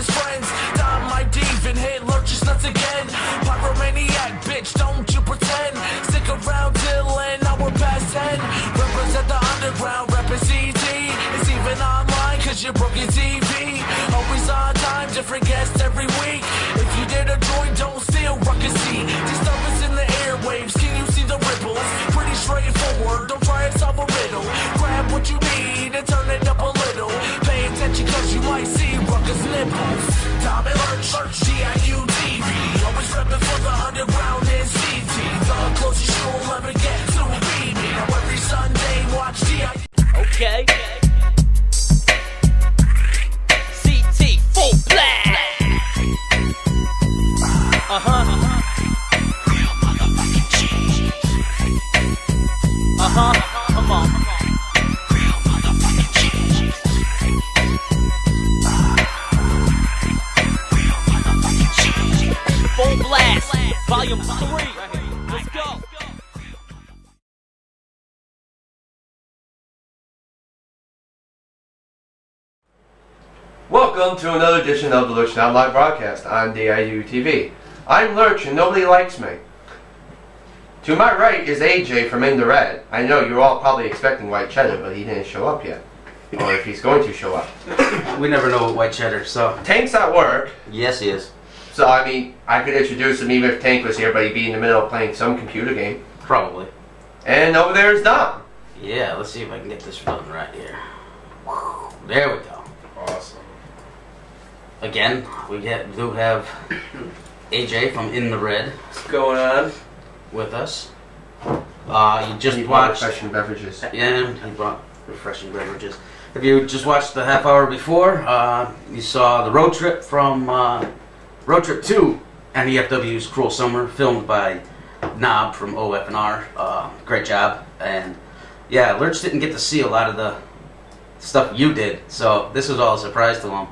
his friends. Dom my div and hit Lurch's nuts again. Pyromaniac, bitch, don't you pretend. Stick around till an hour past 10. Represent the underground, reppin' CD. It's even online cause you broke your TV. Always on time, different guests every week. If you did a join, don't steal ruckus seat. Disturbance in the airwaves, can you see the ripples? Pretty straightforward, don't try and solve a riddle. Grab what you need and turn it up a little. Pay attention cause you might see ruckus nipples. Dom and Lurch, DIU-TV. Always reppin' for the underground and CT. The closest you'll ever get to a BB. Now every Sunday, watch DIU. Okay. CT full blast. Real motherfucking cheese. Come on. Real motherfucking cheese. Real motherfucking cheese. Full blast. Volume 3. Let's go. Welcome to another edition of the Lurch Now Live broadcast on DIU TV. I'm Lurch and nobody likes me. To my right is AJ from In the Red. I know you're all probably expecting White Cheddar, but he didn't show up yet. Or if he's going to show up. We never know what White Cheddar, so... Tank's at work. Yes, he is. So, I mean, I could introduce him even if Tank was here, but he'd be in the middle of playing some computer game. Probably. And over there is Dom. Yeah, let's see if I can get this running right here. There we go. Awesome. Again, we do have AJ from In the Red. What's going on? With us. You just He brought watched... refreshing beverages. Yeah, he brought refreshing beverages. If you just watched the half hour before, you saw the road trip from Road Trip 2 and EFW's Cruel Summer, filmed by Knob from OFNR. Great job. And yeah, Lurch didn't get to see a lot of the stuff you did, so this was all a surprise to him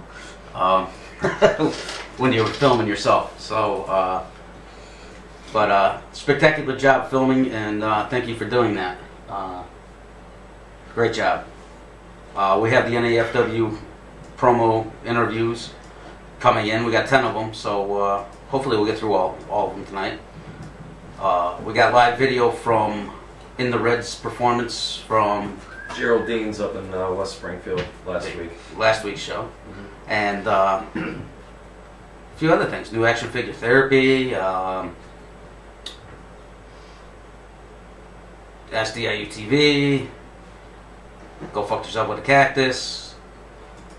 when you were filming yourself. So, but spectacular job filming, and thank you for doing that. Great job. We have the NAFW promo interviews coming in. We got 10 of them, so hopefully we'll get through all of them tonight. We got live video from In the Red's performance from Geraldine's up in West Springfield last week's show. And a few other things. New action figure therapy, SDIU TV, Go Fuck Yourself with a Cactus.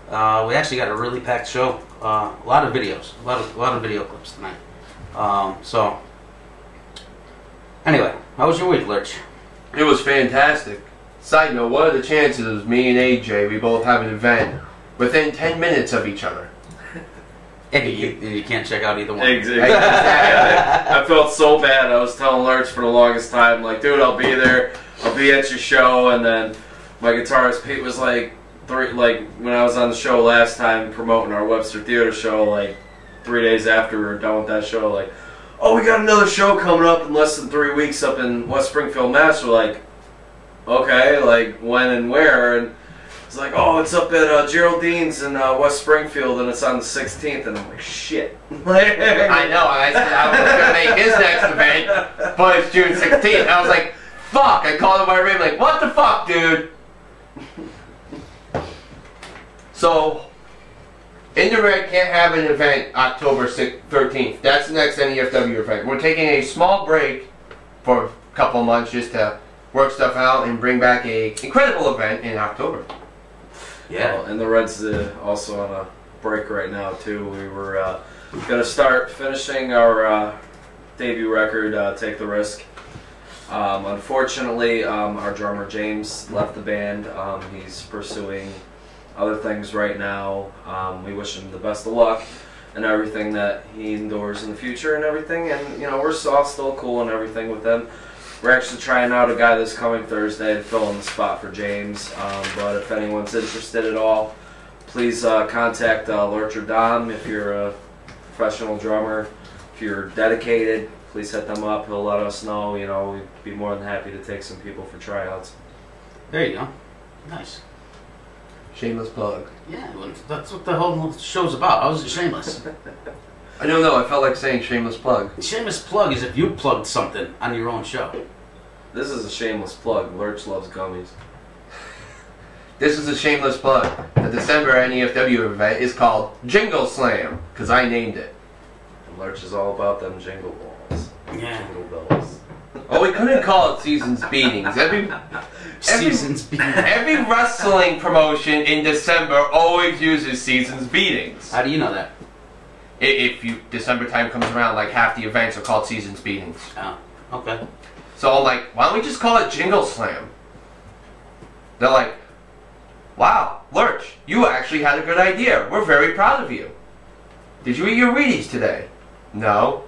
We actually got a really packed show. A lot of videos, a lot of video clips tonight. So anyway, how was your week, Lurch? It was fantastic. Side note, what are the chances me and AJ, we both have an event within 10 minutes of each other? And you can't check out either one. Exactly. I felt so bad. I was telling Lurch for the longest time, like, dude, I'll be there. I'll be at your show. And then my guitarist Pete was like, when I was on the show last time promoting our Webster Theater show, like 3 days after we were done with that show, like, oh, we got another show coming up in less than 3 weeks up in West Springfield, Mass. We're like, okay, like when and where? And it's like, oh, it's up at Geraldine's in West Springfield, and it's on the 16th. And I'm like, shit. I know. I said I was going to make his next event, but it's June 16th. I was like, fuck. I called him by name, like, what the fuck, dude? So, In the Red can't have an event October 13th. That's the next NEFW event. We're taking a small break for a couple of months just to work stuff out and bring back a incredible event in October. Yeah, well, and the Reds also on a break right now too. We were gonna start finishing our debut record, "Take the Risk." Unfortunately, our drummer James left the band. He's pursuing other things right now. We wish him the best of luck and everything that he endures in the future and everything. And you know, we're all still cool and everything with them. We're actually trying out a guy this coming Thursday to fill in the spot for James. But if anyone's interested at all, please contact Lurch or Dom if you're a professional drummer. If you're dedicated, please hit them up. He'll let us know. You know, we'd be more than happy to take some people for tryouts. There you go. Nice. Shameless plug. Yeah, well, that's what the whole show's about. I was shameless. I don't know. I felt like saying shameless plug. Shameless plug is if you plugged something on your own show. This is a shameless plug. Lurch loves gummies. This is a shameless plug. The December NEFW event is called Jingle Slam, because I named it. And Lurch is all about them jingle balls. Yeah. Jingle bells. Oh, we couldn't call it Seasons Beatings. Every wrestling promotion in December always uses Seasons Beatings. How do you know that? If December time comes around, like half the events are called Seasons Beatings. Oh, okay. So I'm like, why don't we just call it Jingle Slam? They're like, wow, Lurch, you actually had a good idea. We're very proud of you. Did you eat your Wheaties today? No.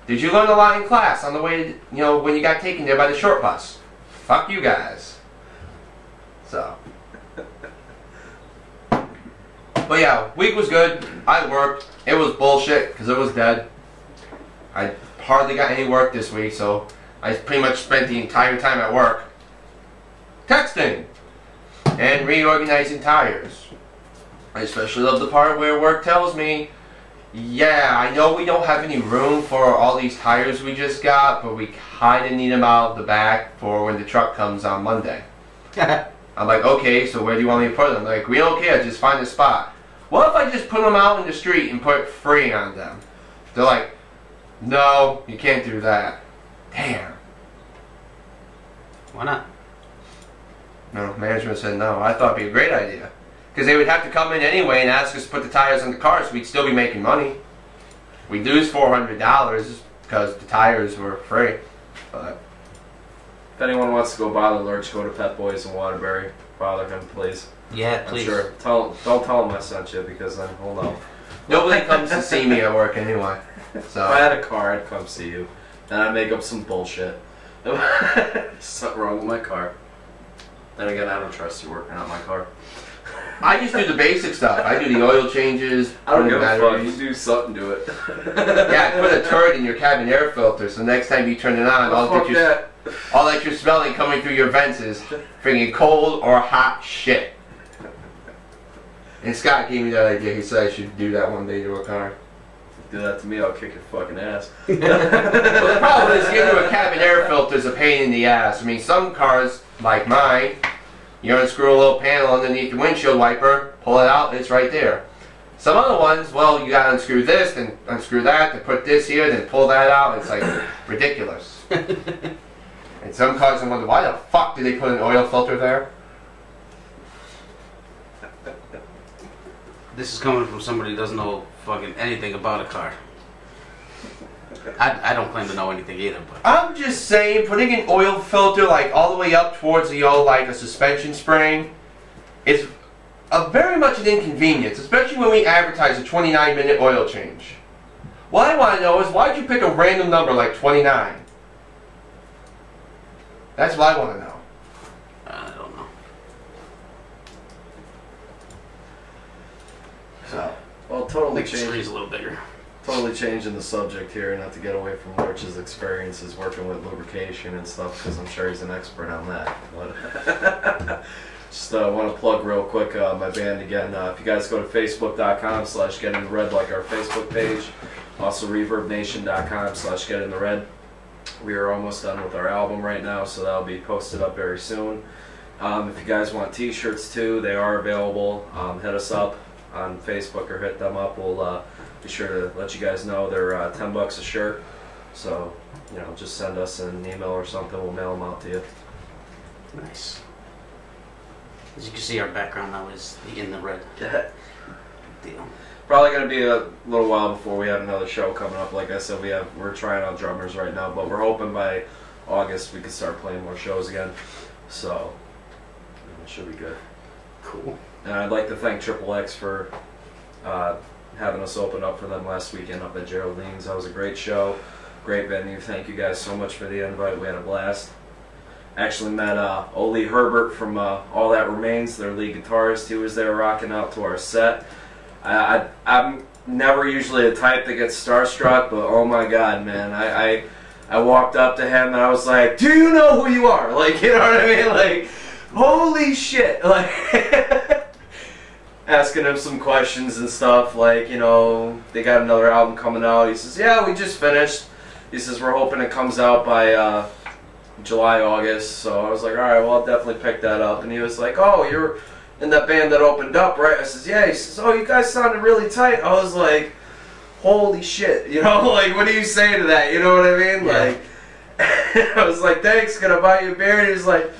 Did you learn a lot in class on the way, when you got taken there by the short bus? Fuck you guys. So. But yeah, week was good. I worked. It was bullshit because it was dead. I hardly got any work this week, so I pretty much spent the entire time at work texting and reorganizing tires. I especially love the part where work tells me, yeah, I know we don't have any room for all these tires we just got, but we kind of need them out of the back for when the truck comes on Monday. I'm like, okay, so where do you want me to put them? Like, we don't care, just find a spot. What if I just put them out in the street and put free on them? They're like, no, you can't do that. Damn. Why not? No, management said no. I thought it'd be a great idea. Because they would have to come in anyway and ask us to put the tires on the car, so we'd still be making money. We'd lose $400 because the tires were free. But If anyone wants to go bother Lurch, go to Pet Boys in Waterbury. Bother him, please. Yeah, I'm please. sure. Don't tell him I sent you, because then he'll know. nobody comes to see me at work anyway. So If I had a car, I'd come see you. And I'd make up some bullshit. Something wrong with my car. Then again, I don't trust you working on my car. I just do the basic stuff. I do the oil changes. I don't put give in a fuck. batteries. You do something to it. Yeah, I put a turd in your cabin air filter, so next time you turn it on, all that you're smelling coming through your vents is freaking cold or hot shit. And Scott gave me that idea. He said I should do that one day to a car. Do that to me, I'll kick your fucking ass. Well, the problem is getting to a cabin air filter is a pain in the ass. I mean, some cars, like mine, you unscrew a little panel underneath the windshield wiper, pull it out, and it's right there. Some other ones, well, you gotta unscrew this, then unscrew that, then put this here, then pull that out. It's like ridiculous. And some cars, I wonder, why the fuck did they put an oil filter there? This is coming from somebody who doesn't know fucking anything about a car. I don't claim to know anything either, but I'm just saying, putting an oil filter like all the way up towards the like a suspension spring is very much an inconvenience, especially when we advertise a 29-minute oil change. What I want to know is, why'd you pick a random number like 29? That's what I want to know. I don't know. So, Well, I totally think the screen's changing, a little bigger. totally changing the subject here, not to get away from Lurch's experiences working with lubrication and stuff, because I'm sure he's an expert on that. But just want to plug real quick my band again. If you guys go to facebook.com/getinthered, like our Facebook page, also reverbnation.com/getinthered. We are almost done with our album right now, so that'll be posted up very soon. If you guys want t-shirts too, they are available. Hit us up on Facebook or hit them up. We'll be sure to let you guys know. They're $10 a shirt, so just send us an email or something. We'll mail them out to you. Nice. As you can see, our background now is in the red. Deal. Probably going to be a little while before we have another show coming up. Like I said, we're trying out drummers right now, but we're hoping by August we can start playing more shows again. So it should be good. Cool. And I'd like to thank Triple X for having us open up for them last weekend up at Geraldine's. That was a great show, great venue. Thank you guys so much for the invite. We had a blast. Actually met Ole Herbert from All That Remains, their lead guitarist. He was there rocking out to our set. I'm never usually the type that gets starstruck, but oh my god, man, I walked up to him and I was like, "Do you know who you are?" Like, you know what I mean? Like, holy shit! Like, asking him some questions and stuff, like, you know, they got another album coming out. He says, yeah, we just finished. He says, we're hoping it comes out by July, August. So I was like, all right, well, I'll definitely pick that up. And he was like, oh, you're in that band that opened up, right? I says, yeah. He says, oh, you guys sounded really tight. I was like, holy shit, you know, like, what do you say to that? You know what I mean? Yeah. Like, I was like, thanks, can I buy you a beer? And he was like,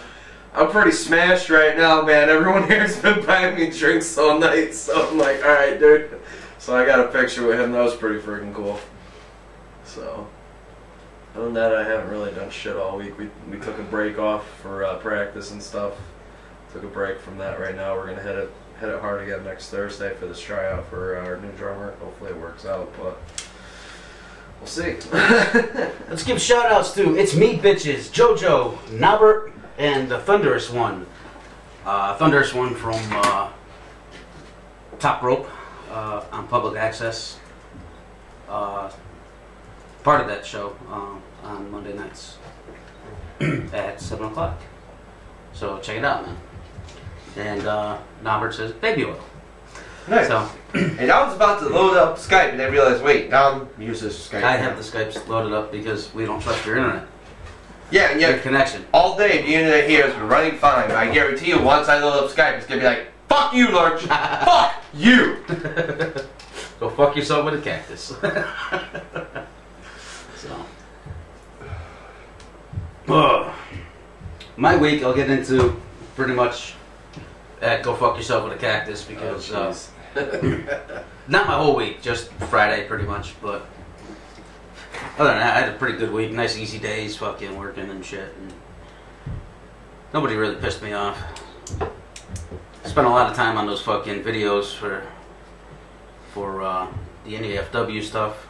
I'm pretty smashed right now, man. Everyone here's been buying me drinks all night. So I'm like, alright, dude. So I got a picture with him. That was pretty freaking cool. So, other than that, I haven't really done shit all week. We took a break off for practice and stuff. Took a break from that right now. We're going to hit it hard again next Thursday for this tryout for our new drummer. Hopefully it works out, but we'll see. Let's give shout outs to It's Me Bitches, JoJo, Norbert, and the Thunderous One. Thunderous One from Top Rope on Public Access. Part of that show on Monday nights at 7 o'clock. So check it out, man. And Norbert says baby oil. Nice. So, And I was about to load up Skype and I realized, wait, Dom uses Skype. I have the Skypes loaded up because we don't trust your internet. Yeah, and Your yet connection. all day the internet here has been running fine. I guarantee you, once I load up Skype, it's gonna be like, fuck you, Lurch. Fuck you. Go fuck yourself with a cactus. So, my week I'll get into pretty much at go fuck yourself with a cactus because not my whole week, just Friday pretty much. But other than that, I had a pretty good week. Nice easy days, fucking working and shit. And nobody really pissed me off. Spent a lot of time on those fucking videos for the NEFW stuff.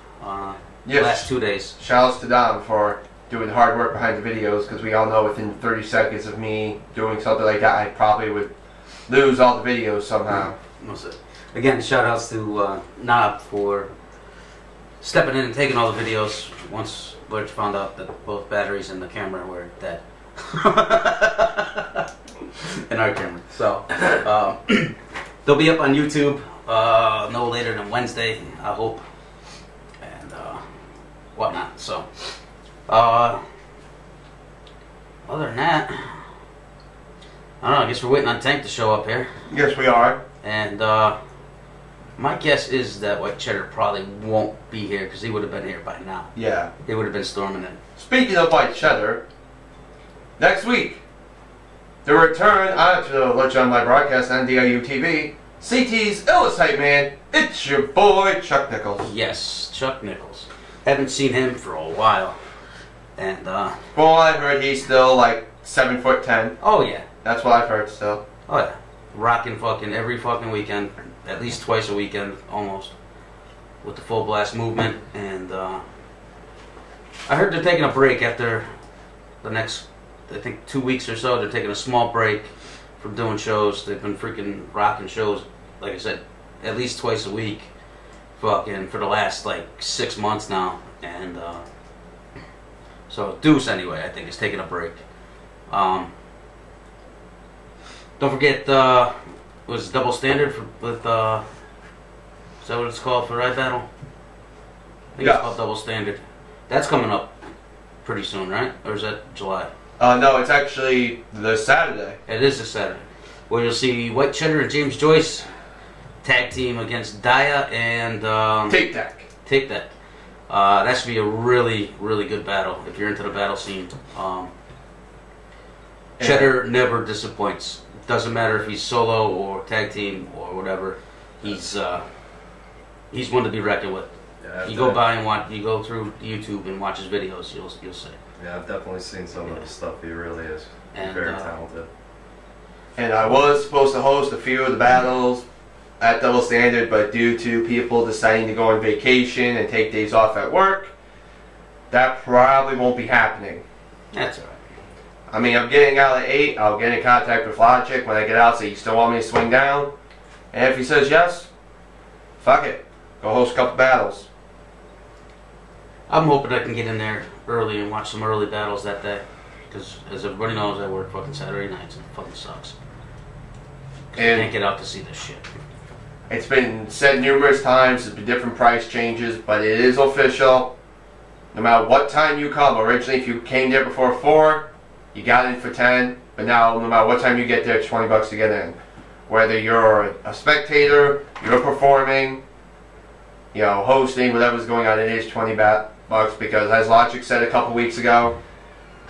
Yes. Last 2 days. Shoutouts to Dom for doing hard work behind the videos, because we all know within 30 seconds of me doing something like that, I probably would lose all the videos somehow. What's it? Again, shout outs to Knob for stepping in and taking all the videos once Lurch found out that both batteries and the camera were dead. In our camera. So, they'll be up on YouTube no later than Wednesday, I hope, and whatnot. So, other than that, I don't know, I guess we're waiting on Tank to show up here. Yes, we are. And my guess is that White Cheddar probably won't be here because he would have been here by now. Yeah. He would have been storming in. Speaking of White Cheddar, next week, the return to the Lurch Online broadcast on DIU TV, CT's illest hype man, it's your boy Chuck Nichols. Yes, Chuck Nichols. Haven't seen him for a while. And, Well, I heard he's still like 7'10". oh yeah. That's what I've heard still. Oh yeah. Rocking fucking every fucking weekend. At least twice a weekend, almost. With the full blast movement. And, I heard they're taking a break after the next, I think, 2 weeks or so. They're taking a small break from doing shows. They've been freaking rocking shows, like I said, at least twice a week. Fucking for the last, like, 6 months now. And, so Deuce, anyway, I think is taking a break. Don't forget, was Double Standard with, is that what it's called for Ride Battle? I think it's called Double Standard. That's coming up pretty soon, right? Or is that July? No, it's actually this Saturday. It is this Saturday. Where you'll see White Cheddar and James Joyce tag team against Daya and Take That. Take That. That should be a really, really good battle if you're into the battle scene. Cheddar never disappoints. Doesn't matter if he's solo or tag team or whatever. He's one to be reckoned with. Yeah, you go by and watch. You go through YouTube and watch his videos. You'll see. Yeah, I've definitely seen some of his stuff. He really is And, very talented. And I was supposed to host a few of the battles at Double Standard, but due to people deciding to go on vacation and take days off at work, that probably won't be happening. That's alright. I mean, I'm getting out at 8. I'll get in contact with Logic when I get out, say, you still want me to swing down? And if he says yes, fuck it. Go host a couple battles. I'm hoping I can get in there early and watch some early battles that day. Because, as everybody knows, I work fucking Saturday nights and it fucking sucks. 'Cause I And- can't get out to see this shit. It's been said numerous times, there's been different price changes, but it is official. No matter what time you come, originally if you came there before 4, you got in for 10, but now no matter what time you get there, it's $20 to get in. Whether you're a spectator, you're performing, you know, hosting, whatever's going on, it is $20 because as Logic said a couple weeks ago,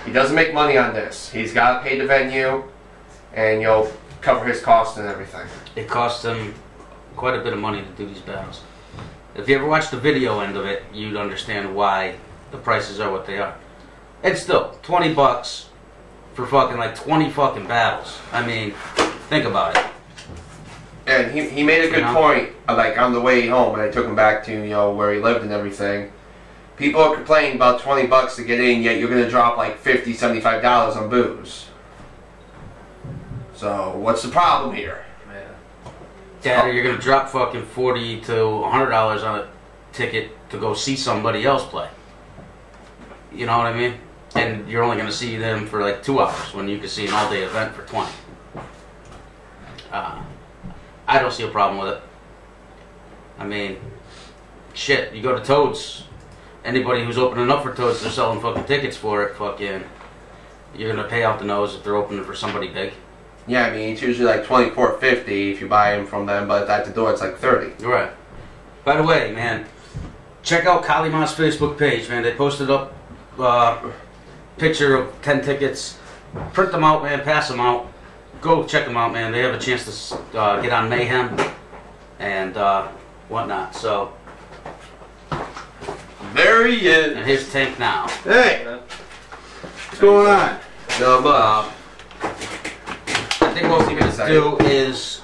he doesn't make money on this. He's got to pay the venue and you'll cover his costs and everything. It costs him quite a bit of money to do these battles. If you ever watch the video end of it, you'd understand why the prices are what they are. It's still $20 for fucking like 20 fucking battles. I mean, think about it. And he made a good point, like on the way home when I took him back to, you know, where he lived and everything. People are complaining about $20 to get in, yet you're going to drop like $50, $75 on booze. So, what's the problem here? Dad, you're going to drop fucking $40 to $100 on a ticket to go see somebody else play. You know what I mean? And you're only going to see them for like 2 hours when you can see an all-day event for 20. I don't see a problem with it. I mean, shit, you go to Toads. Anybody who's opening up for Toads, they're selling fucking tickets for it. Fucking, you're going to pay out the nose if they're opening for somebody big. Yeah, I mean, it's usually like $24.50 if you buy them from them, but at the door it's like $30. Right. By the way, man, check out Kalima's Facebook page, man. They posted up picture of 10 tickets. Print them out, man. Pass them out. Go check them out, man. They have a chance to get on Mayhem and whatnot. So there he is. And here's Tank now. Hey, what's going on? No, but I think what we're gonna do is,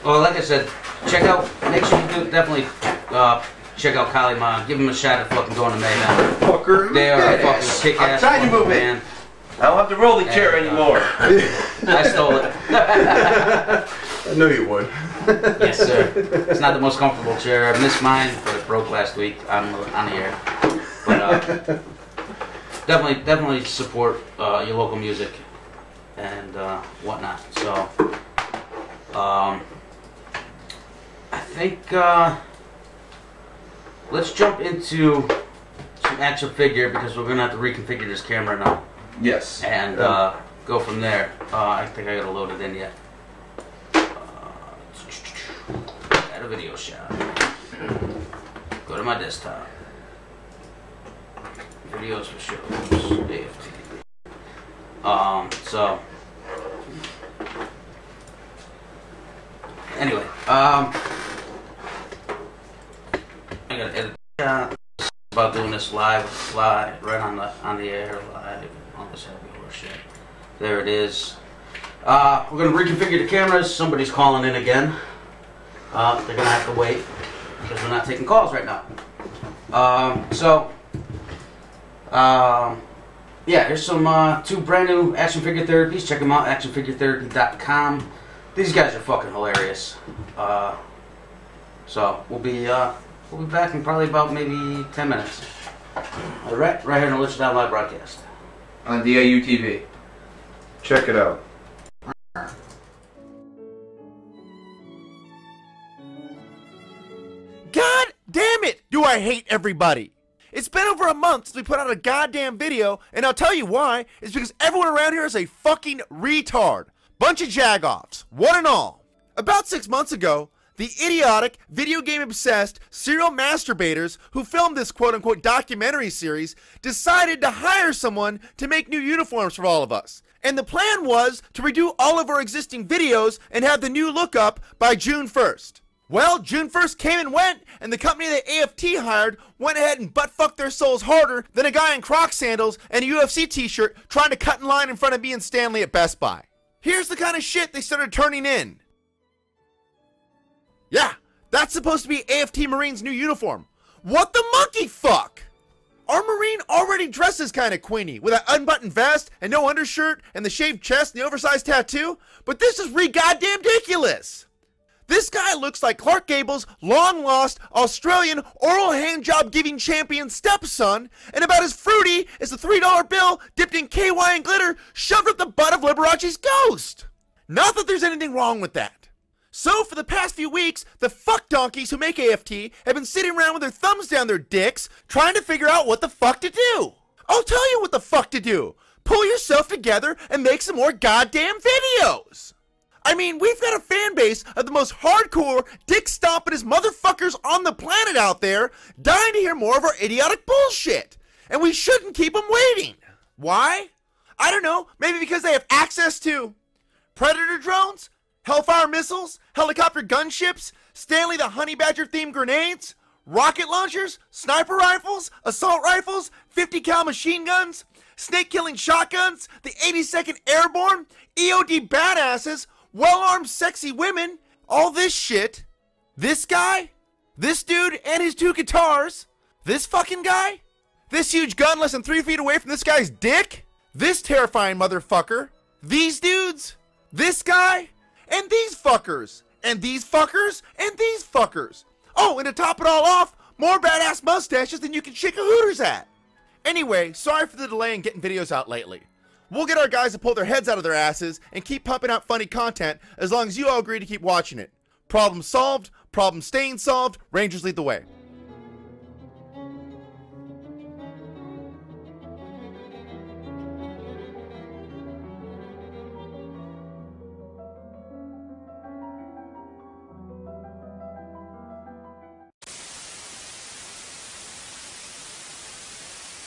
well, like I said, check out. Make sure you do definitely check out Kalima. Give him a shot at fucking going to Mayhem. Fucker, they are a fucking kick-ass. I'm trying to move man. it. I don't have to roll the chair anymore. I stole it. I know you would. Yes, sir. It's not the most comfortable chair. I missed mine, but it broke last week on the air. But definitely support your local music and whatnot. So I think let's jump into some action figure because we're gonna have to reconfigure this camera now. Yes. And go from there. I think I gotta load it in yet. Add a video shot. Go to my desktop. Videos for shows. AFT. So anyway, I gotta edit about doing this live right on the air live on this heavy horse shit. There it is. We're gonna reconfigure the cameras. Somebody's calling in again. They're gonna have to wait because we're not taking calls right now. Yeah, here's some 2 brand new action figure therapies. Check them out, actionfiguretherapy.com. These guys are fucking hilarious. So we'll be back in probably about maybe 10 minutes. All right, right here on the Lurch Live broadcast on DAU TV. Check it out. God damn it! Do I hate everybody? It's been over a month since we put out a goddamn video, and I'll tell you why. It's because everyone around here is a fucking retard. Bunch of jagoffs, one and all. About 6 months ago, the idiotic, video game obsessed, serial masturbators who filmed this quote-unquote documentary series decided to hire someone to make new uniforms for all of us. And the plan was to redo all of our existing videos and have the new look up by June 1st. Well, June 1st came and went, and the company that AFT hired went ahead and butt-fucked their souls harder than a guy in Croc sandals and a UFC t-shirt trying to cut in line in front of me and Stanley at Best Buy. Here's the kind of shit they started turning in. Yeah, that's supposed to be AFT Marine's new uniform. What the monkey fuck? Our Marine already dresses kinda queenie, with an unbuttoned vest and no undershirt and the shaved chest and the oversized tattoo, but this is re-goddamn ridiculous. This guy looks like Clark Gable's long-lost Australian oral handjob-giving champion stepson, and about as fruity as a $3 bill dipped in KY and glitter shoved up the butt of Liberace's ghost. Not that there's anything wrong with that. So for the past few weeks, the fuck donkeys who make AFT have been sitting around with their thumbs down their dicks trying to figure out what the fuck to do. I'll tell you what the fuck to do. Pull yourself together and make some more goddamn videos. I mean, we've got a fan base of the most hardcore, dick-stompingest motherfuckers on the planet out there dying to hear more of our idiotic bullshit. And we shouldn't keep them waiting. Why? I don't know. Maybe because they have access to Predator drones, Hellfire missiles, helicopter gunships, Stanley the Honey Badger themed grenades, rocket launchers, sniper rifles, assault rifles, 50 cal machine guns, snake killing shotguns, the 82nd Airborne, EOD badasses, well-armed sexy women, all this shit. This guy, this dude and his 2 guitars, this fucking guy, this huge gun less than 3 feet away from this guy's dick, this terrifying motherfucker, these dudes, this guy, and these fuckers, and these fuckers, and these fuckers. Oh, and to top it all off, more badass mustaches than you can shake a hooters at. Anyway, sorry for the delay in getting videos out lately. We'll get our guys to pull their heads out of their asses and keep pumping out funny content as long as you all agree to keep watching it. Problem solved, problem staying solved, Rangers lead the way.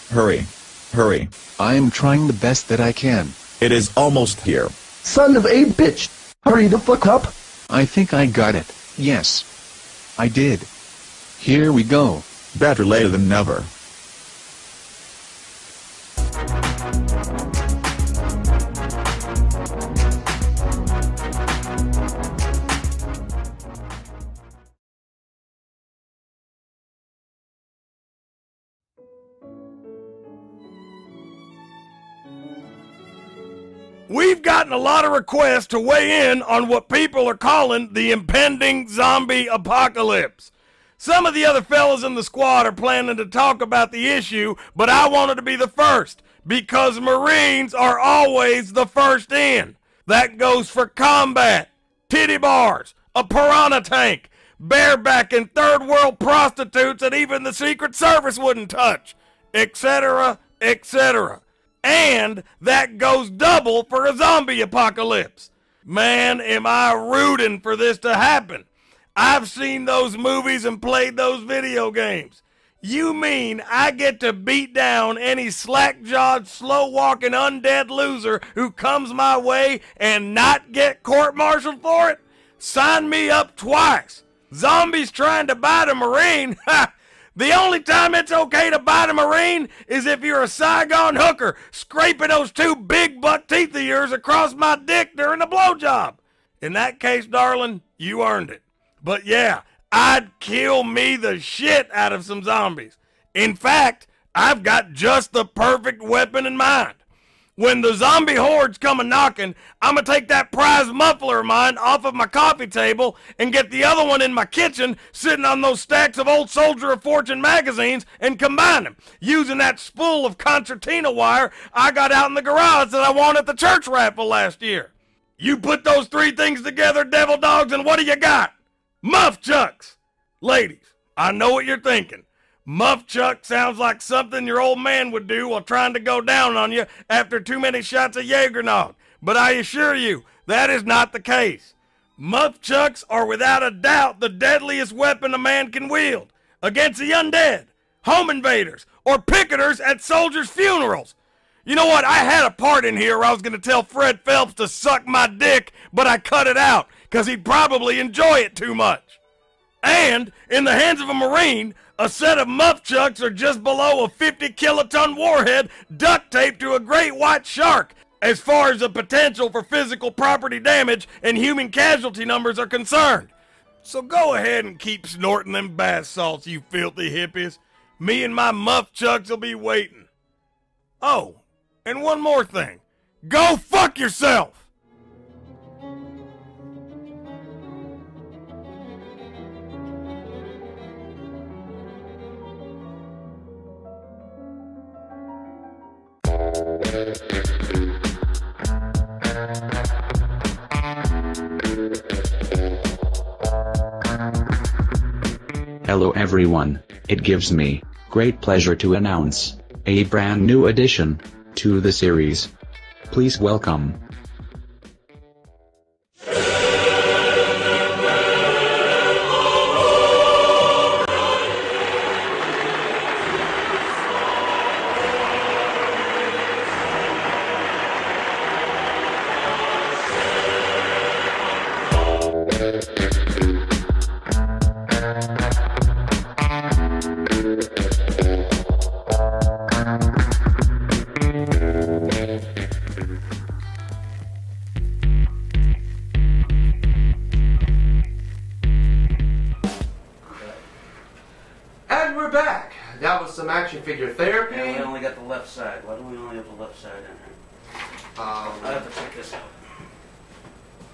Hurry. Hurry. I am trying the best that I can. It is almost here. Son of a bitch! Hurry the fuck up! I think I got it. Yes. I did. Here we go. Better later than never. We've gotten a lot of requests to weigh in on what people are calling the impending zombie apocalypse. Some of the other fellas in the squad are planning to talk about the issue, but I wanted to be the first, because Marines are always the first in. That goes for combat, titty bars, a piranha tank, barebacking third world prostitutes that even the Secret Service wouldn't touch, etc., etc. And that goes double for a zombie apocalypse. Man, am I rooting for this to happen. I've seen those movies and played those video games. You mean I get to beat down any slack-jawed, slow-walking, undead loser who comes my way and not get court-martialed for it? Sign me up twice. Zombies trying to bite a Marine? Ha! The only time it's okay to bite a Marine is if you're a Saigon hooker scraping those 2 big buck teeth of yours across my dick during a blowjob. In that case, darling, you earned it. But yeah, I'd kill me the shit out of some zombies. In fact, I've got just the perfect weapon in mind. When the zombie horde's come a-knocking, I'm going to take that prize muffler of mine off of my coffee table and get the other one in my kitchen sitting on those stacks of old Soldier of Fortune magazines and combine them using that spool of concertina wire I got out in the garage that I won at the church raffle last year. You put those 3 things together, devil dogs, and what do you got? Muff chucks! Ladies, I know what you're thinking. Muff chuck sounds like something your old man would do while trying to go down on you after too many shots of Jägernog. But I assure you, that is not the case. Muff chucks are without a doubt the deadliest weapon a man can wield against the undead, home invaders, or picketers at soldiers' funerals. You know what? I had a part in here where I was going to tell Fred Phelps to suck my dick, but I cut it out because he'd probably enjoy it too much. And in the hands of a Marine, a set of muff chucks are just below a 50-kiloton warhead duct taped to a great white shark as far as the potential for physical property damage and human casualty numbers are concerned. So go ahead and keep snorting them bath salts, you filthy hippies. Me and my muff chucks will be waiting. Oh, and one more thing. Go fuck yourself! Hello everyone, it gives me great pleasure to announce a brand new addition to the series. Please welcome. And we're back. That was some action figure therapy. Yeah, we only got the left side. Why do we only have the left side in here? I have to check this out.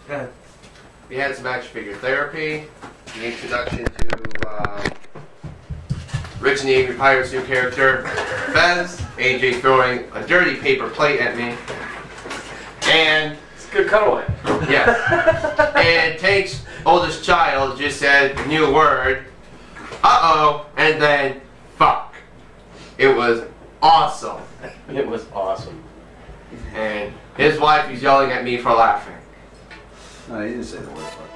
Go ahead. We had some action figure therapy, the introduction to Rich and the Angry Pirates new character, Fez, AJ throwing a dirty paper plate at me, and It's a good cutaway. yes, and Tank's oldest child just said a new word, uh-oh, and then fuck. It was awesome. It was awesome. And his wife is yelling at me for laughing. No, he didn't say the word fuck.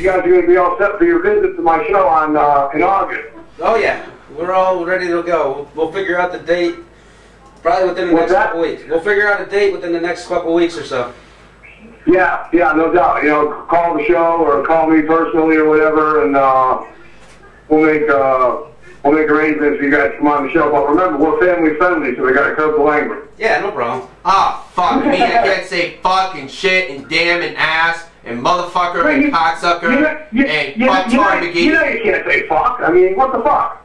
guys are going to be all set for your visit to my show on in August. Oh yeah, we're all ready to go. We'll figure out the date probably within the next couple weeks. We'll figure out a date within the next couple weeks or so. Yeah, no doubt. You know, call the show or call me personally or whatever, and we'll make arrangements for you guys to come on the show. But remember, we're family friendly, so we got to curb the language. Yeah, no problem. Ah, fuck me. I can't say fuck and shit and damn and ass and motherfucker and cocksucker and fuck McGee. You know you can't say fuck. I mean, what the fuck?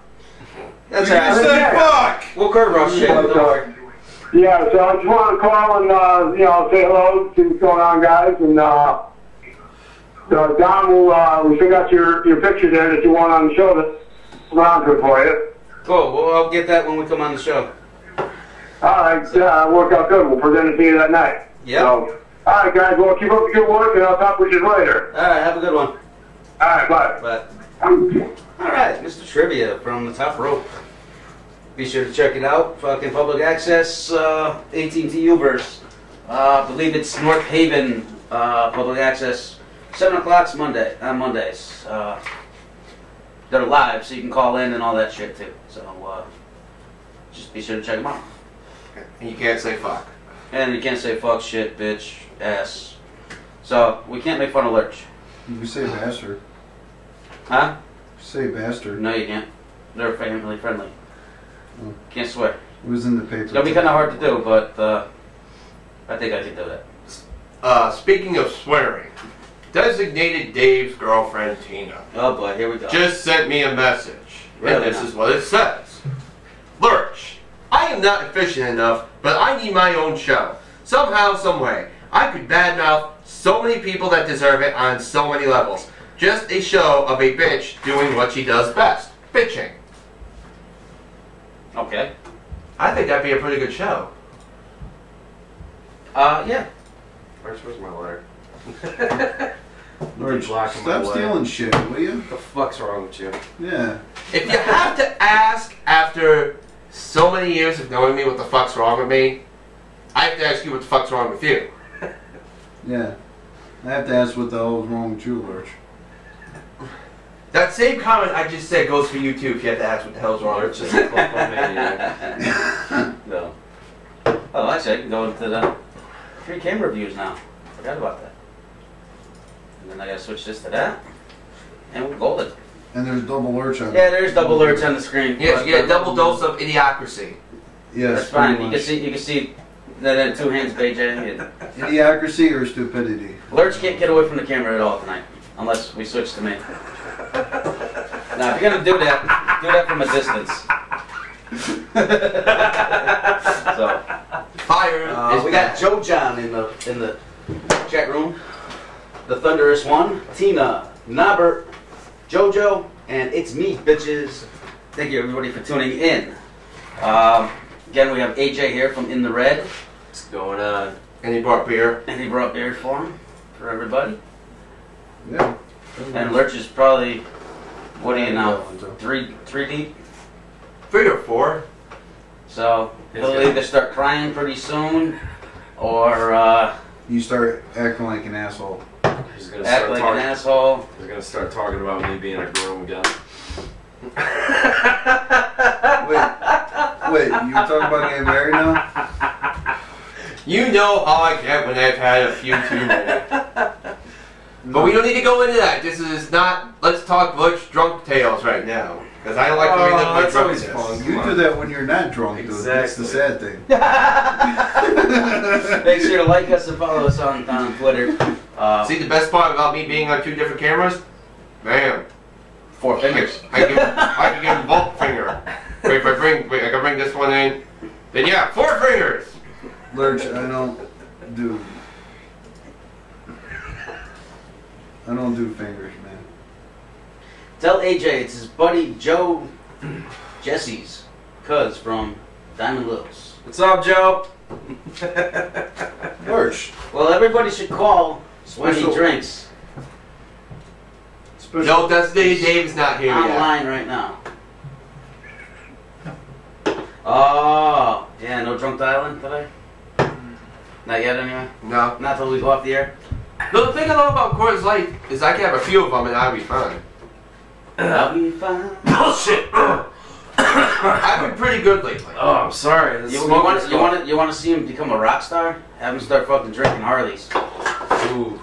That's right. You said fuck. We'll curb our shit. Don't worry. Yeah, so I just wanted to call and, you know, say hello, see what's going on, guys. And Don will, we still got your picture there that you want on the show to around to it for you. Cool. Well, I'll get that when we come on the show. All right, worked out good. We'll present it to you that night. Yeah. So, all right, guys. Well, keep up the good work, and I'll talk with you later. All right. Have a good one. All right. Bye. Bye. All right, Mr. Trivia from the Top Rope. Be sure to check it out. Fucking public access, AT&T Uverse. Believe it's North Haven public access. 7 o'clock's Monday. On Mondays. They're live, so you can call in and all that shit too. So just be sure to check them out. And you can't say fuck. And you can't say fuck, shit, bitch, ass. So we can't make fun of Lurch. You can say bastard. Huh? Say bastard. No, you can't. They're family friendly. Oh. Can't swear. It was in the paper. It's gonna be kind of hard to do, but I think I can do that. Speaking of swearing, Designated Dave's girlfriend Tina. Oh boy, here we go. Just sent me a message. Really And this is what it says. am not efficient enough, but I need my own show. Somehow, some way. I could badmouth so many people that deserve it on so many levels. Just a show of a bitch doing what she does best. Bitching. Okay. I think that'd be a pretty good show. Yeah. Where's my letter? Lurch, blocking my stop way. stealing shit, will you? What the fuck's wrong with you? Yeah. If you have to ask after so many years of knowing me what the fuck's wrong with me, I have to ask you what the fuck's wrong with you. Yeah. I have to ask what the hell is wrong with you, Lurch. That same comment I just said goes for you too if you have to ask what the hell's wrong with Lurch you. is a maniac. No. Oh, actually, I can go into the 3 camera views now. Forgot about that. And then I gotta switch this to that. And we're golden. And there's double Lurch on Yeah, there's double Lurch on the screen. Yes, you get a double dose of idiocracy. Yes, That's fine. pretty You much. can see that 2 hands, BJ. And Idiocracy or stupidity? Lurch can't get away from the camera at all tonight, unless we switch to me. Now, if you're gonna do that from a distance. So, Fire. we got Joe John in the chat room. The Thunderous One, Tina, Norbert, Jojo, and it's me, bitches. Thank you everybody for tuning in. Again, we have AJ here from In the Red. What's going on? And he brought beer. And he brought beer for him, for everybody. Yeah. And Lurch is probably, what are you now, 3 deep? 3 or 4. So he'll either start crying pretty soon, or You start acting like an asshole. He's gonna act start like talking. an asshole. He's gonna start talking about me being a groom again. Wait, you talking about getting married now? You know how I get when I've had a few too many. But we don't need to go into that. This is not, let's talk Lurch drunk tales right now. Because I don't like to relive my that's always drunkenness. fun. You do that when you're not drunk, dude. That's the sad thing. Make sure to like us and follow us on Twitter. See, the best part about me being on 2 different cameras? Bam. 4 fingers. I can give him both finger. Wait, I can bring this one in. Then yeah, 4 fingers. Lurch, I don't do fingers, man. Tell AJ it's his buddy Joe Jesse's cuz from Diamond Littles. What's up, Joe? Lurch. Well, everybody should call when he drinks. No, that's Dave is not here yet. Online right now. Oh, yeah, no drunk dialing today? Not yet, anyway? No. Not till we go off the air? No, the thing I love about Coors Light is I can have a few of them and I'll be fine. I'll be fine. Bullshit! I've been pretty good lately. Oh, I'm sorry. You want to see him become a rock star? Have him start fucking drinking Harleys. Ooh.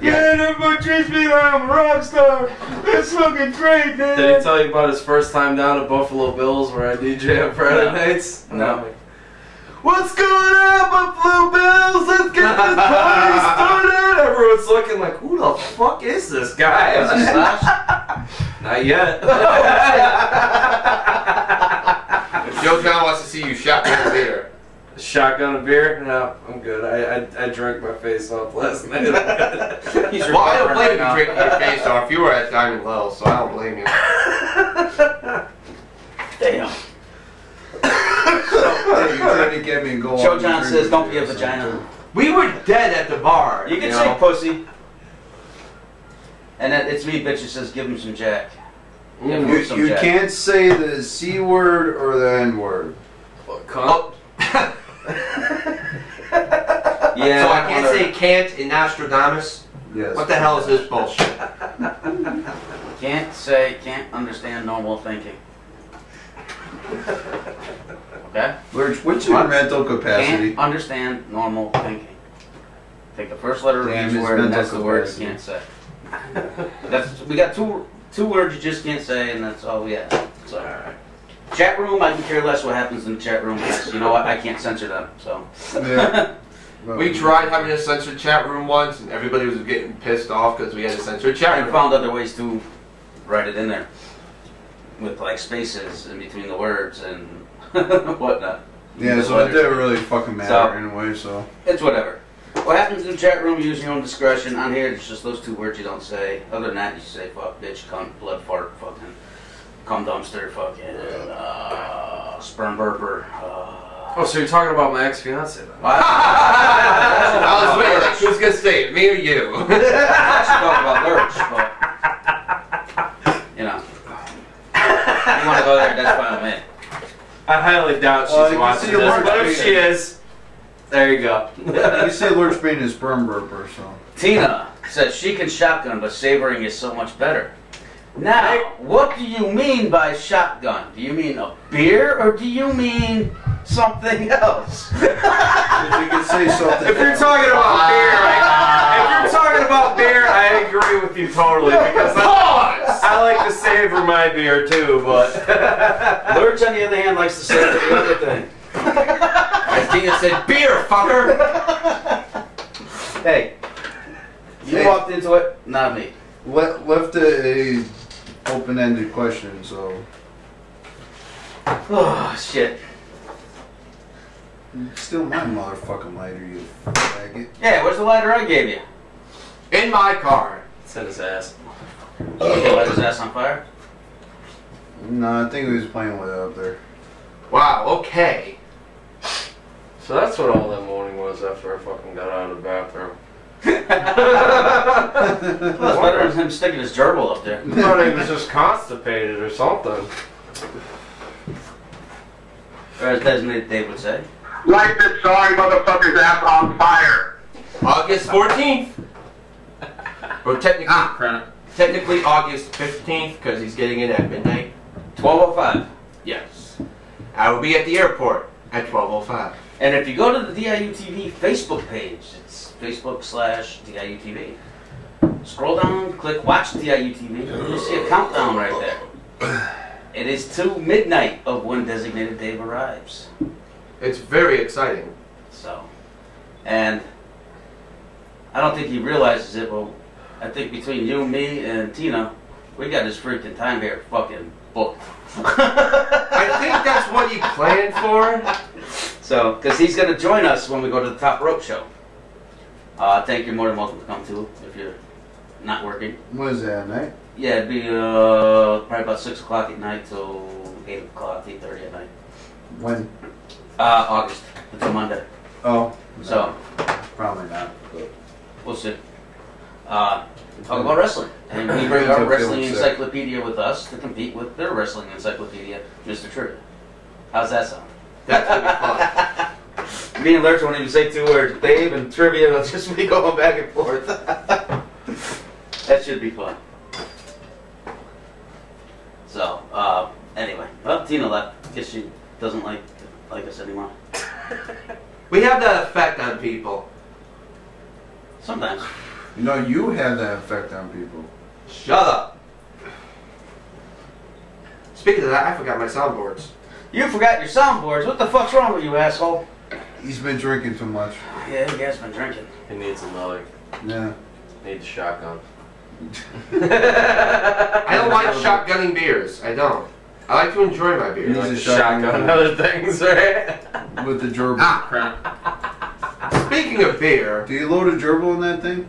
Yeah, everyone treats me like I'm a rock star. That's fucking great, man. Did he tell you about his first time down at Buffalo Bills where I DJ on Friday nights? No. What's going on, Buffalo Bills? Let's get this party started. Everyone's looking like, who the fuck is this guy? Not yet. Joe John wants to see you shotgun a beer. Shotgun a beer? No, I'm good. I drank my face off last night. Well, I don't blame you drinking your face off. You were at Diamond Well, so I don't blame you. Damn. Hey, you're trying to get me and go Joe off John the says, drink don't be a with you or vagina. something. We were dead at the bar. You can know? say pussy. And then it's me, bitch, that says give him some jack. Give him some You jack. can't say the C word or the N word. Oh. Yeah. So I can't say can't in Nostradamus? Yes. What the hell is this bullshit? Can't understand normal thinking. Okay? Lurch, what's your mental capacity? Can't understand normal thinking. Take the first letter of Damn, each his word, and mental that's the word capacity. you can't say. We got two words you just can't say, and that's all we have. So, chat room, I can care less what happens in the chat room. Because you know what? I can't censor them. So. Yeah. We tried having a censored chat room once, and everybody was getting pissed off because we had a censored chat I room. found other ways to write it in there. with like spaces in between the words and whatnot. Yeah, so it didn't really fucking matter anyway, so. It's whatever. What happens in the chat room, use your own discretion. On here, it's just those 2 words you don't say. Other than that, you say fuck, bitch, cunt, blood fart, fucking, cum dumpster, fucking, sperm burper. Oh, so you're talking about my ex-fiance then? I was waiting, like, who's gonna say it, me or you? I actually talking about Lurch, but, you know. If you want to go there, that's fine with me. I highly doubt she's watching this, but if she is, there you go. You say Lurch being a sperm burper, so. Tina says she can shotgun, but savoring is so much better. Now, what do you mean by shotgun? Do you mean a beer, or do you mean something else? If you can say something. If you're talking about beer, I agree with you totally, because I like to savor my beer too, but Lurch, on the other hand, likes to savor the other thing. As Tina said, beer, fucker! Hey, you walked into it, not me. Left a open-ended question, so. Oh, shit. Still my motherfucking lighter, you faggot. Yeah, where's the lighter I gave you? In my car. It's in his ass. Light his ass on fire? No, I think he was playing with it up there. Wow, okay. So that's what all that moaning was after I fucking got out of the bathroom. Well, it's better than him sticking his gerbil up there. I thought he was just constipated or something. Or as Designated Dave would say. Light this sorry motherfucker's ass on fire. August 14th. Or technically August 15th, because he's getting in at midnight. 12:05. Yes. I will be at the airport at 12:05. And if you go to the DIUTV Facebook page, it's Facebook/DIUTV. Scroll down, click watch DIUTV, you'll see a countdown right there. It is to midnight of when Designated Dave arrives. It's very exciting. So, and I don't think he realizes it, but I think between you, me, and Tina, we got his freaking time here fucking booked. I think that's what you planned for. So, because he's going to join us when we go to the Top Rope show. I think you're more than welcome to come too if you're not working. What is that, at night? Yeah, it'd be probably about 6 o'clock at night till 8 o'clock, 8:30 at night. When? August until Monday. Oh. So. Probably not. But. We'll see. Talk about wrestling. And we bring our wrestling encyclopedia with us to compete with their wrestling encyclopedia, Mr. Trivia. How's that sound? That's gonna be fun. Me and Lurch won't even say 2 words. Dave and Trivia will just be going back and forth. That should be fun. So, anyway. Well, Tina left. Guess she doesn't like us anymore. We have that effect on people. Sometimes. No, you have that effect on people. Shut up. Speaking of that, I forgot my soundboards. You forgot your soundboards. What the fuck's wrong with you, asshole? He's been drinking too much. Yeah, he has been drinking. He needs another. Yeah. Needs a shotgun. I don't like shotgunning beers. I don't. I like to enjoy my beer. He needs a shotgun. Other things, right? With the gerbil. Speaking of beer, do you load a gerbil in that thing?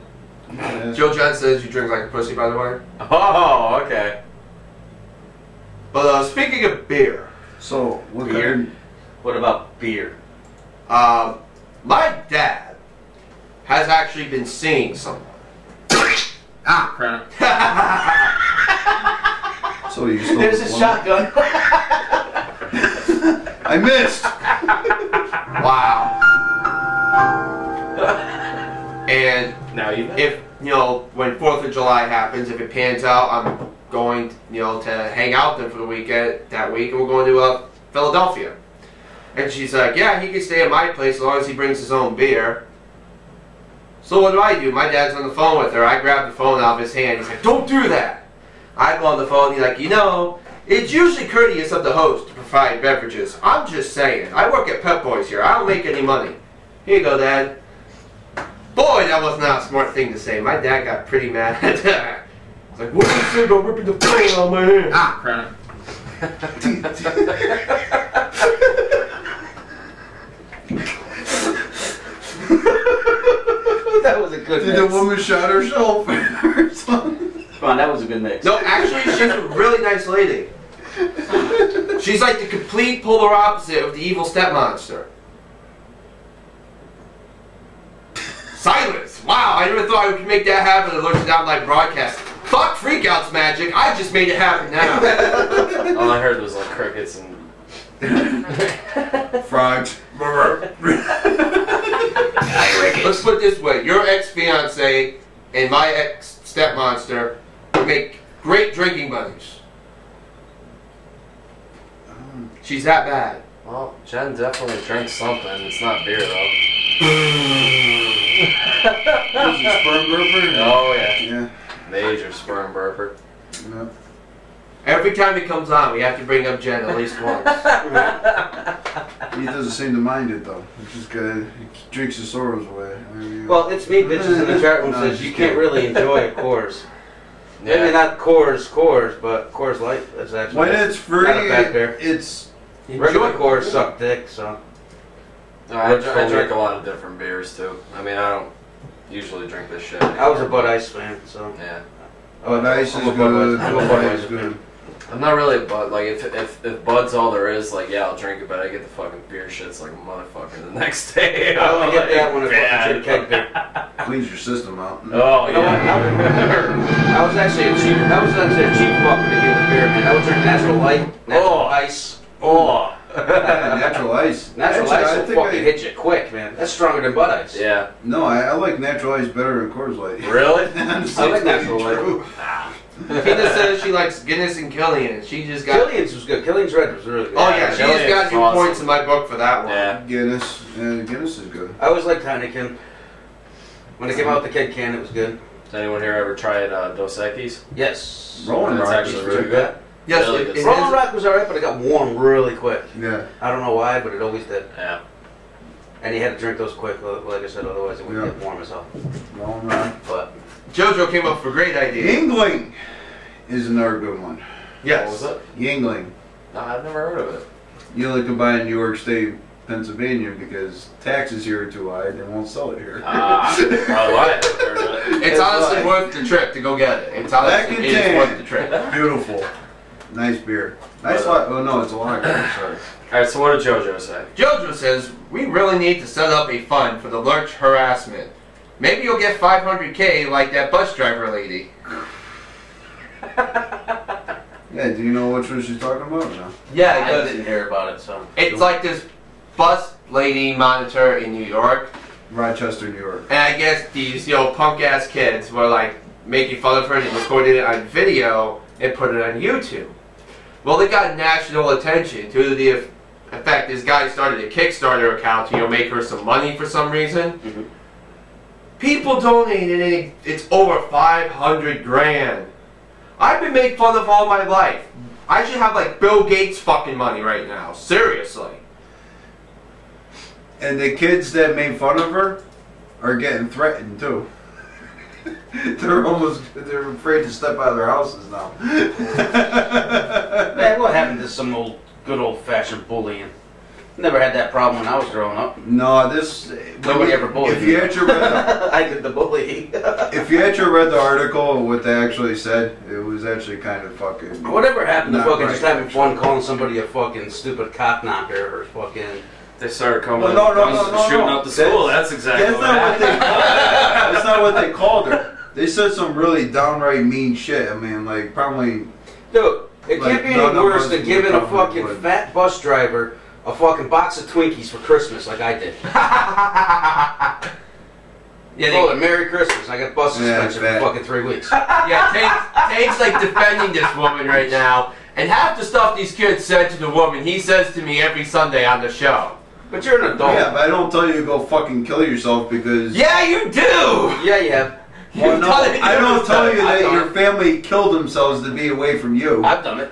Yeah. Joe John says you drink like a pussy, by the way. Oh, okay. But speaking of beer. So, what beer? What about beer? My dad has actually been seeing someone. So you stole There's a shotgun. I missed. Wow. And now if when 4th of July happens, if it pans out, I'm going to hang out there for the weekend that week, and we're going to Philadelphia. And she's like, yeah, he can stay at my place as long as he brings his own beer. So what do? My dad's on the phone with her. I grab the phone out of his hand. He's like, don't do that. I go on the phone. He's like, it's usually courteous of the host to provide beverages. I'm just saying. I work at Pep Boys here. I don't make any money. Here you go, Dad. Boy, that was not a smart thing to say. My dad got pretty mad at that. He's like, what did you say about ripping the phone out of my hand? That was a good Did mix. the woman shot herself or something? Come on, that was a good mix. No, actually, she's a really nice lady. She's like the complete polar opposite of the evil stepmonster. Silence! Wow, I never thought I could make that happen and look it down live broadcast. Fuck Freakout's magic, I just made it happen now. All I heard was like crickets and Frogs. Let's put it this way, your ex-fiance and my ex-stepmonster would make great drinking buddies. She's that bad. well, Jen definitely drinks something. It's not beer though. Is it sperm burper? Oh yeah. Yeah. Major sperm burper. Yeah. Every time he comes on, we have to bring up Jen at least once. He doesn't seem to mind it though. He's just good. He drinks his sorrows away. I mean, Well, it's me, bitches in the chat room No, says just you kidding. can't really enjoy Coors. Yeah. Maybe not Coors, but Coors Light is actually when it's free, not a bad beer. it's Regular Coors suck dick, so. I drink a lot of different beers too. I mean, I don't usually drink this shit. I was a Bud Ice fan, so. Yeah. Bud Ice is I'm a Bud good. Ice- I'm a Bud Bud Ice Ice is good. I'm not really a Bud. Like if Bud's all there is, like yeah, I'll drink it, but I get the fucking beer shits like a motherfucker the next day. I only get that when I fucking drink keg beer. Cleans your system out. Oh You know what? yeah. I was actually a cheap fuck when it came to beer, man. I would drink Natural Light, Natural Ice. Oh. Yeah, natural ice. Natural Actually, Ice I will think fucking hit you quick, man. That's stronger than Bud Ice. Yeah. No, I like natural ice better than Coors Light. Really? I like Natural Light. Tina says she likes Guinness and Killian. She just got. Killian's was good. Killian's Red was really good. Oh yeah, she just got new awesome. points in my book for that one. Yeah. Guinness. Guinness is good. I always liked Heineken. When it came out with the keg can, it was good. Has anyone here ever tried Dos Equis? Yes. Rolling That's Rock actually is really good. good. Yes, Really it good. is. Rolling Rock was alright, but it got warm really quick. Yeah. I don't know why, but it always did. Yeah. And you had to drink those quick, like I said, otherwise it would get warm as hell. Rolling Rock. But JoJo came up with a great idea. Yingling is another good one. Yes. What was it? Yingling. No, I've never heard of it. You only can buy in New York State, Pennsylvania because taxes here are too high. They won't sell it here. Oh, I haven't heard of it. It's honestly like- worth the trip to go get it. It's Back honestly in it is tan. worth the trip. Beautiful. Nice beer. Nice lot. Oh no, it's a lager. Sorry. Alright, so what did JoJo say? JoJo says we really need to set up a fund for the Lurch harassment. Maybe you'll get 500K like that bus driver lady. Yeah. Do you know which one she's talking about? Or no. Yeah, I because didn't hear about it, so. it's like this bus lady monitor in New York, Rochester, New York. and I guess these punk ass kids were like making fun of her and recorded it on video and put it on YouTube. Well, it got national attention to the effect this guy started a Kickstarter account to make her some money for some reason. Mm-hmm. People donated it. It's over 500 grand. I've been made fun of all my life. I should have like Bill Gates fucking money right now. Seriously. And the kids that made fun of her are getting threatened too. they're afraid to step out of their houses now. Man, what happened to some good old fashioned bullying? Never had that problem when I was growing up. No, Nobody ever bullied If you me. had your read I did the bullying. if you had your read the article, what they actually said, it was actually kind of fucking. Whatever happened to not fucking right. just having fun calling somebody a fucking stupid cock knocker or fucking. They started coming Well, no, shooting up the school. That's exactly That's what not what they. happened. That's not what they called her. They said some really downright mean shit. I mean, like probably. Dude, it Like, can't be none any of worse us than would giving a cover fucking would. fat bus driver a fucking box of Twinkies for Christmas like I did. Yeah, Oh, and Merry Christmas. I got bus Yeah, suspension fat. for fucking 3 weeks. Yeah, Tank's like defending this woman right now. And half the stuff these kids said to the woman, he says to me every Sunday on the show. But you're an adult. Yeah, but I don't tell you to go fucking kill yourself because. Yeah, you do! Yeah, you have. Well, no, done it I don't tell you I've that done your it. family killed themselves to be away from you. I've done it.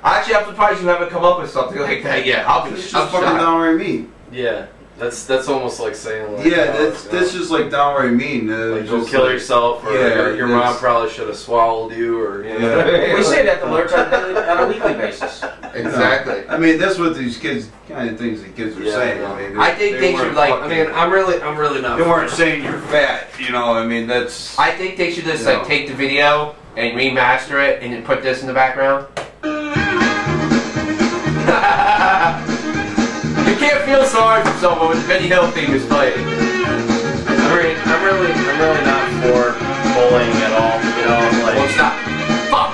Actually, I'm surprised you haven't come up with something like that yet. I'll be It's just fucking shocked. downright mean. Yeah. That's almost like saying like, yeah, that's just like downright mean. Like go kill yourself, or your mom probably should have swallowed you, or you know. We say that to Lurch on a weekly basis. Exactly. I mean, that's what these kids kind of things the kids are saying. I mean, I think they should like. I mean, I'm really not. They weren't saying you're fat. You know, I mean, that's. I think they should just like take the video and remaster it and then put this in the background. You can't feel sorry for someone when Benny Hill theme is playing. I'm really not for bullying at all. You know, like. Well, stop. Fuck.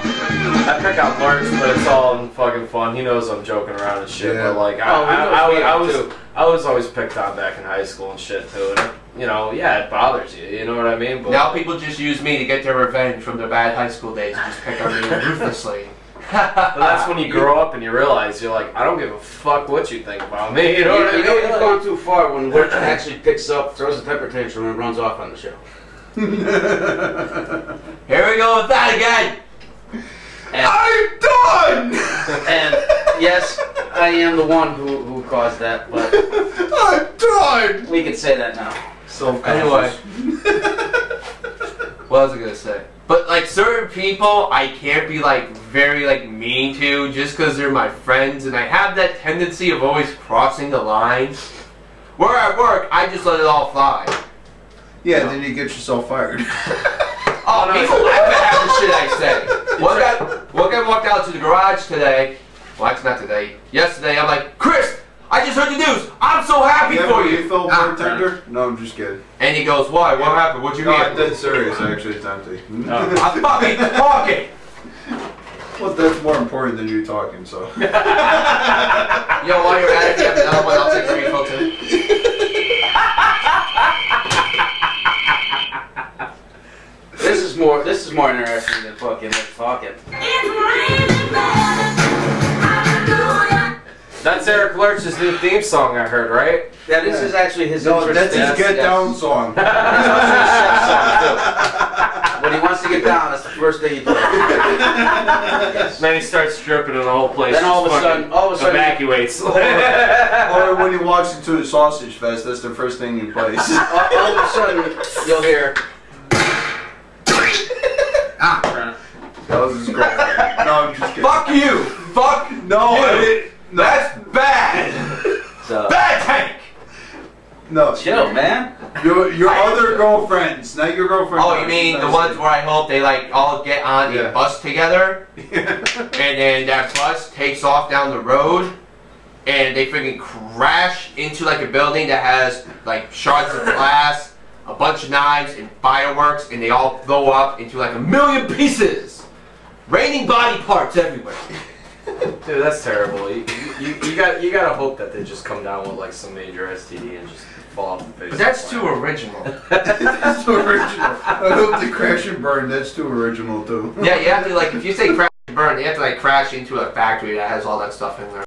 I pick out Lurch, but it's all in fucking fun. He knows I'm joking around and shit. Yeah. But like, I was always picked on back in high school and shit too. And you know, yeah, it bothers you. You know what I mean? But now people just use me to get their revenge from their bad high school days and just pick on me ruthlessly. But that's when you grow up and you realize you're like, I don't give a fuck what you think about me. You know what I mean? You know you've gone too far when Lurch actually picks up, throws a temper tantrum, and runs off on the show. Here we go with that again. And, I'm done! And yes, I am the one who caused that, but I'm done! We can say that now. So anyway, what was I gonna say? But like certain people, I can't be like very like mean to just because they're my friends, and I have that tendency of always crossing the line. Where at work, I just let it all fly. Yeah, then you get yourself fired. Oh, people laugh at the shit I say. One guy walked out to the garage today. Well, actually not today. Yesterday, I'm like, Chris, I just heard the news. I'm so happy for you. You felt bartender? No, I'm just kidding. And he goes, why? What happened? What'd you mean? mean? I'm dead serious, actually. It's empty. I'm fucking talking. Well, that's more important than you talking, so. Yo, while you're at it, if you have another one, I'll take the refill too. This is more interesting than fucking talking. That's Eric Lurch's new theme song I heard, right? Yeah, this is actually his No, that's his Get Down song. When he wants to get down, that's the first thing he does. Yes. Then he starts stripping and the whole place then all of a sudden evacuates. Or when he walks into a sausage fest, that's the first thing he plays. all of a sudden, you'll hear. That was his girlfriend. No, I'm just kidding. Fuck you! Fuck no, you! That's bad! So, bad tank! No. Chill, man. Your other girlfriends, not your girlfriend. Oh, you mean the ones where I hope they like all get on a bus together, and then that bus takes off down the road, and they freaking crash into like a building that has like shards of glass, a bunch of knives, and fireworks, and they all blow up into like 1,000,000 pieces, raining body parts everywhere. Dude, that's terrible. You gotta hope that they just come down with like some major STD and just fall off the face. But that's too original. That's too original. I hope they crash and burn. That's too original too. Yeah, you have to like if you say crash and burn, you have to like crash into a factory that has all that stuff in there.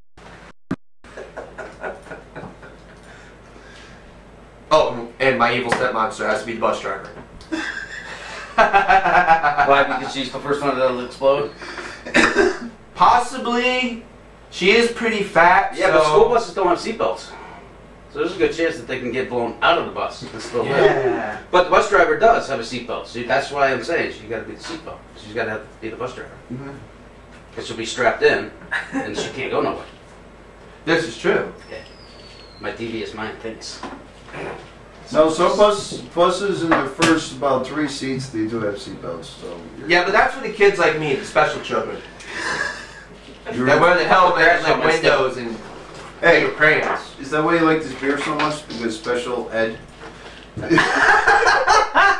Oh, and my evil stepmonster has to be the bus driver. Why? Because she's the first one that'll explode? Possibly. She is pretty fat. Yeah, so but school buses don't have seatbelts. So there's a good chance that they can get blown out of the bus and still live. But the bus driver does have a seatbelt. So that's why I'm saying she's got to be the seatbelt. She's got to be the bus driver. Because she'll be strapped in and she can't go nowhere. This is true. Yeah. My devious mind thinks. No, some buses in the first about 3 seats they do have seatbelts. So yeah, but that's for the kids like me, the special children. That wear the helmet and like windows and hey, crayons. Is that why you like this beer so much? Because special ed.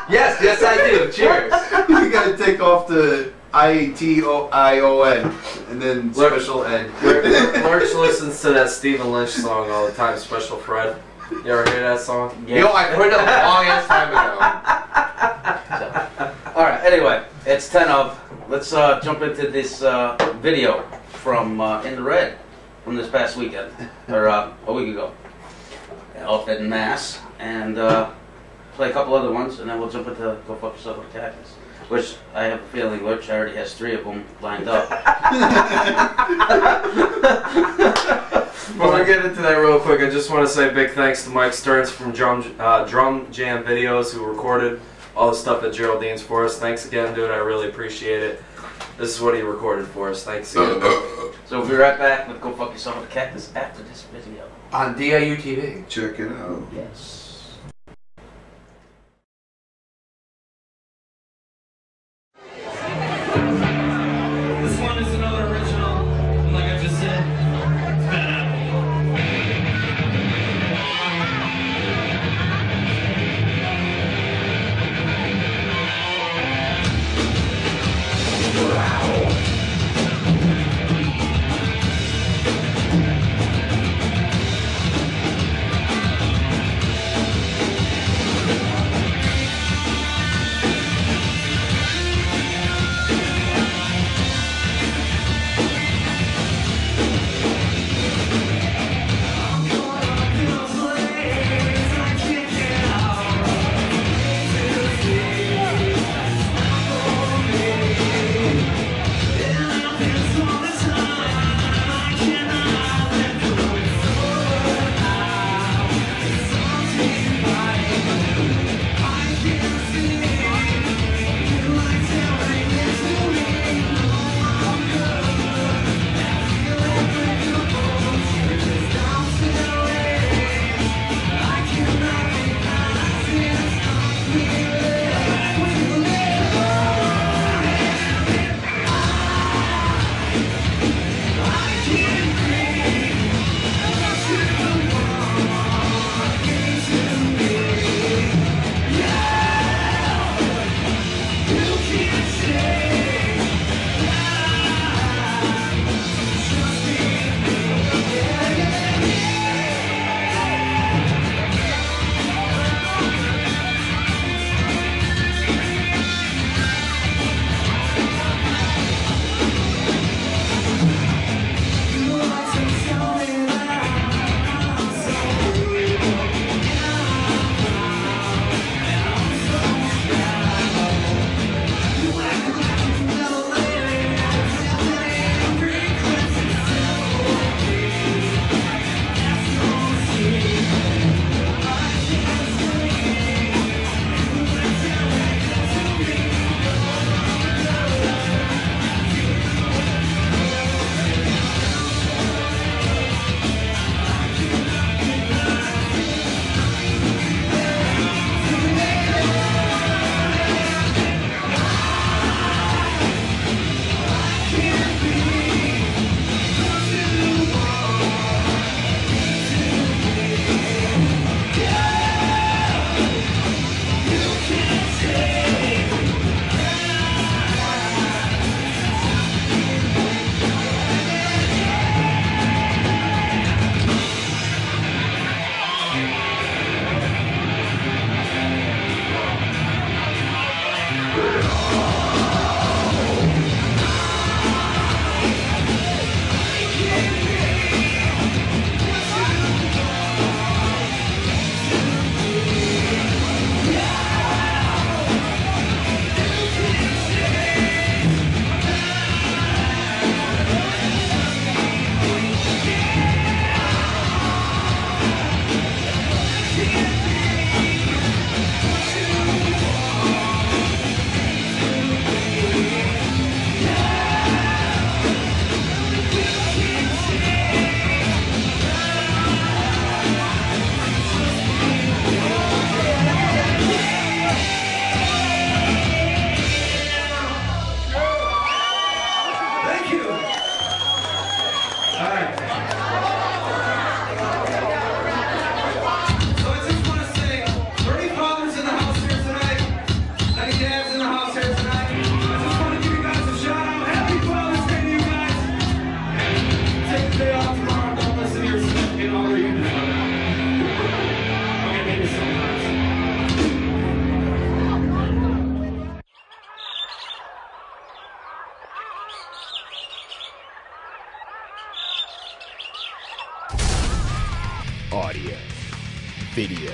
Yes, I do. Cheers. You gotta take off the ITION and then special ed. Lurch listens to that Stephen Lynch song all the time, Special Fred. You ever hear that song? Yeah. Yo, I heard it a long ass time ago. So, alright, anyway, it's 10 of. Let's jump into this video from In the Red from this past weekend, or a week ago. Off in Mass, and play a couple other ones, and then we'll jump into Go Fuck Yourself with a Cactus, which I have a feeling Lurch already has 3 of them lined up. Before we get into that real quick, I just want to say big thanks to Mike Stearns from Drum Jam Videos, who recorded all the stuff at Geraldine's for us. Thanks again, dude. I really appreciate it. This is what he recorded for us. Thanks again. So we'll be right back with Go Fuck Yourself with a Cactus after this video. On DIU TV. Check it out. Yes. This one is another original, and like I just said, it's Bad Audio, video,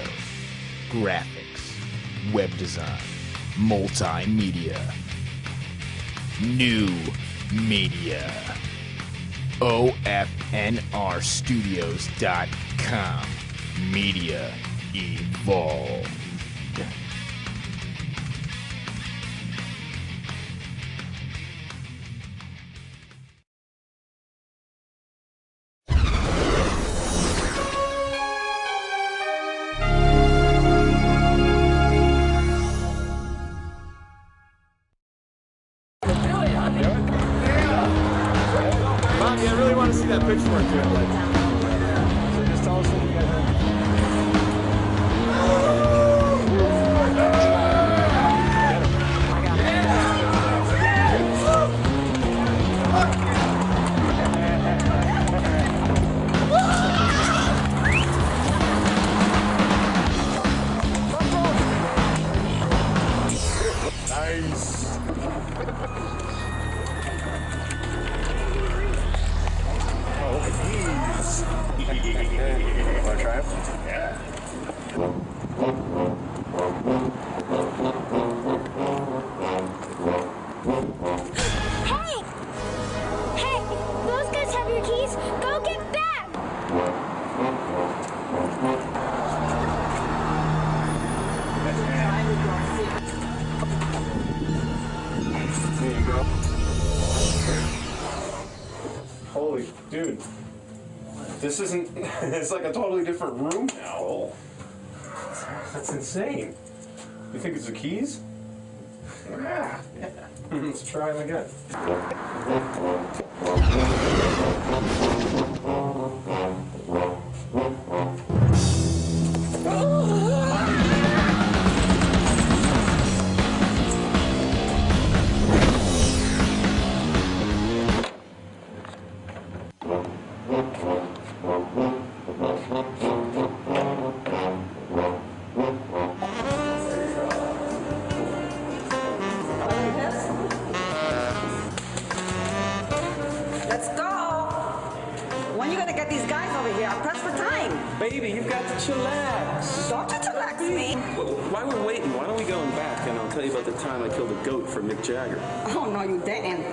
graphics, web design, multimedia, new media. OFNRstudios.com. Media Evolve. Mommy, I really want to see that pitchfork too. So just tell us when you get Nice. Oh, look at these. Want to try them? Yeah. Hey! Hey! Those guys have your keys. Go get back! There you go. Holy dude. This isn't, it's like a totally different room now. That's insane. You think it's the keys? Yeah. Let's try them again. Let's go! When are you gonna get these guys over here? I'm pressed for time. Baby, you've got to chillax. Don't you chillax me. While we're waiting, why don't we go in back and I'll tell you about the time I killed a goat for Mick Jagger. Oh, no, you didn't.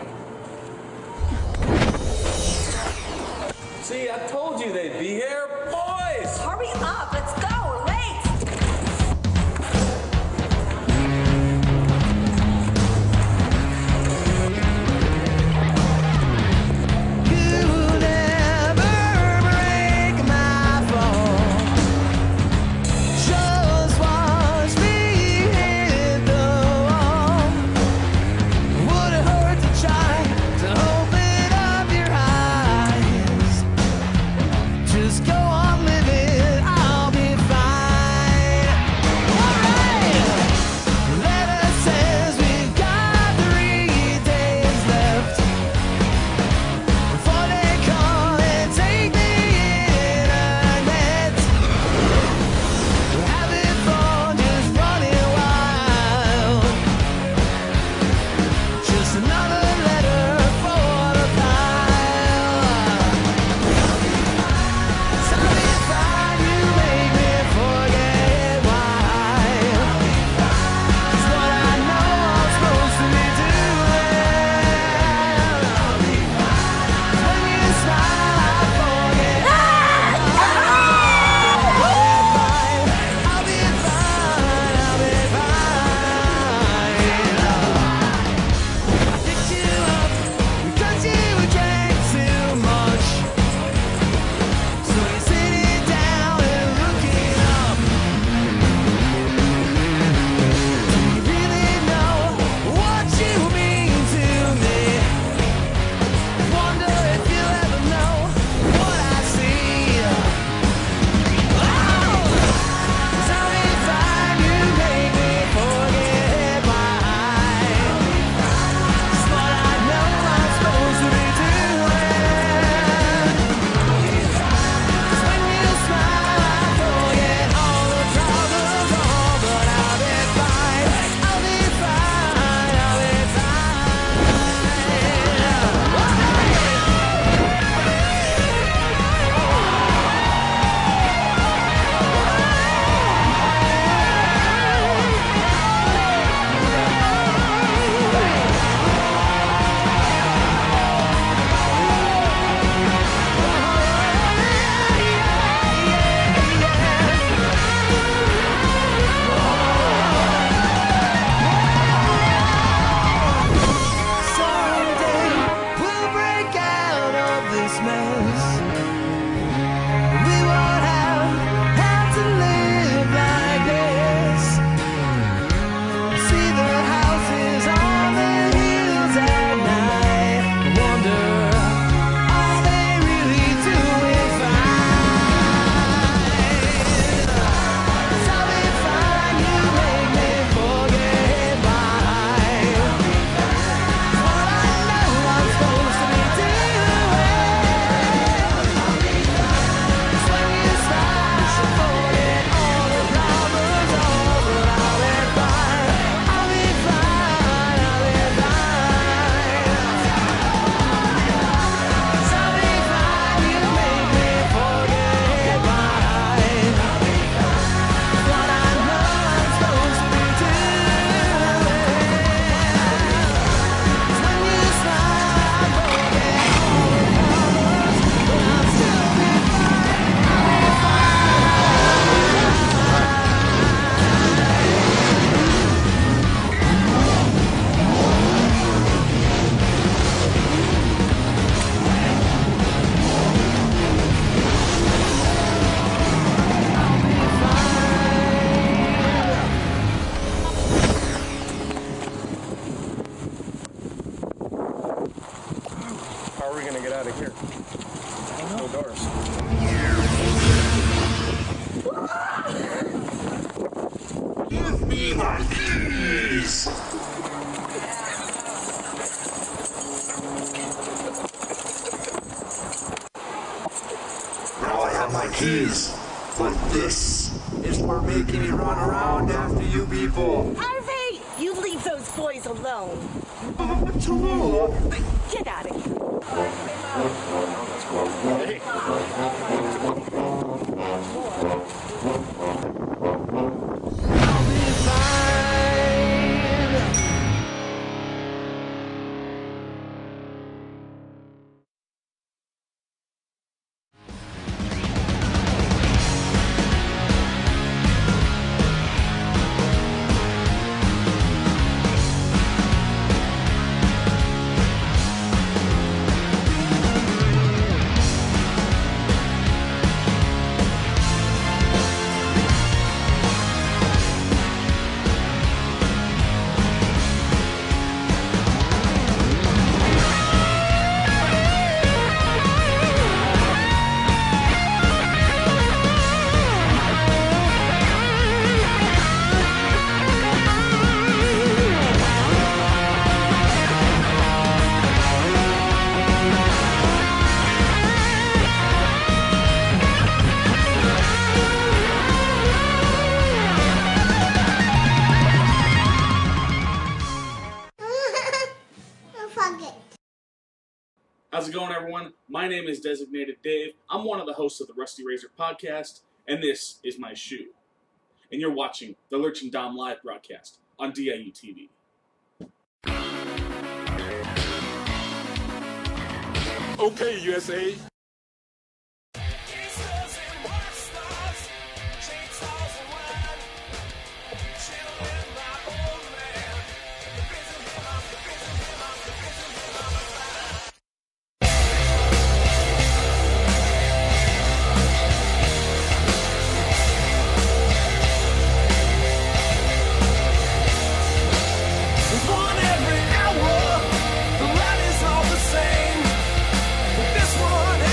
See, I told you they'd be here. Boys! Hurry up, let's go, we're late! Just go on living, I'll be How are we gonna get out of here? No doors. Give me the keys! Now I have my keys, but this is for making me run around after you people. Harvey! You leave those boys alone. Get out of here. How's it going, everyone? My name is Designated Dave. I'm one of the hosts of the Rusty Razor podcast, and this is my shoe. And you're watching the Lurch and Dom live broadcast on DIU TV. Okay, USA. One every hour, the light is all the same. This one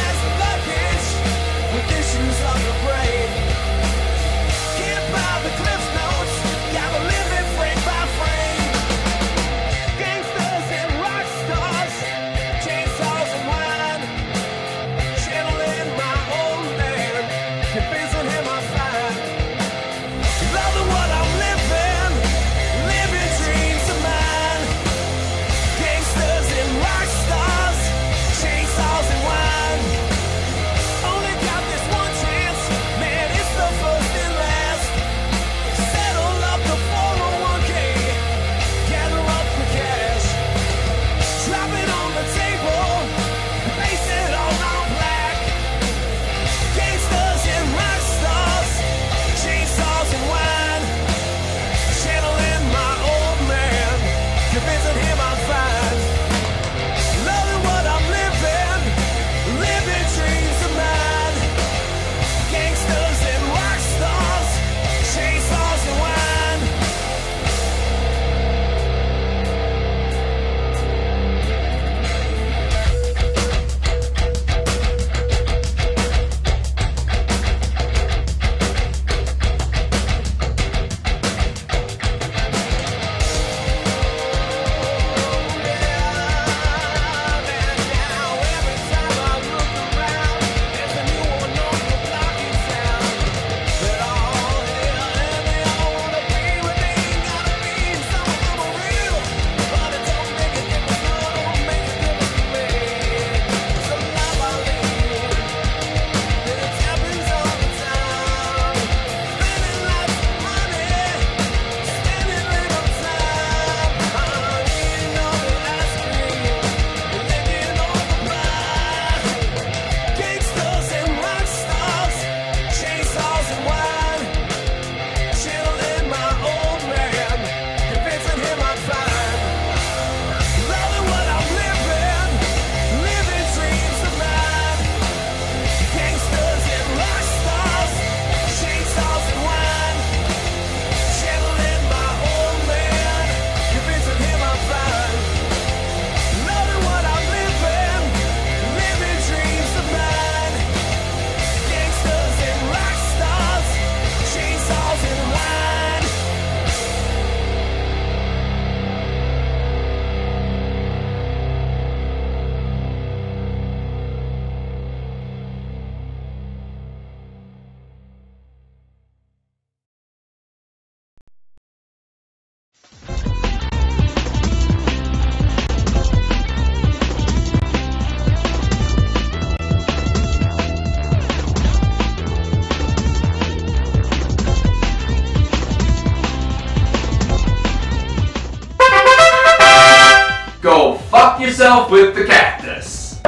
yourself with the cactus.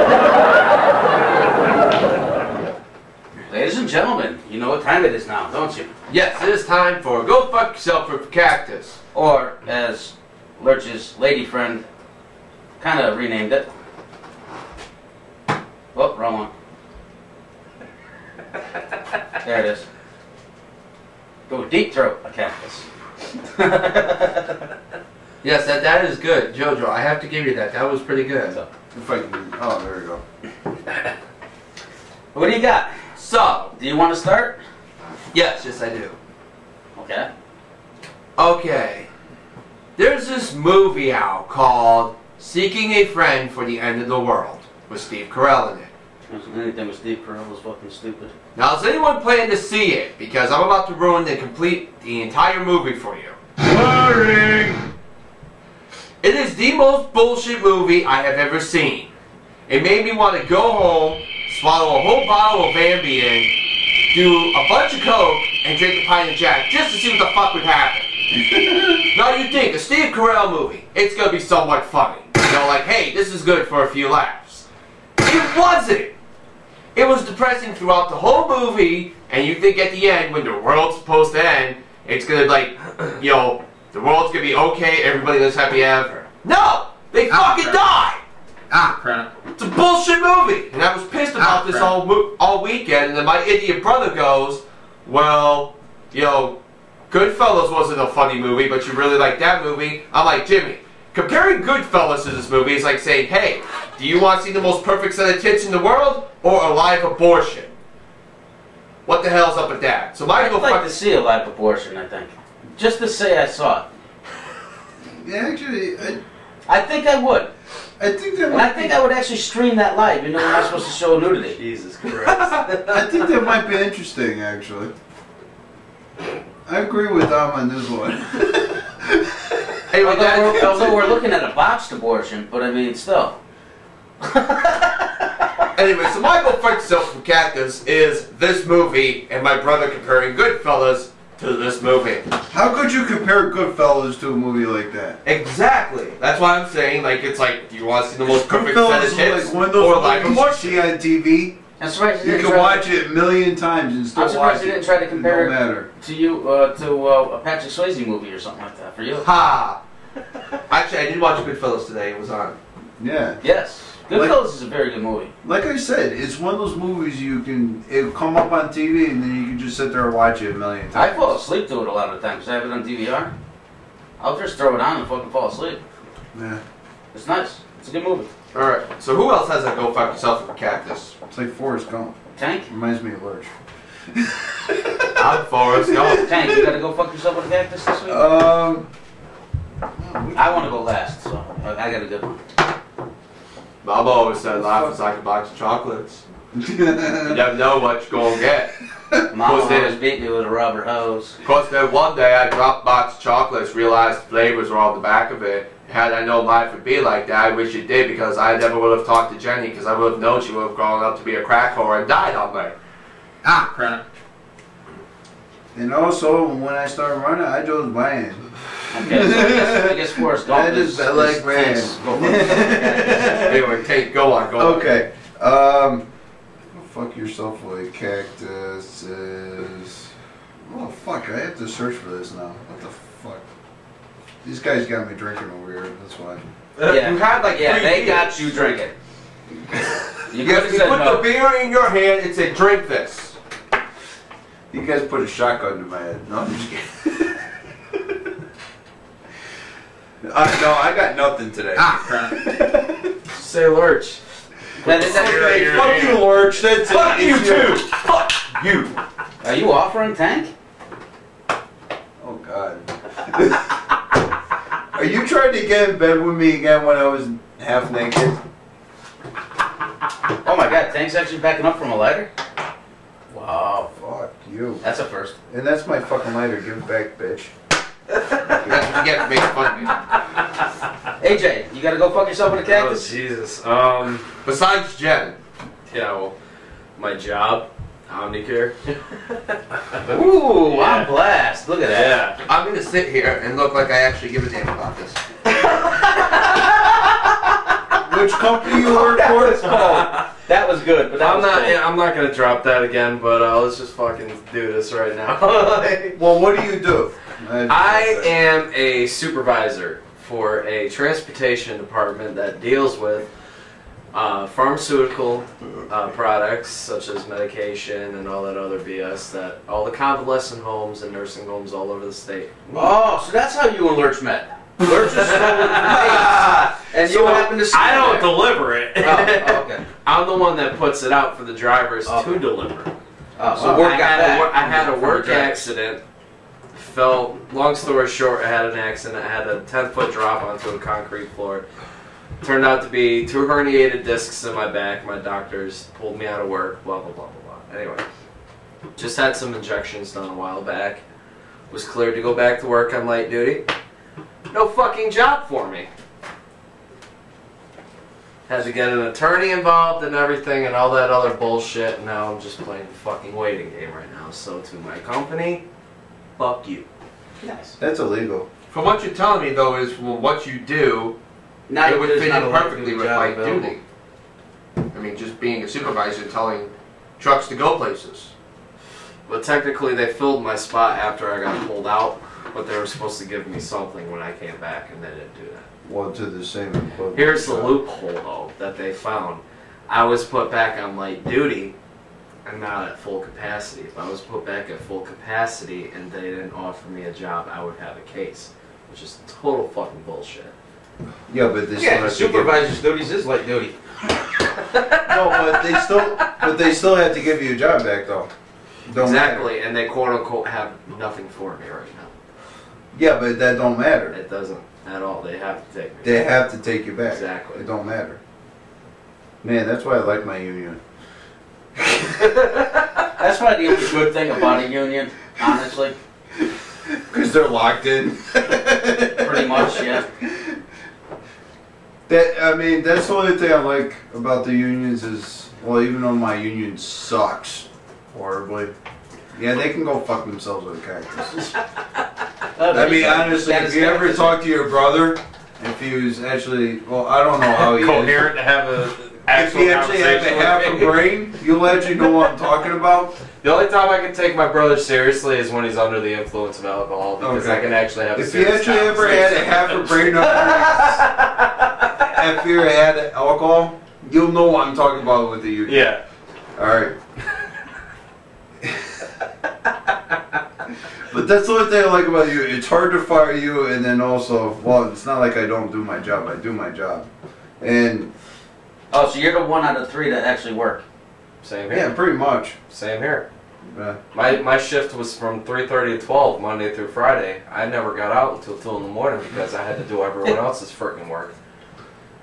Ladies and gentlemen, you know what time it is now, don't you? Yes, it is time for Go Fuck Yourself with the Cactus. Or, as Lurch's lady friend kind of renamed it. Oh, wrong one. There it is. Go deep throat a cactus. Yes, that is good, Jojo. I have to give you that. That was pretty good. If I can, oh, there we go. What do you got? So, do you want to start? Yes, I do. Okay. Okay. There's this movie out called Seeking a Friend for the End of the World with Steve Carell in it. Anything with Steve Carell was fucking stupid. Now, is anyone planning to see it? Because I'm about to ruin the entire movie for you. Boring! It is the most bullshit movie I have ever seen. It made me want to go home, swallow a whole bottle of Ambien, do a bunch of coke, and drink a pint of Jack just to see what the fuck would happen. Now you think, a Steve Carell movie, it's gonna be somewhat funny. You know, like, hey, this is good for a few laughs. It wasn't! It was depressing throughout the whole movie, and you think at the end, when the world's supposed to end, it's gonna, like, you know, the world's gonna be okay, everybody lives happy ever. No! They fucking die! Crap. It's a bullshit movie! And I was pissed about this all weekend, and then my idiot brother goes, well, you know, Goodfellas wasn't a funny movie, but you really like that movie. I'm like, Jimmy, comparing Goodfellas to this movie is like saying, hey, do you want to see the most perfect set of tits in the world, or a live abortion? What the hell's up with that? So I'd like to see a live abortion, I think. Just to say I saw it. Yeah, actually, I think I would. I think that and I think I would actually stream that live. You know, we're not supposed to show nudity. Jesus Christ. I think that might be interesting, actually. I agree with Dom on this one. Hey, although we're looking at a botched abortion, but I mean, still. Anyway, so my Go Fuck Yourself with Cactus is this movie and my brother comparing Goodfellas to this movie. How could you compare Goodfellas to a movie like that? Exactly. That's why I'm saying, like, it's like, do you want to see the most perfect set of tits, like one of those or live movies abortion? you see on TV. That's right. You can watch it a million times and still I'm surprised watch you it. didn't try to compare No matter. it to you to a Patrick Swayze movie or something like that for you. Ha! Actually, I did watch Goodfellas today. It was on. Yeah. Yes. Goodfellas is a very good movie. Like I said, it's one of those movies it'll come up on TV and then you can just sit there and watch it a million times. I fall asleep to it a lot of the times. I have it on DVR. I'll just throw it on and fucking fall asleep. Yeah. It's nice. It's a good movie. Alright, so who else has a Go Fuck Yourself with a Cactus? It's like Forrest Gump. Tank? Reminds me of Lurch. I'm Forrest Gump. Tank, you gotta go fuck yourself with a cactus this week? I want to go last, so I got a good one. Mama always said life is like a box of chocolates. You never know what you're going to get. Mama always beat me with a rubber hose. Of course, then one day I dropped a box of chocolates, realized the flavors were on the back of it. Had I known life would be like that, I wish it did, because I never would have talked to Jenny, because I would have known she would have grown up to be a crack whore and died on me. Crap. And also, when I started running, I chose Ryan. Okay, so I guess Forrest Gump I just like Ryan. Anyway, Tate, go on. Okay. Go fuck yourself with a cactus is... Oh, fuck, I have to search for this now. What the fuck? These guys got me drinking over here, that's why. Yeah, you had like they got you drinking. You put no. the beer in your hand and say, drink this. You guys put a shotgun to my head. No, I'm just kidding. No, I got nothing today. Say Lurch. Fuck you, Lurch. That's fuck you too. Fuck you. Are you offering Tank? Oh God. Are you trying to get in bed with me again when I was half naked? Oh my God, Tank's actually backing up from a lighter? Wow. Fuck you. That's a first. And that's my fucking lighter. Give it back, bitch. That's what you get for making fun of me. AJ, you gotta go fuck yourself with a cactus? Oh, Jesus. Besides Jen. Yeah, well, my job, Omnicare. Ooh, yeah. I'm blessed. Look at that. Yeah. I'm gonna sit here and look like I actually give a damn about this. Which company you work for? That was good, but I'm not gonna drop that again. But let's just fucking do this right now. Well, what do you do? I am a supervisor for a transportation department that deals with pharmaceutical products such as medication and all that other BS that all the convalescent homes and nursing homes all over the state. Oh, so that's how you and Lurch met. Lurch is and So you happen to see I don't there. deliver it. Oh, okay. I'm the one that puts it out for the drivers to deliver. Oh, so word got back. I had a from the work drivers. accident. Long story short, I had an accident. I had a 10-foot drop onto a concrete floor. Turned out to be 2 herniated discs in my back. My doctors pulled me out of work, blah, blah, blah, blah, blah. Anyway, just had some injections done a while back. Was cleared to go back to work on light duty. No fucking job for me. Had to get an attorney involved and everything and all that other bullshit. And now I'm just playing the fucking waiting game right now. So to my company, fuck you. Nice. That's illegal. From what you're telling me, though, is well, what you do, it would fit in perfectly with light duty. I mean, just being a supervisor telling trucks to go places. But technically, they filled my spot after I got pulled out, but they were supposed to give me something when I came back, and they didn't do that. Well, to the same equivalent. Here's the loophole, though, that they found. I was put back on light duty and not at full capacity. If I was put back at full capacity and they didn't offer me a job, I would have a case, which is total fucking bullshit. Yeah, but this the supervisor's duties is light duty. No, but they still have to give you a job back though. Don't Exactly, matter. and they quote unquote have nothing for me right now. Yeah, but that don't matter. It doesn't at all. They have to take me. They have to take you back. Exactly. It don't matter. Man, that's why I like my union. That's probably the only good thing about a union, honestly. Because they're locked in. Pretty much, yeah. I mean, that's the only thing I like about the unions is, well, even though my union sucks horribly, yeah, they can go fuck themselves with a cactus. I mean, honestly, if you ever talk to your brother, if he was actually, well, I don't know how he coherent to have a if he actually have a half a brain, you'll actually know what I'm talking about. The only time I can take my brother seriously is when he's under the influence of alcohol, because I can actually have a If you serious actually ever had a half a brain after you had alcohol, you'll know what I'm talking about with the union. Yeah. Alright. But that's the only thing I like about you. It's hard to fire you, and then also, well, it's not like I don't do my job. I do my job. And oh, so you're the 1 out of 3 that actually work. Same here. yeah, pretty much. Same here. Yeah. My shift was from 3:30 to 12 Monday through Friday. I never got out until 2 in the morning because I had to do everyone else's freaking work.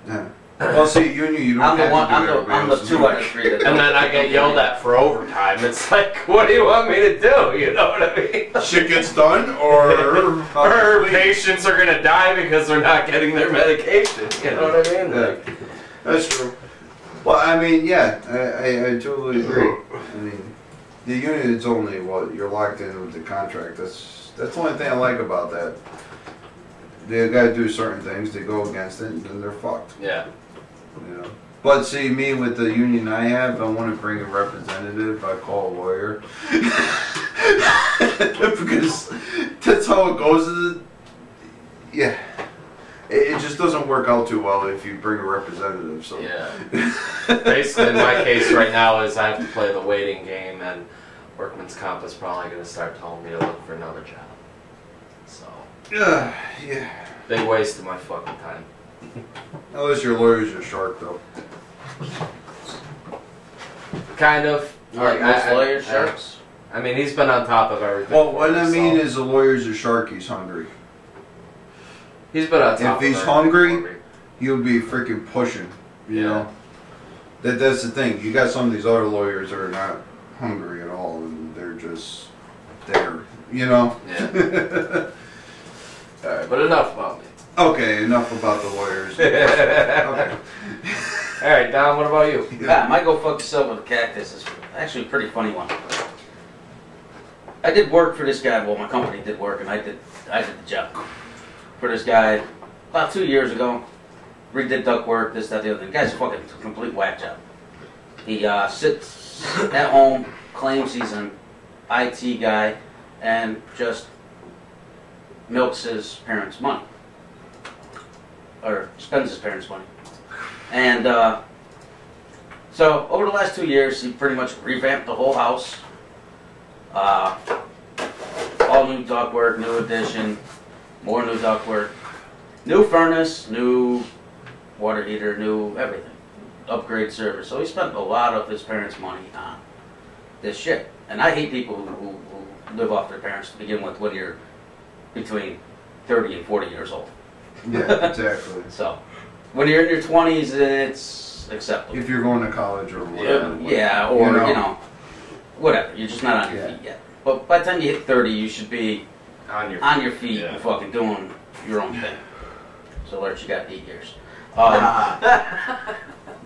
Yeah. Well, see, you don't have to do everybody I'm the else's 2 work. out of 3 that And then I get yelled at for overtime. It's like, what do you want me to do? You know what I mean? Shit gets done, or patients are gonna die because they're not getting their medication. You know what I mean? Yeah. That's true. Well, I mean, yeah, I totally agree. I mean, the union is only what you're locked in with the contract. That's the only thing I like about that. They got to do certain things. They go against it, and then they're fucked. Yeah. You know. But see, me with the union I have, I want to bring a representative. I call a lawyer because that's how it goes. Yeah. It just doesn't work out too well if you bring a representative. So yeah. Basically, in my case right now is I have to play the waiting game, and Workman's Comp is probably going to start telling me to look for another job. So yeah. Big waste of my fucking time. Unless your lawyer's a shark, though. Kind of. Like most lawyers, sharks. I mean, he's been on top of everything. Well, what I mean is a lawyer's a shark. He's hungry. He's been on top. If he's hungry, he'll be freaking pushing. You know. That's the thing. You got some of these other lawyers that are not hungry at all, and they're just there. You know. Yeah. All right, but enough about me. Okay, enough about the lawyers. Okay. All right, Don. What about you? Yeah, my go fuck yourself with a cactus is actually a pretty funny one. I did work for this guy. Well, my company did work, and I did the job for this guy about 2 years ago. redid duct work, this, that, the other thing. The guy's a fucking complete whack job. He sits at home, claims he's an IT guy, and just milks his parents' money. Or spends his parents' money. And so over the last 2 years, he pretty much revamped the whole house. All new ductwork, new addition, more new ductwork, new furnace, new water heater, new everything. Upgrade server. So he spent a lot of his parents' money on this shit. And I hate people who live off their parents to begin with when you're between 30 and 40 years old. Yeah, exactly. So when you're in your 20s, it's acceptable. If you're going to college or whatever. Yeah, or, you know, whatever. You're just not on your feet yet. But by the time you hit 30, you should be on your feet and fucking doing your own thing. So, Lurch, you got 8 years.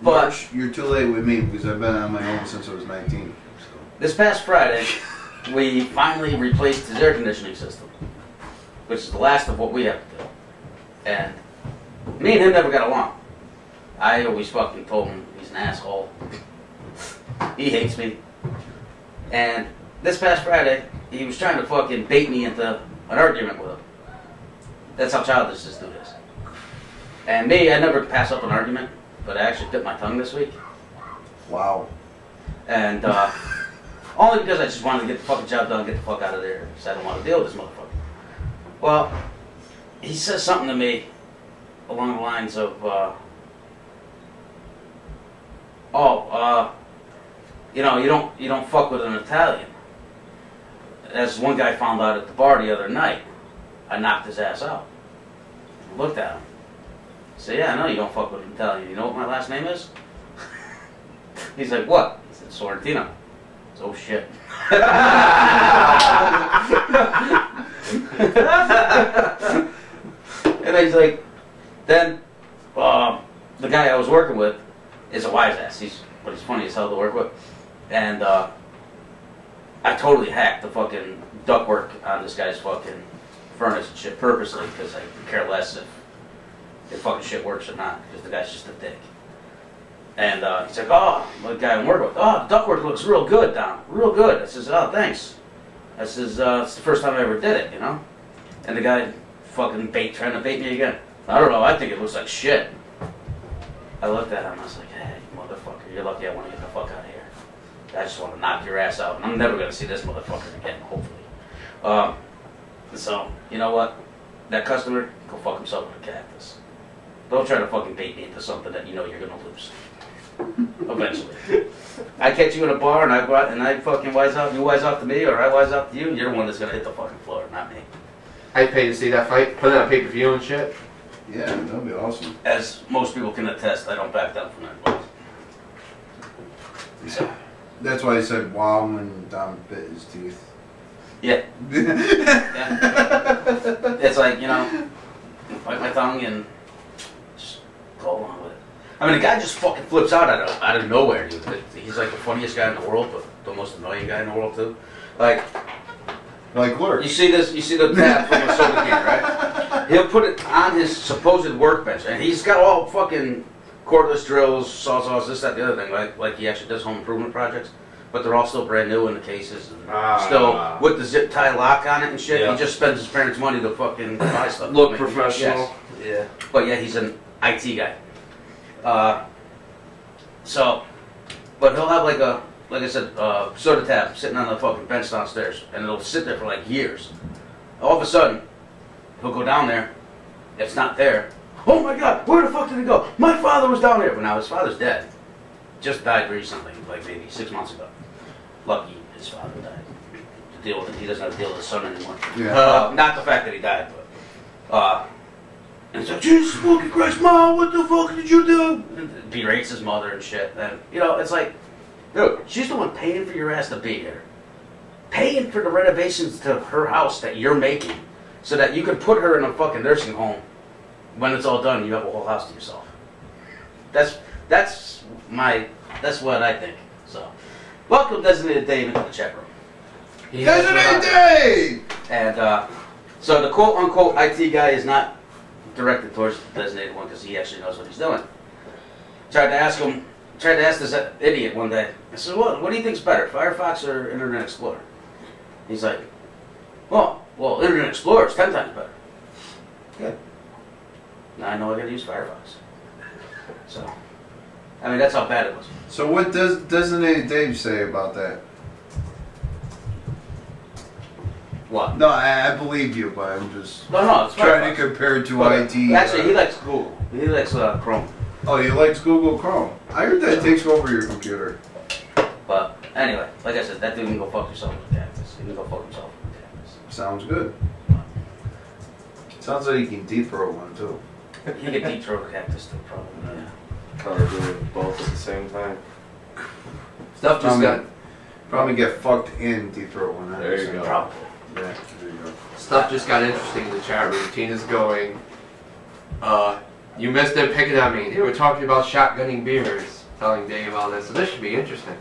But you're too late with me because I've been on my own since I was 19. So. This past Friday, we finally replaced his air conditioning system, which is the last of what we have to do. And me and him never got along. I always fucking told him he's an asshole. He hates me. And this past Friday, he was trying to fucking bait me into an argument with him. That's how childish this dude is. And me, I never pass up an argument, but I actually bit my tongue this week. Wow. And only because I just wanted to get the fucking job done, get the fuck out of there, because I don't want to deal with this motherfucker. Well, he says something to me along the lines of, you know, you don't fuck with an Italian. As one guy found out at the bar the other night, I knocked his ass out. I looked at him. I said, yeah, I know you don't fuck with an Italian. You know what my last name is? He's like, what? I said, Sorrentino. I said, oh shit. And he's like, then the guy I was working with is a wise ass. But he's funny as hell to work with. And I totally hacked the fucking ductwork on this guy's fucking furnace and shit purposely because I could care less if fucking shit works or not because the guy's just a dick. And he's like, oh, the guy I'm working with, oh, the ductwork looks real good, Dom, real good. I says, oh, thanks. I says, it's the first time I ever did it, you know? And the guy fucking trying to bait me again. I don't know, I think it looks like shit. I looked at him, I was like, hey, motherfucker, you're lucky I want to get the fuck out of here. I just want to knock your ass out, and I'm never going to see this motherfucker again, hopefully. So, you know what? That customer, go fuck himself with a cactus. Don't try to fucking bait me into something that you know you're going to lose. Eventually. I catch you in a bar, and I go out, and I fucking wise out, you wise out to me, or I wise out to you, and you're the one that's going to hit the fucking floor, not me. I'd pay to see that fight, put it on pay-per-view and shit. Yeah, that'd be awesome. As most people can attest, I don't back down from that. So. That's why I said wow when Dom bit his teeth. Yeah. Yeah. It's like, you know, bite my tongue and just go along with it. I mean, the guy just fucking flips out out of nowhere, dude. He's like the funniest guy in the world, but the most annoying guy in the world, too. Like Lurch. You see the tab from a soda can, right? He'll put it on his supposed workbench, and he's got all fucking cordless drills, saws, this, that, the other thing, like he actually does home improvement projects, but they're all still brand new in the cases, and still with the zip tie lock on it and shit. Yeah. He just spends his parents' money to fucking buy stuff. Look professional. Yes. Yeah. But yeah, he's an IT guy. But he'll have like I said, soda tab sitting on the fucking bench downstairs, and it'll sit there for like years. All of a sudden, he'll go down there. It's not there. Oh my God, where the fuck did it go? My father was down there. But now his father's dead. Just died recently, like maybe 6 months ago. Lucky his father died. To deal with it, he doesn't have to deal with his son anymore. Yeah. Not the fact that he died, but and so, Jesus fucking Christ, Mom, what the fuck did you do? And berates his mother and shit. And you know, it's like, dude, she's the one paying for your ass to be here. Paying for the renovations to her house that you're making so that you can put her in a fucking nursing home. When it's all done, you have a whole house to yourself. That's what I think. So, welcome Designated Dave into the chat room. Designated Dave! And so the quote-unquote IT guy is not directed towards the designated one because he actually knows what he's doing. Tried to ask this idiot one day. I said, what do you think's better, Firefox or Internet Explorer? He's like, well, Internet Explorer is 10 times better. Good. Now I know I gotta use Firefox. So, I mean, that's how bad it was. So what does Designated Dave say about that? What? No, I believe you, but I'm just it's trying to compare it to IT. Actually, he likes Google. He likes Chrome. Oh, he likes Google Chrome. I heard that takes over your computer. But anyway, like I said, that dude can go fuck yourself with Cactus. He can go fuck himself with Cactus. Sounds good. Sounds like he can deep throat one too. He can deep throat Cactus too, probably. Yeah. Probably do both at the same time. Stuff just got. Probably get fucked in deep throat one. There you go. Probably. Yeah, there you go. Stuff just got interesting in the chat room. Tina's going, you missed it picking on me. They were talking about shotgunning beers, telling Dave all this, so this should be interesting.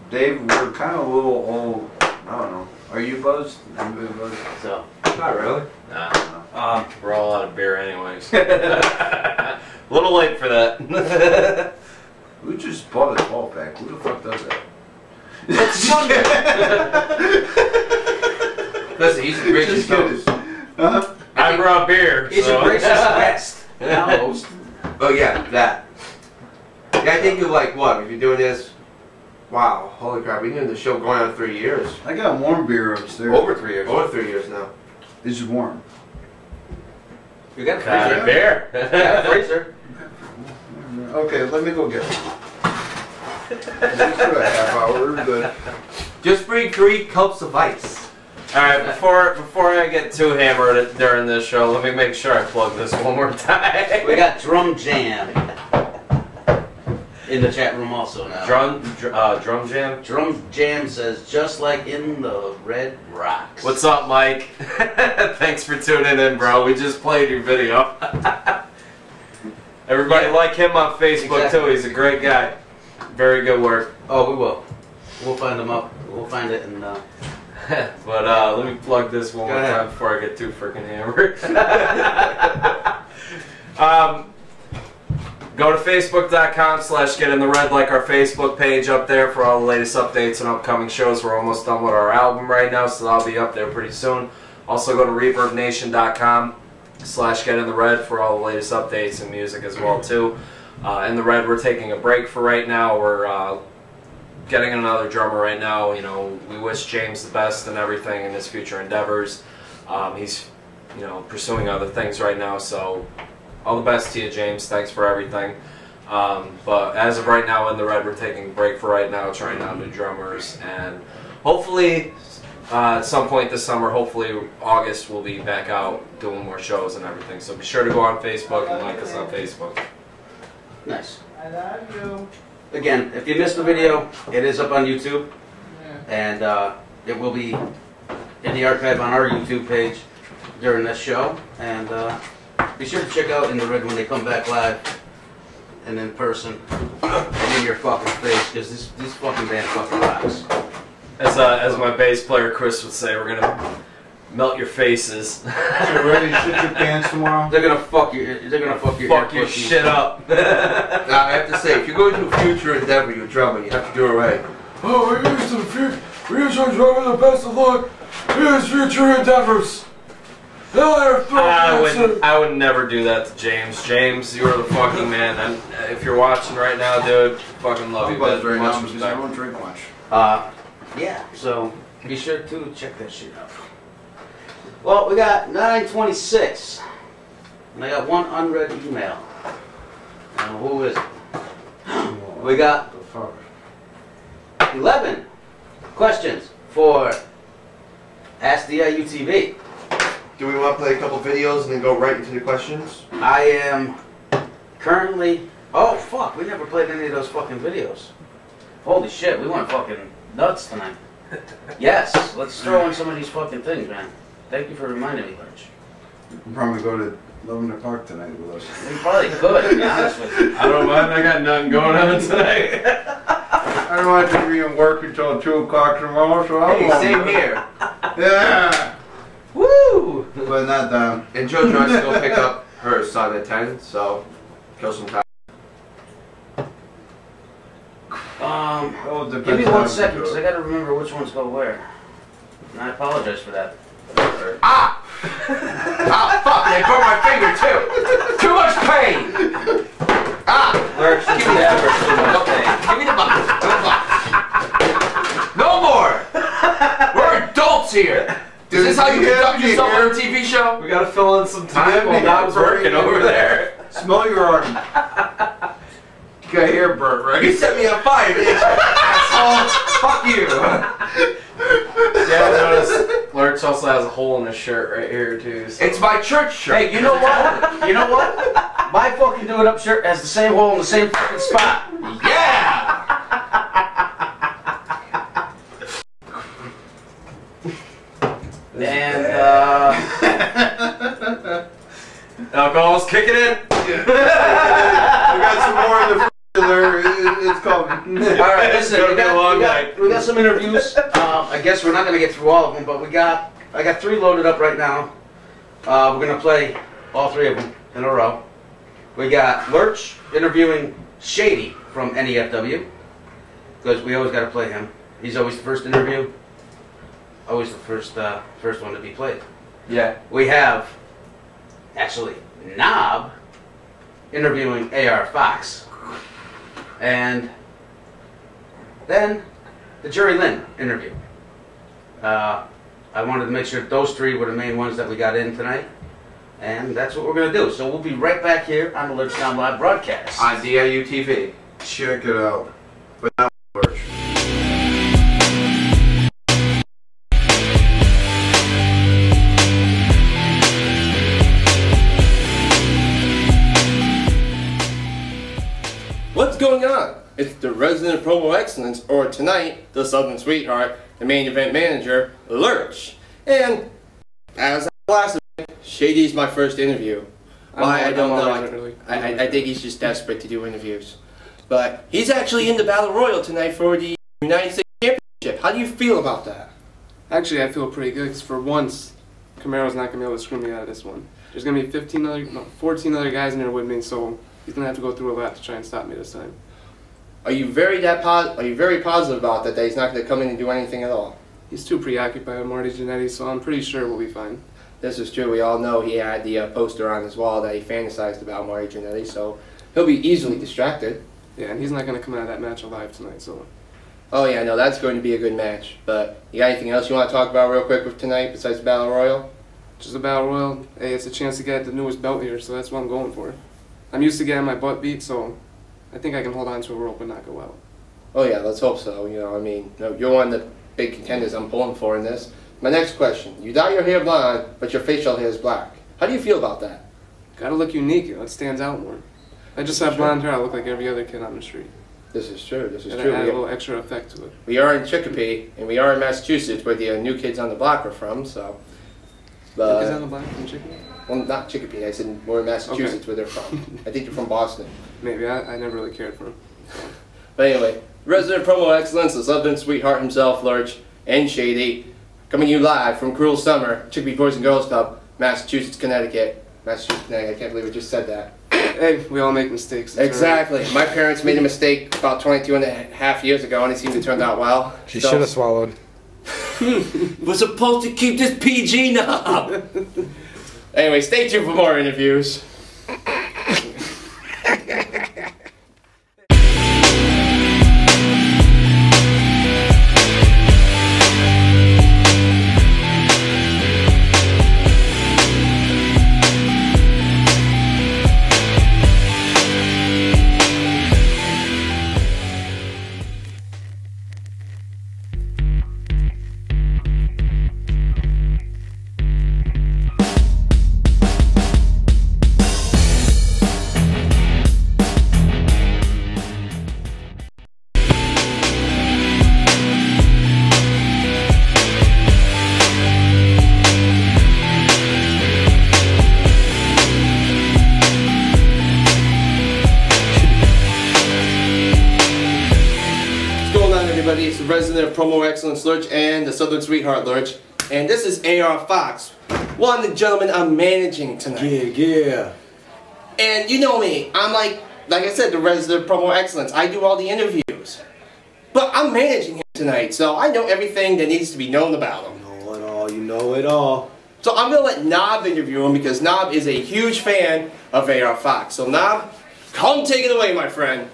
Dave, we're kind of a little old. I don't know. Are you buzzed? Anybody buzzed? So, not really. Nah. We're all out of beer anyways. A little late for that. Who just bought a 12 pack? Who the fuck does that? Listen, he's a gracious host. I brought beer. He's a gracious guest. Oh yeah, that. Yeah, I think you're like, what, if you're doing this, wow, holy crap, we've been doing the show going on 3 years. I got warm beer upstairs. Over 3 years. Over 3 years now. It's warm. You got a freezer. Beer. You got a freezer. Okay, let me go get it. Just for a half hour, we're good. Just bring 3 cups of ice. Alright, before I get too hammered during this show, let me make sure I plug this one more time. We got Drum Jam in the chat room also now. Drum Jam? Drum Jam says, just like in the Red Rocks. What's up, Mike? Thanks for tuning in, bro. We just played your video. Everybody like him on Facebook, too. He's a great guy. Very good work. Oh, we will. We'll find him up. We'll find it and... But let me plug this one more time before I get too freaking hammered. Go to facebook.com/getinthered, like our Facebook page up there for all the latest updates and upcoming shows. We're almost done with our album right now, so that'll be up there pretty soon. Also go to reverbnation.com/getinthered for all the latest updates and music as well too. In the Red, we're taking a break for right now. We're getting another drummer right now. You know, we wish James the best and everything in his future endeavors. He's, you know, pursuing other things right now, so all the best to you, James. Thanks for everything. But as of right now in the Red, we're taking a break for right now, trying out new drummers, and hopefully at some point this summer, hopefully August, we'll be back out doing more shows and everything. So be sure to go on Facebook and like us on Facebook. Nice. I love you. Again, if you missed the video, it is up on YouTube, and it will be in the archive on our YouTube page during this show. And be sure to check out In the Red when they come back live and in person and in your fucking face, because this fucking band fucking rocks. As my bass player Chris would say, we're gonna melt your faces. So ready to shit your pants tomorrow? They're gonna fuck you. They're gonna fuck your shit up. Now, I have to say, if you're going to a future endeavor, you're drumming, you have to do it right. Oh, we wish the drummer the best of luck in his future endeavors. I would never do that to James. James, you are the fucking man. And if you're watching right now, dude, fucking love you. Right now Much because I respect. don't drink much. Yeah, so be sure to check that shit out. Well, we got 9:26, and I got one unread email. Now, who is it? We got 11 questions for Ask the IUTV. Do we want to play a couple videos and then go right into the questions? I am currently... Oh, fuck, we never played any of those fucking videos. Holy shit, we went fucking nuts tonight. Yes, let's throw in some of these fucking things, man. Thank you for reminding me, Lurch. We'll probably go to 11 o'clock tonight with us. We probably could, to be honest with you. I don't mind, I got nothing going on tonight. I don't want to be in work until 2 o'clock tomorrow, so I'll Hey, same here. Yeah. Woo! but not down. And JoJo has to go pick up her son at 10, so kill some time. Give me 1 second, because I gotta remember which ones go where. And I apologize for that. Ah! Ah, fuck! I broke my finger too! Too much pain! Ah! Lurch, give me that version. Okay. Give me the box. No more! We're adults here! Is this how you conduct yourself on a TV show? We gotta fill in some time while Bob's working over there. Smell your arm. You got hair burnt, right? You set me on fire, didn't you? Asshole! Fuck you! Yeah, I noticed Lurch also has a hole in his shirt right here too. So. It's my church shirt. Hey, you know what? You know what? My fucking do it up shirt has the same hole in the same fucking spot. Yeah! And alcohol's kicking in. We got some more in the there. It's coming. All right, listen. It's gonna be a long night. We got some interviews. I guess we're not going to get through all of them, but I got 3 loaded up right now. We're going to play all 3 of them in a row. We got Lurch interviewing Shady from NEFW, because we always got to play him. He's always the first interview. Always the first one to be played. Yeah. We have, actually, Knob interviewing AR Fox. And then the Jerry Lynn interview. I wanted to make sure those 3 were the main ones that we got in tonight. And that's what we're going to do. So we'll be right back here on the Lurch Down Live broadcast. On DIU TV. Check it out. But not Lurch. What's going on? It's the resident promo excellence, or tonight, the Southern Sweetheart, the main event manager, Lurch. And as last event, Shady's my first interview. Why, I don't know. I think he's just desperate to do interviews. But he's actually in the Battle Royal tonight for the United States Championship. How do you feel about that? Actually, I feel pretty good, because for once, Camaro's not going to be able to screw me out of this one. There's going to be 14 other guys in there with me, so he's going to have to go through a lot to try and stop me this time. Are you very positive about that he's not going to come in and do anything at all? He's too preoccupied with Marty Jannetty, so I'm pretty sure we'll be fine. This is true. We all know he had the poster on his wall that he fantasized about Marty Jannetty, so he'll be easily distracted. Yeah, and he's not going to come out of that match alive tonight, so... Oh yeah, no, that's going to be a good match. But you got anything else you want to talk about real quick with tonight besides the Battle Royal? Just the Battle Royal. Hey, it's a chance to get the newest belt here, so that's what I'm going for. I'm used to getting my butt beat, so I think I can hold on to a rope and not go out. Oh yeah, let's hope so. You know, I mean, you're one of the big contenders I'm pulling for in this. My next question: you dye your hair blonde, but your facial hair is black. How do you feel about that? Gotta look unique. You know, it stands out more. If I just have blonde hair, I look like every other kid on the street. This is true. This is and true. Add a little extra effect to it. We are in Chicopee, and we are in Massachusetts, where the New Kids on the Block are from. So. New Kids on the Block from Chicopee? Well, not Chicopee. I said we're in Massachusetts, where they're from. I think they're from Boston. Maybe. I never really cared for them. But anyway, resident promo excellence, the Southern Sweetheart himself, Lurch, and Shady, coming to you live from Cruel Summer, Chicopee Boys and Girls Club, Massachusetts, Connecticut. Massachusetts, Connecticut. I can't believe I just said that. Hey, we all make mistakes. Exactly. Right. My parents made a mistake about 22.5 years ago, and it seemed to turn out well. She should have swallowed. We're supposed to keep this PG now. Anyway, stay tuned for more interviews. It's the resident of promo excellence Lurch and the Southern Sweetheart Lurch, and this is AR Fox, Well, I'm the gentleman I'm managing tonight. Yeah. And you know me, I'm like I said, the resident promo excellence. I do all the interviews. But I'm managing him tonight, so I know everything that needs to be known about him. You know it all. So I'm going to let Knob interview him because Knob is a huge fan of AR Fox. So Knob, come take it away, my friend.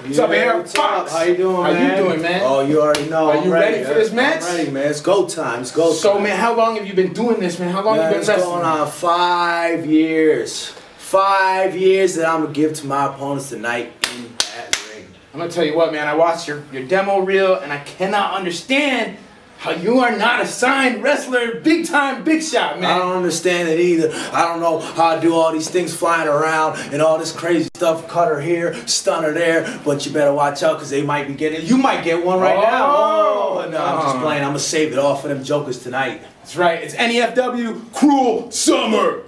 What's up, AR Fox? How you doing, man? How you doing, man? Oh, you already know. Are you ready for this match? I'm ready, man. It's go time. It's go time. So, man, how long have you been doing this, man? How long have you been wrestling? It's going on 5 years. 5 years that I'm going to give to my opponents tonight in that ring. I'm going to tell you what, man. I watched your demo reel, and I cannot understand how you are not a signed wrestler, big time, big shot, man. I don't understand it either. I don't know how I do all these things flying around and all this crazy stuff, cutter here, stunner there, but you better watch out because they might be getting, you might get one right now. Oh, no, I'm just playing. I'm going to save it all for them jokers tonight. That's right. It's NEFW Cruel Summer.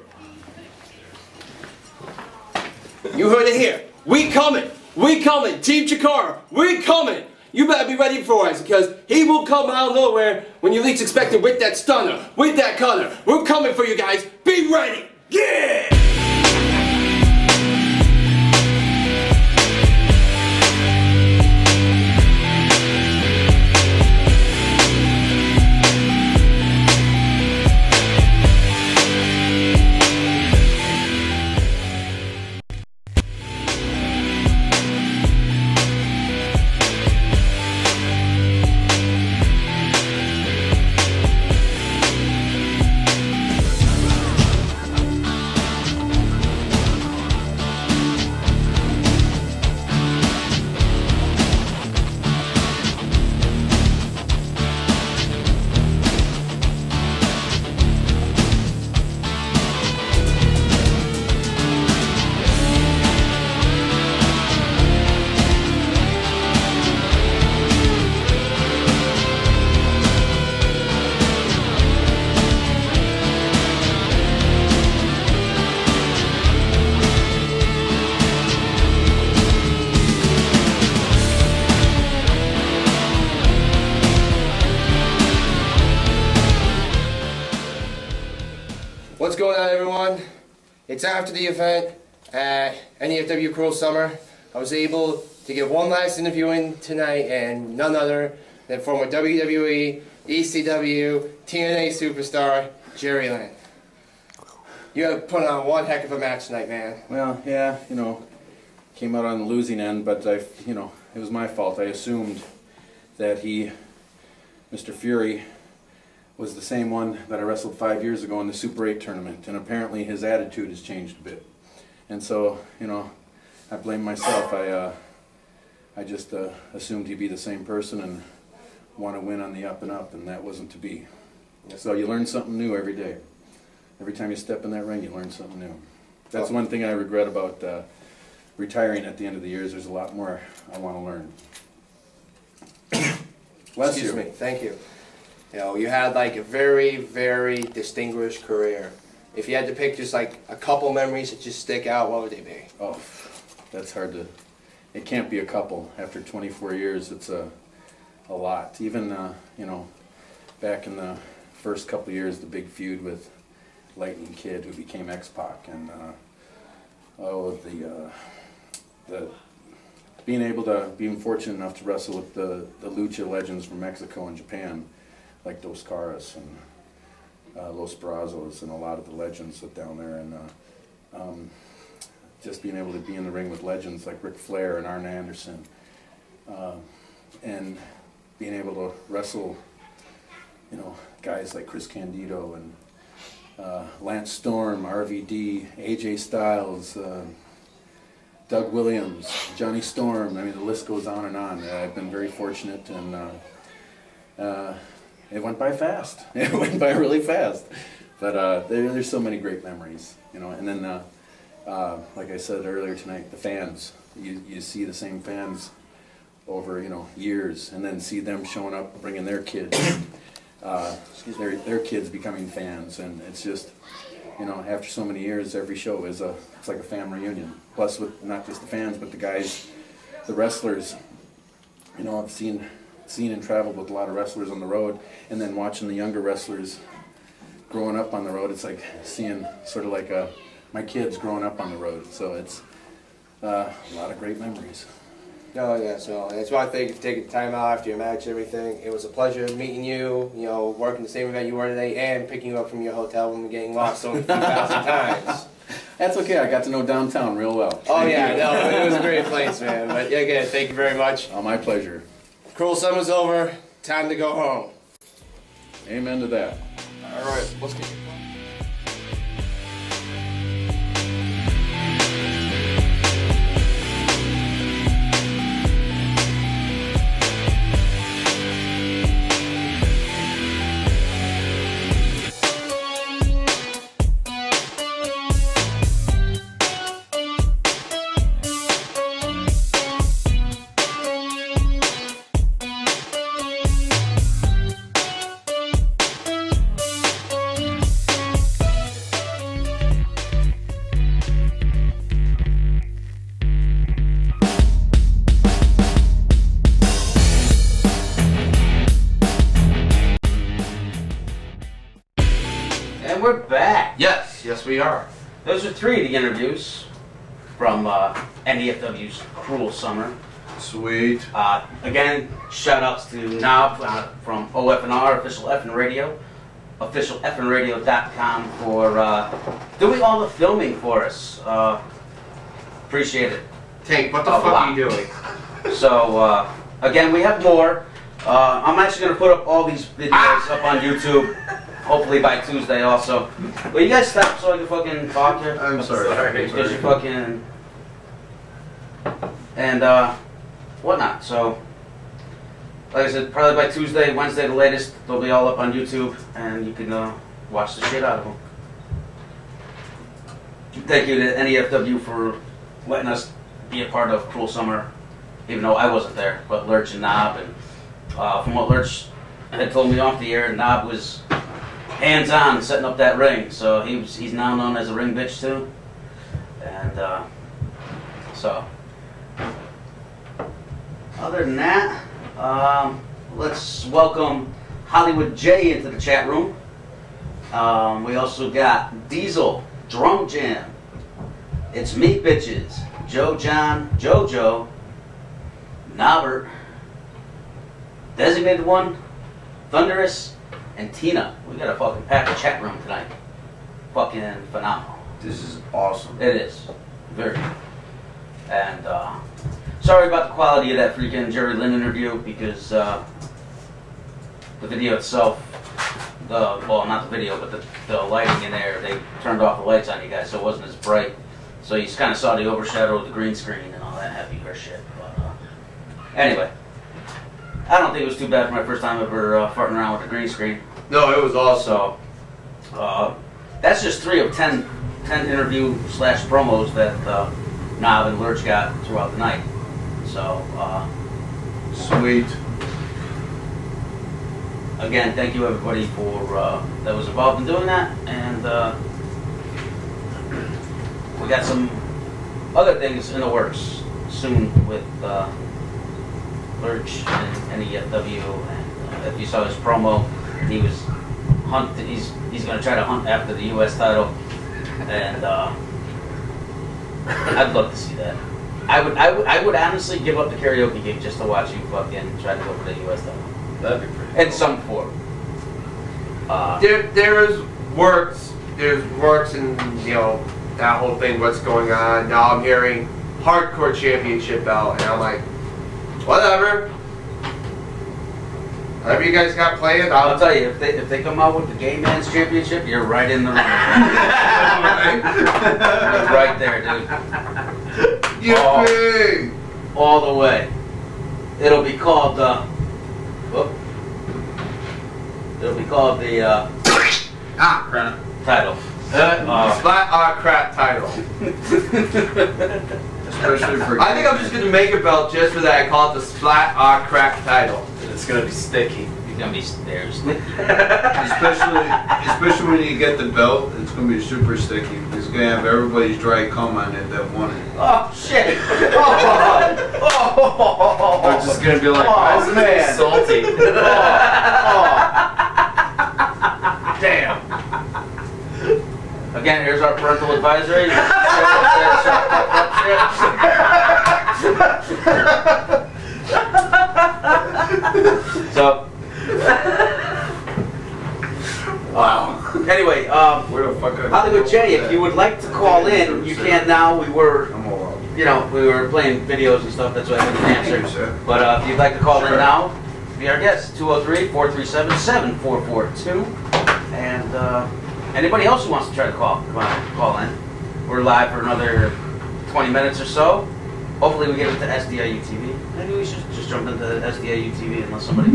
You heard it here. We coming. We coming. Team Chikara, we coming. You better be ready for us because he will come out of nowhere when you least expect it with that stunner, with that cutter. We're coming for you guys. Be ready. Yeah! What's going on, everyone? It's after the event at NEFW Cruel Summer. I was able to get one last interview in tonight, and none other than former WWE, ECW, TNA superstar, Jerry Lynn. You have put on one heck of a match tonight, man. Well, yeah, you know, came out on the losing end, but you know, it was my fault. I assumed that Mr. Fury, was the same one that I wrestled 5 years ago in the Super 8 tournament, and apparently his attitude has changed a bit. And so, you know, I blame myself. I just assumed he'd be the same person and want to win on the up and up, and that wasn't to be. So you learn something new every day. Every time you step in that ring, you learn something new. That's one thing I regret about retiring at the end of the years. There's a lot more I want to learn. Excuse me. Thank you. You know, you had like a very, very distinguished career. If you had to pick just like a couple memories that just stick out, what would they be? Oh, that's hard to, it can't be a couple. After 24 years, it's a lot. Even, you know, back in the first couple of years, the big feud with Lightning Kid, who became X-Pac, and being fortunate enough to wrestle with the lucha legends from Mexico and Japan, like Dos Caras and Los Brazos and a lot of the legends that down there, and just being able to be in the ring with legends like Ric Flair and Arn Anderson, and being able to wrestle, you know, guys like Chris Candido and Lance Storm, RVD, AJ Styles, Doug Williams, Johnny Storm. I mean, the list goes on and on. I've been very fortunate, and it went by fast. It went by really fast. But there's so many great memories, you know. And then, like I said earlier tonight, the fans. You see the same fans over, you know, years, and then see them showing up, bringing their kids, their kids becoming fans, and it's just, you know, after so many years, every show is it's like a family reunion. Plus, with not just the fans, but the guys, the wrestlers. You know, I've seen and traveled with a lot of wrestlers on the road, and then watching the younger wrestlers growing up on the road. It's like seeing sort of like my kids growing up on the road. So it's a lot of great memories. Oh yeah, so that's why I thank you for taking time out after your match and everything. It was a pleasure meeting you, you know, working the same event you were today and picking you up from your hotel when we were getting lost so many thousand times. That's okay, I got to know downtown real well. Oh yeah, no, it was a great place, man. But yeah, again, thank you very much. Oh, my pleasure. Cruel summer's over, time to go home. Amen to that. All right, let's get And we're back. Yes, we are. Those are 3 of the interviews from NEFW's Cruel Summer. Sweet. Again, shout outs to Knob from OFNR, Official Effin' Radio, officialeffnradio.com for doing all the filming for us. Appreciate it. Tank, what the fuck are you doing? So, again, we have more. I'm actually going to put up all these videos up on YouTube, hopefully by Tuesday also. Will you guys stop so I can fucking talk here? I'm sorry. Because you fucking... And, whatnot. So, like I said, probably by Tuesday, Wednesday the latest, they'll be all up on YouTube, and you can watch the shit out of them. Thank you to NEFW for letting us be a part of Cruel Summer, even though I wasn't there, but Lurch and Knob. And from what Lurch had told me off the air, Knob was hands-on setting up that ring, so he's now known as a ring bitch too. And so, other than that, let's welcome Hollywood J into the chat room. We also got Diesel, Drum Jam, It's Me Bitches, Joe John, JoJo, Nobbert, Designated One, Thunderous, and Tina. We got a fucking packed chat room tonight. Fucking phenomenal. This is awesome. It is. Very. And, sorry about the quality of that freaking Jerry Lynn interview, because the video itself, well, not the video, but the lighting in there, they turned off the lights on you guys, so it wasn't as bright. So you just kind of saw the overshadow of the green screen and all that happy horse shit. But anyway, I don't think it was too bad for my first time ever farting around with the green screen. No, it was awesome. So, that's just 3 of 10 interview / promos that Knob and Lurch got throughout the night. So, sweet. Again, thank you everybody for that was involved in doing that, and we got some other things in the works soon with Lurch and NEFW. And if you saw his promo, he was he's going to try to hunt after the U.S. title, and I'd love to see that. I would honestly give up the karaoke gig just to watch you fucking try to go for the U.S. title. That'd be pretty cool. In some form. There's works and, you know, that whole thing, what's going on. Now I'm hearing hardcore championship belt, and I'm like, whatever. Whatever you guys got planned, I'll tell you, if they come out with the gay man's championship, you're right in the room. You're right there, dude. Yippee! All the way. It'll be called it'll be called the crap title. Flat crap title. Especially for I think I'm just gonna make a belt just for that. I call it the Splat Crap title. It's gonna be sticky. It's gonna be sticky. especially when you get the belt, it's gonna be super sticky. It's gonna have everybody's dry cum on it that won it. Oh shit! They're just gonna be like, why is it salty? Damn. Again, here's our parental advisory. So, wow. Anyway, Hollywood J, if you would like to call in, you can now. We were, we were playing videos and stuff. That's why I didn't answer. But if you'd like to call in now, be our guest. 203-437-7442. And anybody else who wants to try to call, come on, call in. We're live for another 20 minutes or so. Hopefully we get into SDIU TV. Maybe we should just jump into SDIU TV unless somebody...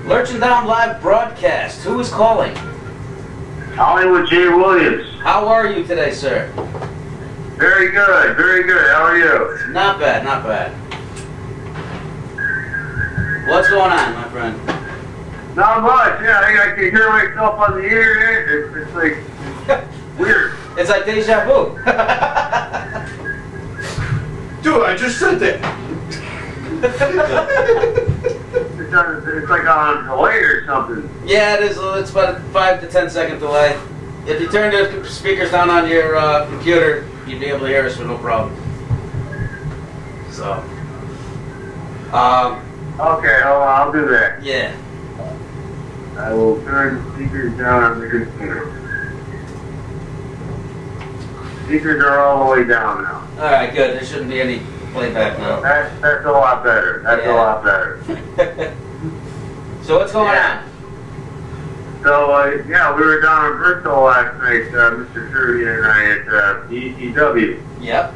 Lurch and Down live broadcast. Who is calling? Hollywood J. Williams. How are you today, sir? Very good, very good. How are you? Not bad, not bad. What's going on, my friend? Not much. Yeah, I can hear myself on the internet. It's like weird. It's like deja vu. Dude, I just said that. It's like on delay or something. Yeah, it is. It's about a 5 to 10 second delay. If you turn the speakers down on your computer, you'd be able to hear us with no problem. So. Okay, hold on, I'll do that. Yeah. I will turn the speakers down on the computer. Speakers are all the way down now. Alright, good. There shouldn't be any playback now. That's a lot better. That's a lot better. So what's going on? So, yeah, we were down in Bristol last night, Mr. Shirley and I at ECW. Yep.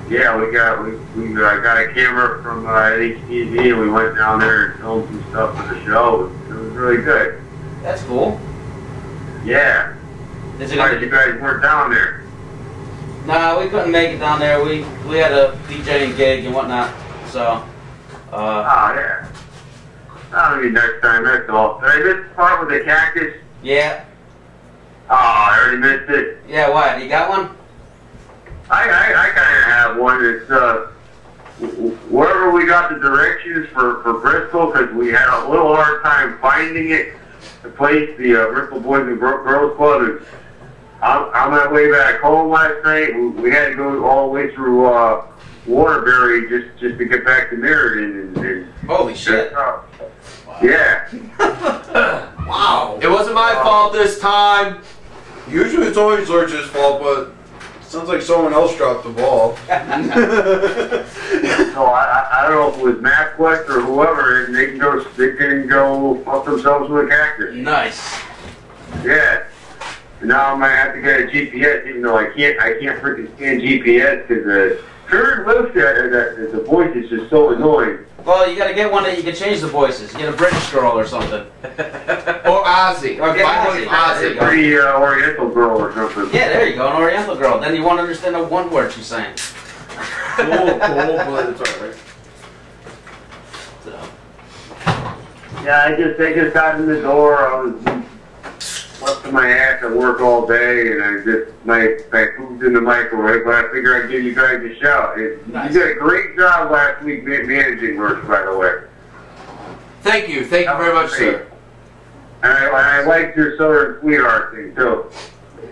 Yeah, we got a camera from HTV and we went down there and filmed some stuff for the show. It was really good. That's cool. Yeah. Surprised you guys weren't down there. Nah, we couldn't make it down there. We had a DJing gig and whatnot. So. Oh yeah. That'll be next time. That's all. Did I miss the part with the cactus? Yeah. Oh, I already missed it. Yeah. What? You got one? I kind of have one. It's wherever we got the directions for Bristol, because we had a little hard time finding it. The place, the Bristol Boys and Girls Club. And on my way back home last night, we had to go all the way through Waterbury just to get back to Meriden. And holy shit! Yeah. Wow. It wasn't my fault this time. Usually it's always Lurch's fault, but it sounds like someone else dropped the ball. So I don't know if it was MapQuest or whoever, and they can go fuck themselves with a cactus. Nice. Yeah. And now I might have to get a GPS, even though I can't freaking stand GPS because the current lift the voice is just so annoying. Well, you gotta get one that you can change the voices. Get a British girl or something. Or Ozzy. Or get Ozzy. Pretty Oriental girl or something. Yeah, there you go, an Oriental girl. Then you won't understand a one word she's saying. Cool, but it's alright. So. Yeah, I just got in the door. I was busting my ass at work all day, and I food's in the microwave. But I figured I'd give you guys a shout. Nice. You did a great job last week managing Lurch, by the way. Thank you very much, sir. And I liked your Southern Sweetheart thing too.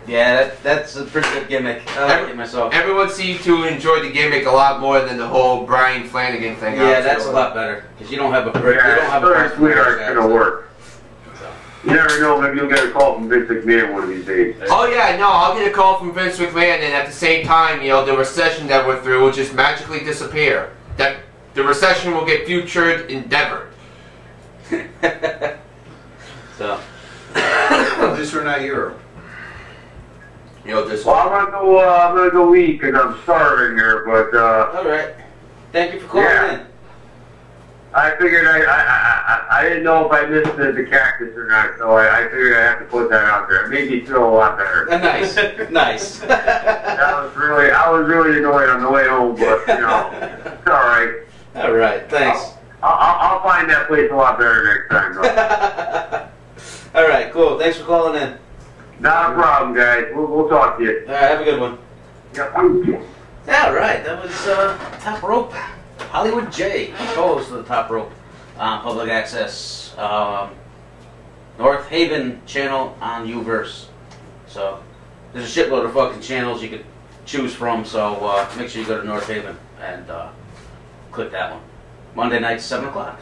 Yeah, that's a pretty good gimmick. I like it myself. Everyone seemed to enjoy the gimmick a lot more than the whole Brian Flanagan thing. Yeah, that's a lot better because you don't have a brick. Yeah, you don't have Southern a Sweetheart's gonna work. You never know, maybe you'll get a call from Vince McMahon one of these days. Oh yeah, no, I'll get a call from Vince McMahon, and at the same time, the recession that we're through will just magically disappear. That the recession will get futured endeavored. So. At least we're not Europe. This. Well, I'm gonna go eat because I'm starving here. But all right. Thank you for calling in. I figured I didn't know if I missed the cactus or not, so I figured I have to put that out there. It made me feel a lot better. Nice, nice. I was really annoyed on the way home, but it's all right. All right, thanks. I'll find that place a lot better next time, though. All right, cool. Thanks for calling in. Not a problem, guys. We'll talk to you. All right, have a good one. Yep. All right, that was Top Rope. Hollywood J, co-host of the Top Rope, public access. North Haven channel on Uverse. So there's a shitload of fucking channels you could choose from. So make sure you go to North Haven and click that one. Monday night, 7 o'clock.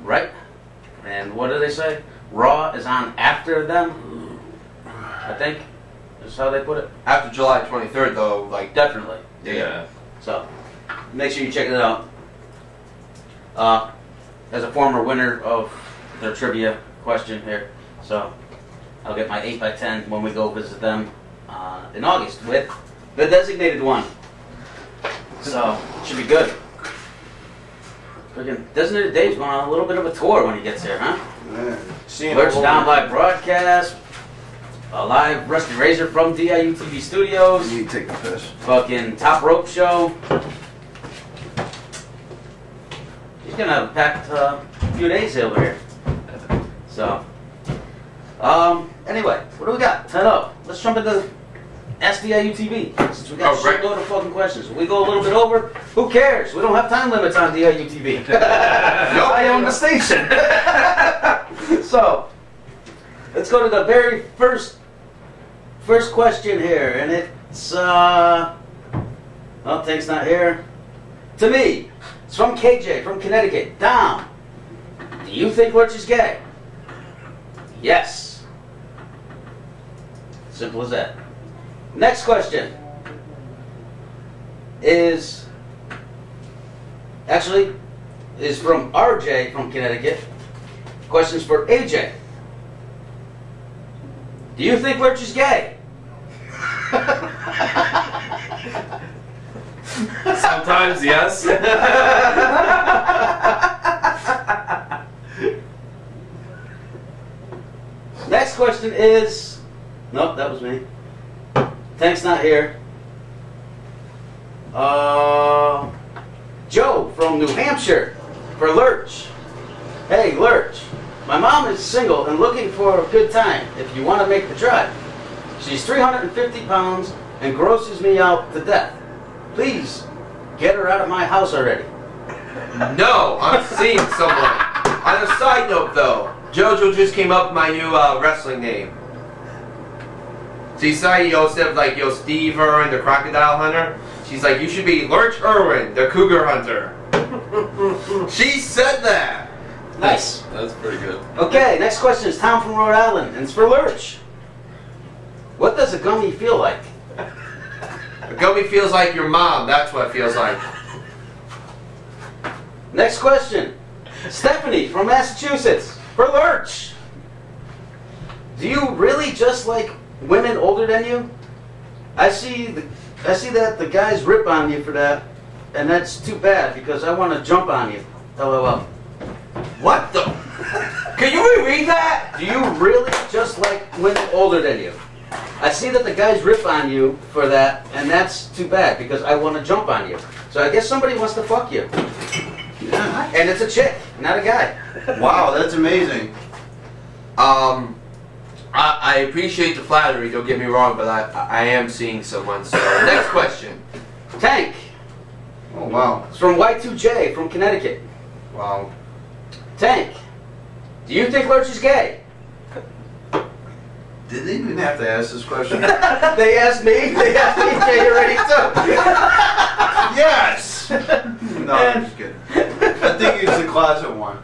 Right? And what do they say? Raw is on after them, I think. Is how they put it. After July 23rd, though, like definitely. Yeah. So make sure you check it out. As a former winner of their trivia question here, so I'll get my 8x10 when we go visit them in August with the designated one. So it should be good. Freaking Designated Dave's going on a little bit of a tour when he gets here, huh? Yeah. Lurch Down live broadcast, a live Rusty Razor from DIU TV Studios. You take the piss. Fucking Top Rope Show. He's gonna have a packed few days over here. So, anyway, what do we got? 10-0. Let's jump into Ask DIU TV. Since we got a shitload of fucking questions. If we go a little bit over, who cares? We don't have time limits on DIU TV. I own the station. So, let's go to the very first question here, and it's oh, Tank's not here. To me, it's from KJ from Connecticut. Dom, do you think Lurch is gay? Yes. Simple as that. Next question is from RJ from Connecticut. Questions for AJ. Do you think Lurch is gay? Sometimes, yes. Next question is... Nope, that was me. Tank's not here. Joe from New Hampshire for Lurch. Hey, Lurch. My mom is single and looking for a good time if you want to make the drive. She's 350 pounds and grosses me out to death. Please, get her out of my house already. No, I'm seeing someone. On a side note, though, JoJo just came up with my new wrestling name. She said, instead of like, Steve Irwin, the Crocodile Hunter, she's like, you should be Lurch Irwin, the Cougar Hunter. She said that. Nice. That's pretty good. Okay, next question is Tom from Rhode Island, and it's for Lurch. What does a gummy feel like? A gummy feels like your mom. That's what it feels like. Next question. Stephanie from Massachusetts for Lurch. Do you really just like women older than you? I see that the guys rip on you for that, and that's too bad because I want to jump on you. LOL. What the? Can you reread that? Do you really just like women older than you? I see that the guys rip on you for that, and that's too bad because I want to jump on you. So I guess somebody wants to fuck you. Yeah. And it's a chick, not a guy. Wow, that's amazing. I appreciate the flattery, don't get me wrong, but I am seeing someone. So, next question. Tank. Oh, wow. It's from Y2J from Connecticut. Wow. Tank. Do you think Lurch is gay? Did they even have to ask this question? They asked me. They asked EJ already too. Yes! No, I'm just kidding. I think it's the closet one.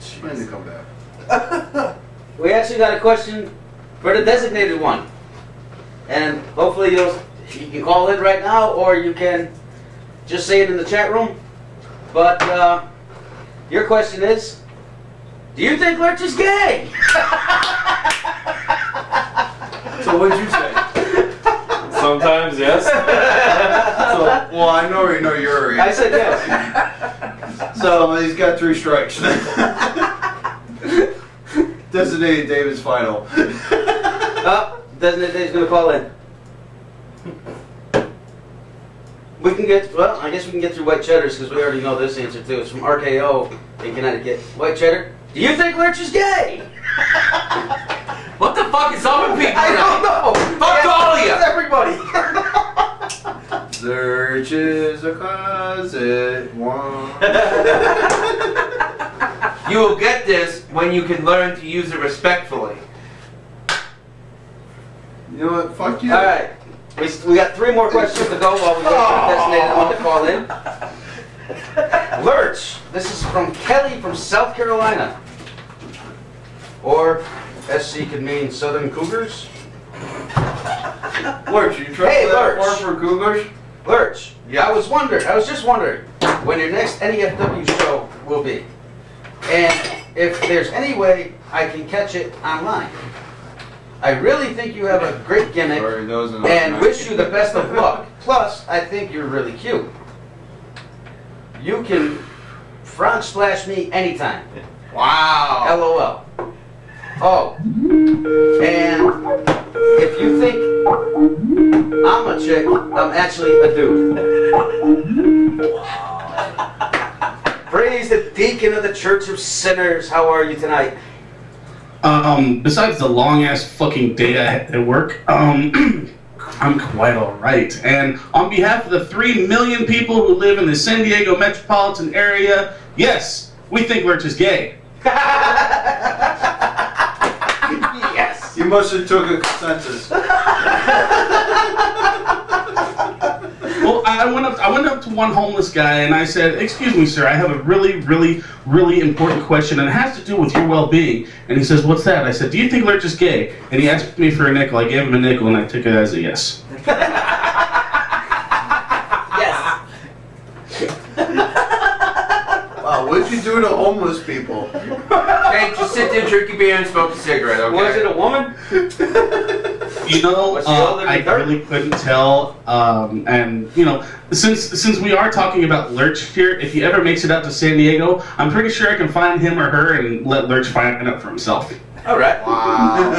She's going to come back. We actually got a question for the designated one. And hopefully you can call in right now or you can just say it in the chat room. But your question is, do you think Lurch is gay? So what'd you say? Sometimes, yes. So, well, I already know your answer. I said yes. So he's got 3 strikes. Designated David's final. Designated Dave's gonna call in. We can get, well, I guess we can get through White Cheddars because we already know this answer too. It's from RKO in Connecticut. White Cheddar, do you think Lurch is gay? What the fuck is up with people? I don't know. Fuck all of you. Everybody. Lurch is a closet one. You will get this when you can learn to use it respectfully. You know what? Fuck you. All right. We got 3 more questions to go while we wait for the designated one to call in. Lurch. This is from Kelly from South Carolina. Or SC could mean Southern Cougars. Lurch, you trust Hey, that Lurch. for Cougars? Lurch. Yeah. I was just wondering when your next NEFW show will be. And if there's any way I can catch it online. I really think you have a great gimmick and wish you the best of luck. Plus, I think you're really cute. You can frog splash me anytime. Wow. LOL. Oh, and if you think I'm a chick, I'm actually a dude. Praise the deacon of the Church of Sinners. How are you tonight? Besides the long-ass fucking day I had at work, I'm quite alright. And on behalf of the 3 million people who live in the San Diego metropolitan area, yes, we think Lurch is gay. Yes! You must have took a consensus. Well, I went up to one homeless guy and I said, "Excuse me, sir, I have a really, really, really important question and it has to do with your well-being." And he says, "What's that?" I said, "Do you think Lurch is gay?" And he asked me for a nickel. I gave him a nickel and I took it as a yes. Yes. Wow, what'd you do to homeless people? Hey, just sit there, drink your beer, and smoke a cigarette, okay? Was it a woman? You know, I really couldn't tell. And you know, since we are talking about Lurch here, if he ever makes it out to San Diego, I'm pretty sure I can find him or her and let Lurch find out for himself. All right. Wow.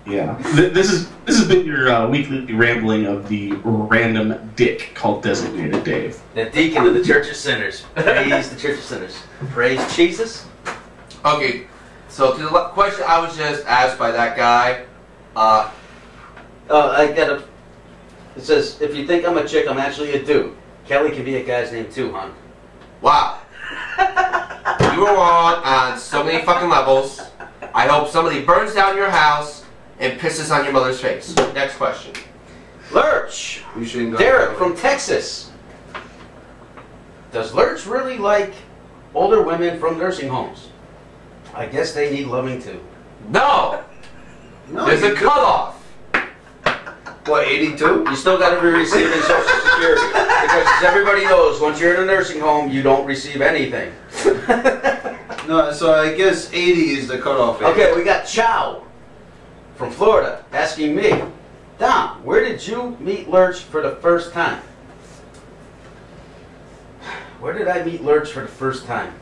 Yeah. This has been your weekly rambling of the random dick called Designated Dave. The deacon of the Church of Sinners. Praise the Church of Sinners. Praise Jesus. Okay, so to the question I was just asked by that guy, I got a. It says, if you think I'm a chick, I'm actually a dude. Kelly can be a guy's name too, hon. Wow. You were wrong on so many fucking levels. I hope somebody burns down your house and pisses on your mother's face. Next question. Lurch. Derek from Texas. Does Lurch really like older women from nursing homes? I guess they need loving too. No! There's a cutoff. What, 82? You still got to be receiving Social Security. Because everybody knows, once you're in a nursing home, you don't receive anything. No, so I guess 80 is the cutoff age. Okay, we got Chow from Florida asking me, Dom, where did you meet Lurch for the first time? Where did I meet Lurch for the first time?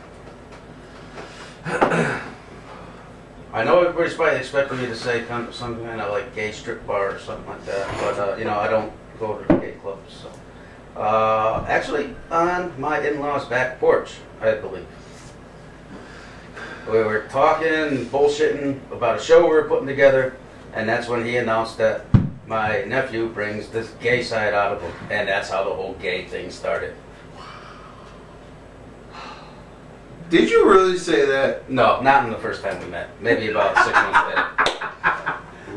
I know everybody's probably expecting me to say some kind of like gay strip bar or something like that, but you know, I don't go to the gay clubs. So, actually, on my in-laws' back porch, I believe. We were talking, bullshitting about a show we were putting together, and that's when he announced that my nephew brings this gay side out of him, and that's how the whole gay thing started. Did you really say that? No, not in the first time we met. Maybe about 6 months later.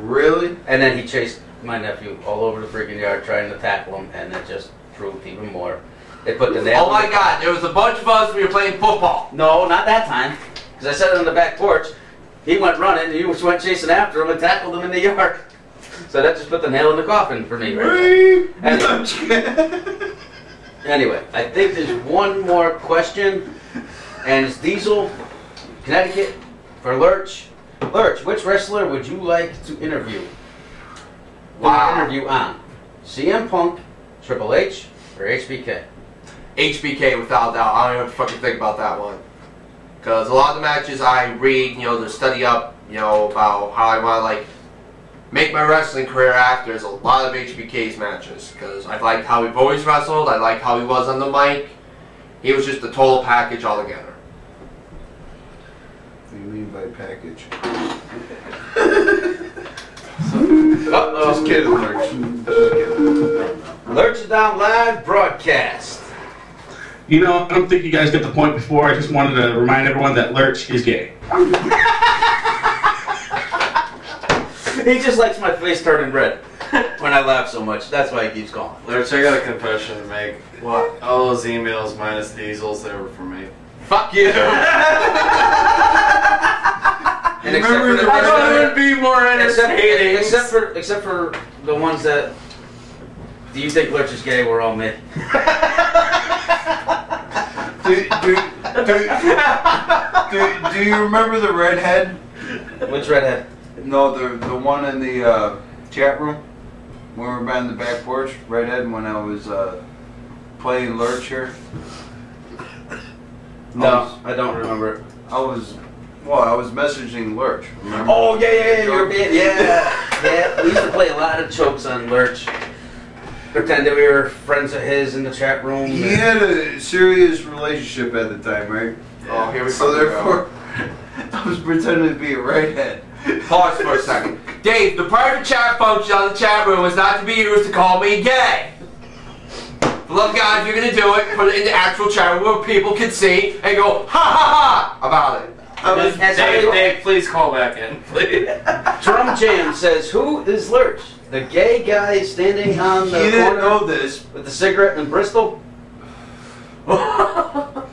Really? And then he chased my nephew all over the freaking yard trying to tackle him, and it just proved even more. They put the nail. Oh my God! There was a bunch of us. We were playing football. No, not that time. Because I sat on the back porch. He went running, and you went chasing after him and tackled him in the yard. So that just put the nail in the coffin for me. Right now. Anyway, I think there's one more question. And it's Diesel, Connecticut, for Lurch. Lurch, which wrestler would you like to interview? Wow. Interview on CM Punk, Triple H, or HBK? HBK, without doubt. I don't even fucking think about that one. Because a lot of the matches I read, you know, to study up, you know, about how I want to, like, make my wrestling career after is a lot of HBK's matches. Because I liked how he always wrestled. I liked how he was on the mic. He was just the total package altogether. What do you mean by package? Uh-oh. Just kidding, Lurch. Just kidding. Lurch is Down Live broadcast. You know, I don't think you guys get the point before. I just wanted to remind everyone that Lurch is gay. He just likes my face turning red when I laugh so much. That's why he keeps calling. Lurch, I got a confession to make. What? All those emails minus Diesels, they were for me. Fuck you! And except for the I thought it would be more entertaining. Except for the ones that. Do you think Lurch is gay? We're all mid. Do you remember the redhead? Which redhead? No, the one in the chat room when we were on the back porch. Redhead when I was playing Lurch here. No, I don't remember it. I was messaging Lurch. Remember? Oh yeah, you were being yeah. We used to play a lot of jokes on Lurch. Pretend that we were friends of his in the chat room. He had a serious relationship at the time, right? Oh, here we go. So therefore, I was pretending to be a redhead. Pause for a second. Dave, the private chat function on the chat room was not to be used to call me gay. For the love of God, if you're going to do it, put it in the actual chat room where people can see and go, ha ha ha, about it. Dave, please call back in, please. Drum Jam says, "Who is Lurch? The gay guy standing on the corner didn't know this with the cigarette in Bristol?" No.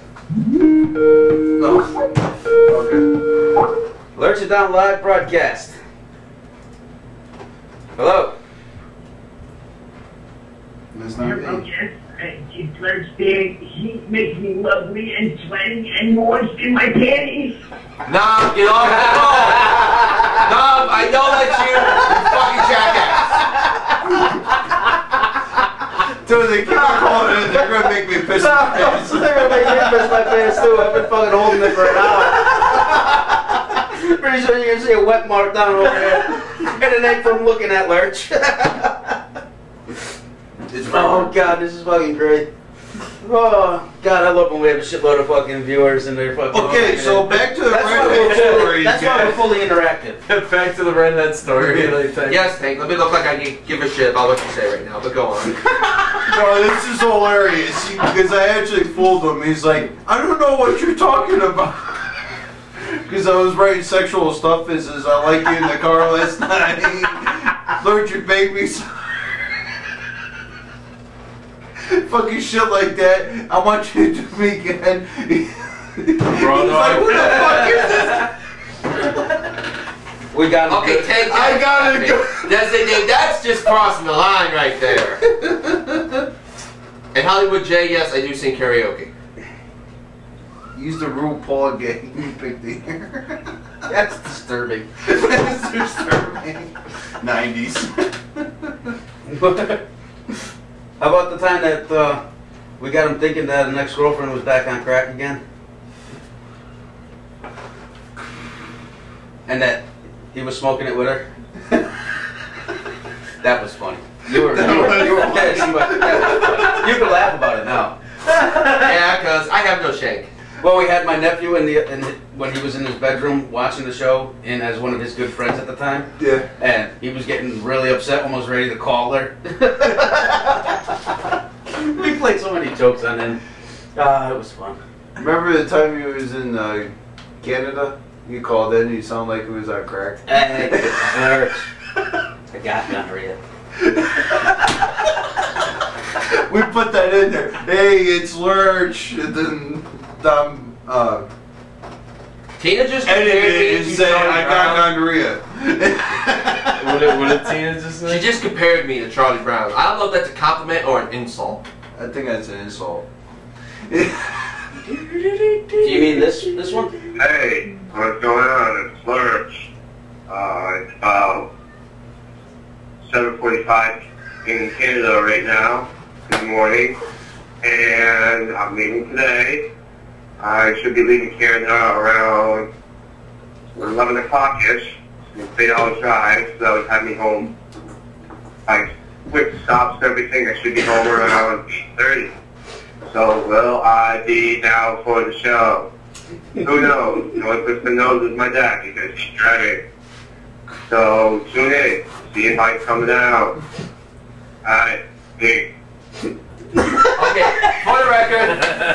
Okay. Lurch is down live broadcast. Hello. That's not me. Lurch there, he makes me lovely and sweating and moist in my panties. Nah, get off the phone. Nah, I know that's you fucking jackass. Dude, they keep on calling in. They're gonna make me piss my pants. They're gonna make me piss my pants too. I've been fucking holding it for an hour. Pretty sure you're gonna see a wet mark down over there. And it ain't from looking at Lurch. Oh god, this is fucking great. Oh god, I love when we have a shitload of fucking viewers and they're fucking. Okay, so back to the redhead story. That's why we're fully interactive. Back to the redhead story. Yes, Hank, let me look like I give a shit about what you say right now, but go on. Bro, this is hilarious because I actually fooled him. He's like, I don't know what you're talking about. Because I was writing sexual stuff as I like you in the car last night. Lurch, you begged me so. Fucking shit like that. I want you to do me again. He's like, what the fuck is this? We got okay, take that. I gotta go. That's just crossing the line right there. And Hollywood J, yes, I do sing karaoke. Use the RuPaul game. You picked the ear. That's disturbing. That's disturbing. 90s. How about the time that we got him thinking that an ex-girlfriend was back on crack again? And that he was smoking it with her? That was funny. You were pissed, but that was funny. You can laugh about it now. Yeah, because I have no shank. Well, we had my nephew when he was in his bedroom watching the show, and as one of his good friends at the time. Yeah. And he was getting really upset, almost ready to call her. We played so many jokes on him. It was fun. Remember the time you was in Canada? You called in and you sound like it was on crack. Hey, Lurch. I got gonorrhea. We put that in there. Hey, it's Lurch. And then Tina just edited and said I got gonorrhea. What did Tina just say? She just compared me to Charlie Brown. I don't know if that's a compliment or an insult. I think that's an insult. Do you mean this one? Hey, what's going on? It's Lurch. It's about 7:45 in Canada right now. Good morning. And I'm leaving today. I should be leaving Canada around 11 o'clock-ish. It's 8-hour drive, so that would have me home. I quick stops everything. I should be home around 8:30. So will I be down for the show? Who knows? The only person that knows is my dad because he's driving. So tune in. See if I come down. Alright, peace. Okay, for the record,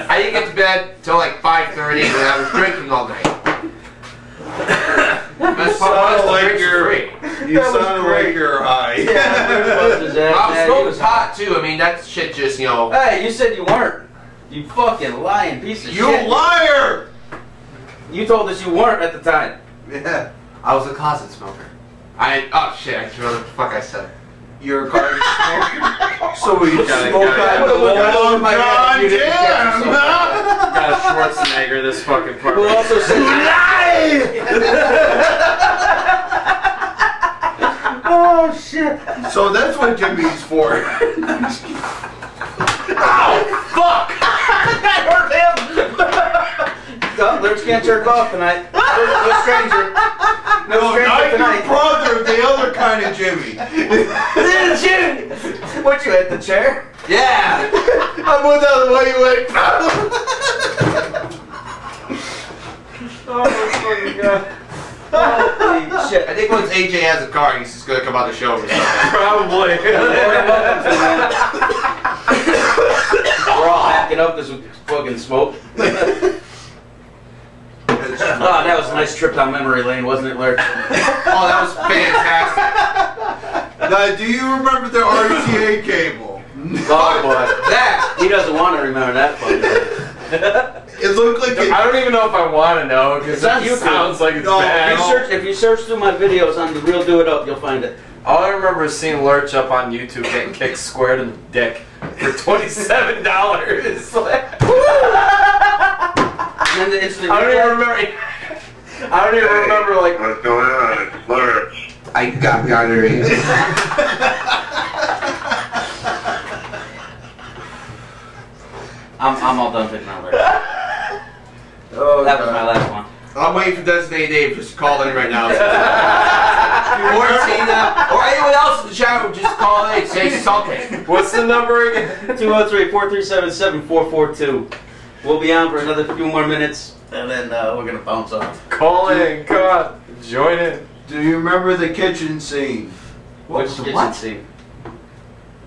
I didn't get to bed till like 5:30 and I was drinking all night. Best part was the drinks were free. You sounded like you're high. I was smoking pot too. I mean, that shit just, you know. Hey, you said you weren't. You fucking lying piece of shit. You liar! You told us you weren't at the time. Yeah. I was a closet smoker. Oh shit, I forgot what the fuck I said. You're a card smoker? So we smoke out the long goddamn! Got a Schwarzenegger this fucking part. Who also said you lie! Oh shit! So that's what Jimmy's for. Ow! Fuck! I hurt him! Lurch can't jerk off tonight. No stranger. No stranger not tonight. your brother, the other kind of Jimmy. Jimmy! What, you hit the chair? Yeah! I moved out of the way you went. Oh my fucking god. Holy shit. I think once AJ has a car, he's just gonna come on the show or something. Probably. We're all hacking up this fucking smoke. Oh, that was a nice trip down memory lane, wasn't it, Lurch? Oh, that was fantastic. Now, do you remember the RTA cable? Oh boy. That! He doesn't want to remember that fucking It looked like I don't even know if I want to know because it sounds like it's bad. If you search through my videos on the Real Do It Up, you'll find it. All I remember is seeing Lurch up on YouTube getting kicked squared in the dick for $27. And the instant I don't even remember. I don't even remember like. What's going on? It's Lurch. I got gonorrhea. I'm all done picking on Lurch. Oh, that was my last one. I'm waiting for Designated Dave just to call in right now. Or Tina, or anyone else in the chat room, just call in and say something. What's the number again? 203-437-7442. We'll be on for another few more minutes, and then we're gonna bounce off. Call in, come on, join in. Do you remember the kitchen scene? Which kitchen scene?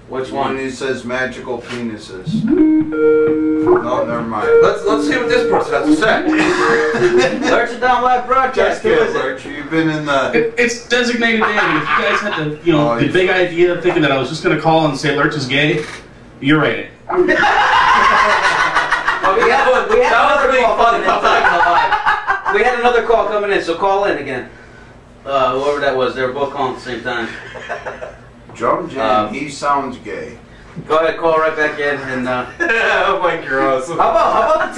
Which one? When he says magical penises. No, never mind. Let's see what this person has to say. Lurch and Dom Live broadcast. Who is it? Lurch, you've been in the. It's Designated Dave. If you guys had the, the big idea of thinking that I was just going to call and say Lurch is gay, you're right. We had another call coming in, so call in again. Whoever that was, they were both calling at the same time. Drum Jam, he sounds gay. Go ahead, call right back in, and oh my gross. How about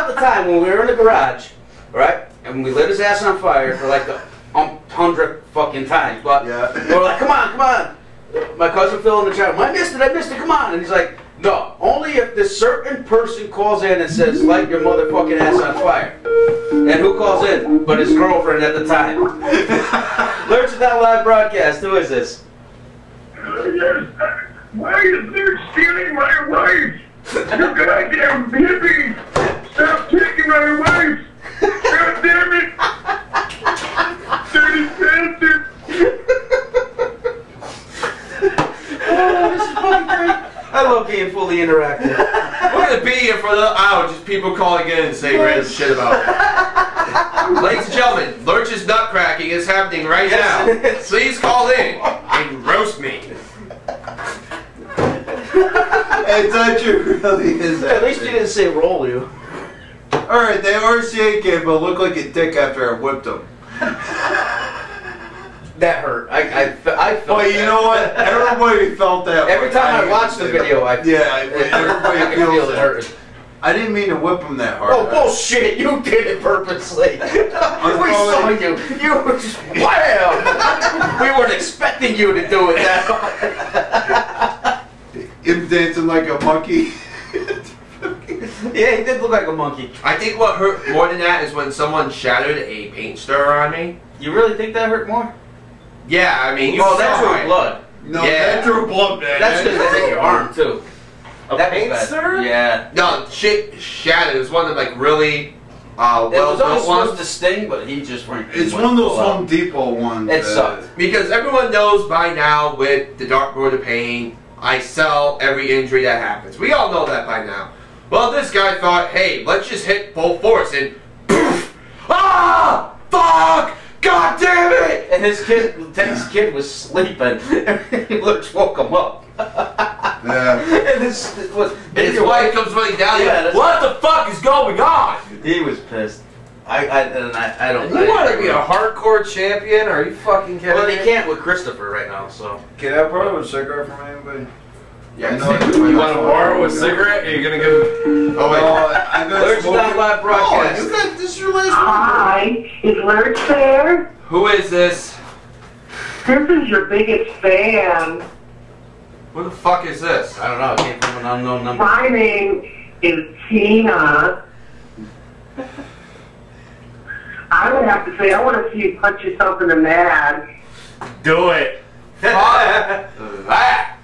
the time when we were in the garage, right? And we lit his ass on fire for like the 100th fucking time. But we were like, come on. My cousin Phil in the chat room, I missed it, come on. And he's like, no, only if this certain person calls in and says, light your motherfucking ass on fire. And who calls in? But his girlfriend at the time. Lurch that live broadcast. Who is this? Yes. Why is Lurch stealing my wife? You goddamn hippie! Stop taking my wife! God damn it! Dirty bastard! Oh, this is fucking great. I love being fully interactive. We're gonna be here for another hour, just people calling in and saying random shit about it. Ladies and gentlemen, Lurch's nutcracking is happening right now. Please call in and roast me. I thought you really is that. At least you didn't say roll you. Alright, the RCA cable looked like a dick after I whipped him. That hurt. I felt. Well, you know what? Everybody felt that. Every time I watch the video, everybody feels it hurt. I didn't mean to whip him that hard. Oh bullshit! You did it purposely. We saw you. You were just wham. We weren't expecting you to do it that hard. Him dancing like a monkey. Yeah, he did look like a monkey. I think what hurt more than that is when someone shattered a paint stirrer on me. You really think that hurt more? Yeah, I mean, you that drew blood. No, that drew blood, man. That's because that hit your arm too. A paint stirrer? Yeah. No, shit shattered. It was one of them like really it was almost ones. supposed to sting, but he just went. It's one of those Home Depot ones. It sucked. Because everyone knows by now with the dartboard of paint, I sell every injury that happens. We all know that by now. Well, this guy thought, hey, let's just hit full force and poof! Ah! Fuck! God damn it! And Teddy's kid was sleeping. Lurch woke him up. Yeah. And his wife comes running down. Yeah, what the fuck is going on? He was pissed. I don't. You want to be a hardcore champion? Are you fucking kidding Well, me? they can't with Christopher right now, so. Can I borrow a cigarette from anybody? Yeah, you want to borrow a cigarette? Are you gonna give? Oh wait, I'm gonna Lurch smoke down it. live broadcast. Oh, you got this is your last Hi, is Lurch there? who is this? This is your biggest fan. Who the fuck is this? I don't know. It came from an unknown number. My name is Tina. I would have to say, I want to see you punch yourself in the mad. Do it. Fuck that.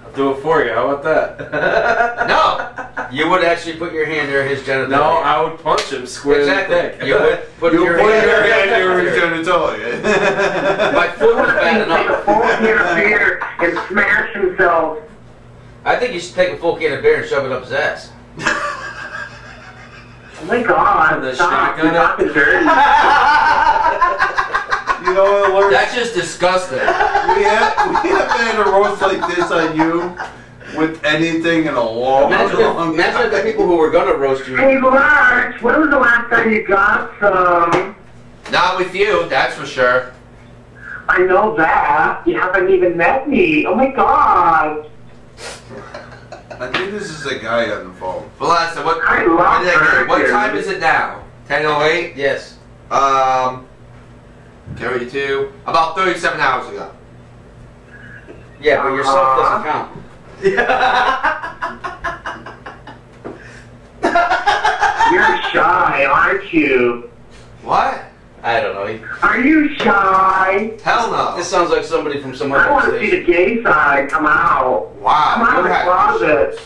I'll do it for you. How about that? No. You would actually put your hand near his genitalia. No, I would punch him square in the Exactly. dick. You would put You your put hand your near hand near his his genitalia. genitalia. My foot was bad Take a enough. full can of beer and smash himself. I think you should take a full can of beer and shove it up his ass. Oh my God! The Stop! shotgun You're talking dirty. You know what, Lurch? That's just disgusting. We haven't had a roast like this on you with anything in a long Imagine if the people who were gonna roast you. Hey, Lurch, when was the last time you got some? Not with you, that's for sure. I know that. You haven't even met me. Oh my God! I think this is a guy on the phone. Well, listen, what I love her, what dude. time is it now? 10:08? Yes. 32. About 37 hours ago. Yeah, but yourself doesn't count. You're shy, aren't you? What? I don't know. Are you shy? Hell no. This sounds like somebody from some I other want to see station. the gay side come out. Wow. Come out of the closet.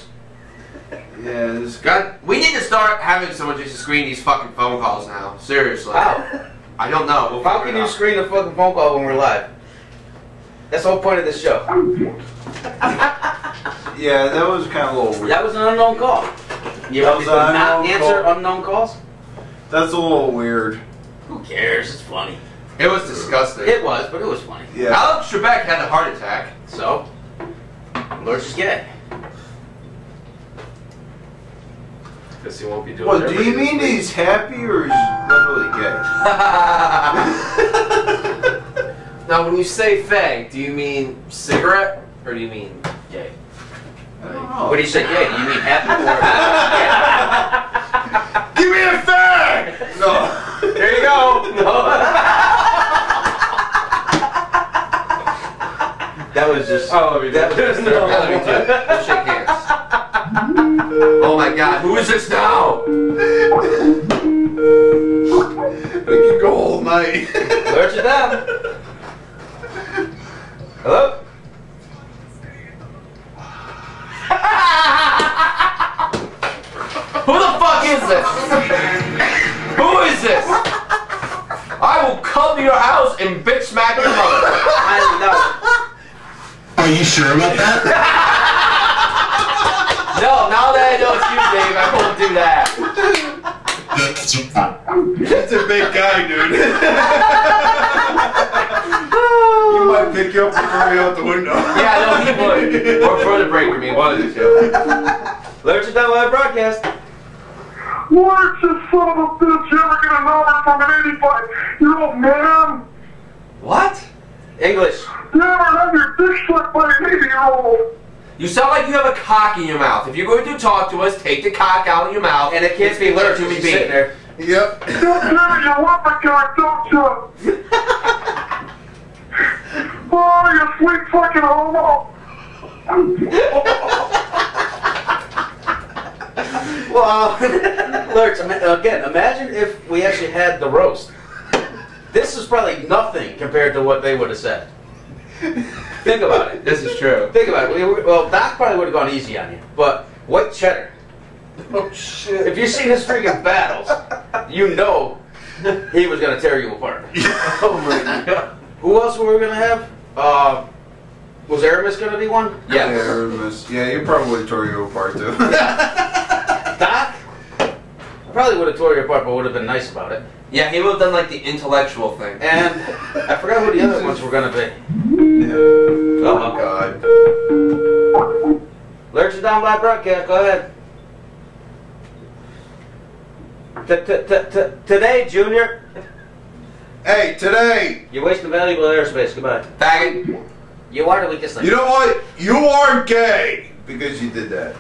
Yeah, this God, we need to start having someone just screen these fucking phone calls now. Seriously. How? I don't know. We'll How figure can it you out. screen a fucking phone call when we're live? That's the whole point of this show. Yeah, that was kind of a little weird. That was an unknown call. You That want me was to an not unknown answer call. unknown calls? That's a little weird. Who cares? It's funny. It was disgusting. It was, but it was funny. Yeah. Alex Trebek had a heart attack. So, Lurch is gay. Guess he won't be doing. Well, do you everything mean this week. he's happy or he's literally gay? Now, when you say fag, do you mean cigarette or do you mean gay? I don't know. What do you say gay? Do you mean happy or Give me a fag! No. There you go. No. That was just. I love you. That was just. I love you too. Let's shake hands. Oh my God, who is this now? I can go all night. Lurch it down. Hello? Who the fuck is this? Who is this? I will come to your house and bitch smack your mother. I know. Are you sure about that? No, now that I know it's you, Dave, I won't do that. That's a big guy, dude. He might pick you up and throw you out the window. Yeah, no, he would. Or further break me, one of the two. Lurch it down live broadcast. What's the son of a bitch ever get a number from an 85-year-old man? What? English. You ever have your dick sucked by an 80-year-old? You sound like you have a cock in your mouth. If you're going to talk to us, take the cock out of your mouth. And it can't be Lurch who's sitting there. Yep. You tell you love the cock, don't you? Oh, you sweet fucking homo. Well, Lurch, again, imagine if we actually had the roast. This is probably nothing compared to what they would have said. Think about it. This is true. Think about it. Well, Doc probably would have gone easy on you. But white cheddar. Oh, shit. If you've seen his freaking battles, you know he was going to tear you apart. Oh, my God. Who else were we going to have? Was Aramis going to be one? Yeah, Aramis. Yeah, you probably would have tore you apart too. Doc? I probably would have tore you apart, but would have been nice about it. Yeah, he would have done like the intellectual thing. And I forgot who the other ones were going to be. Yeah. Oh God. Lurch and Down Live broadcast, go ahead. Today, Junior. Hey, today. You're wasting valuable airspace. Goodbye. Faggot. You are the weakest link. You know what? You are gay because you did that.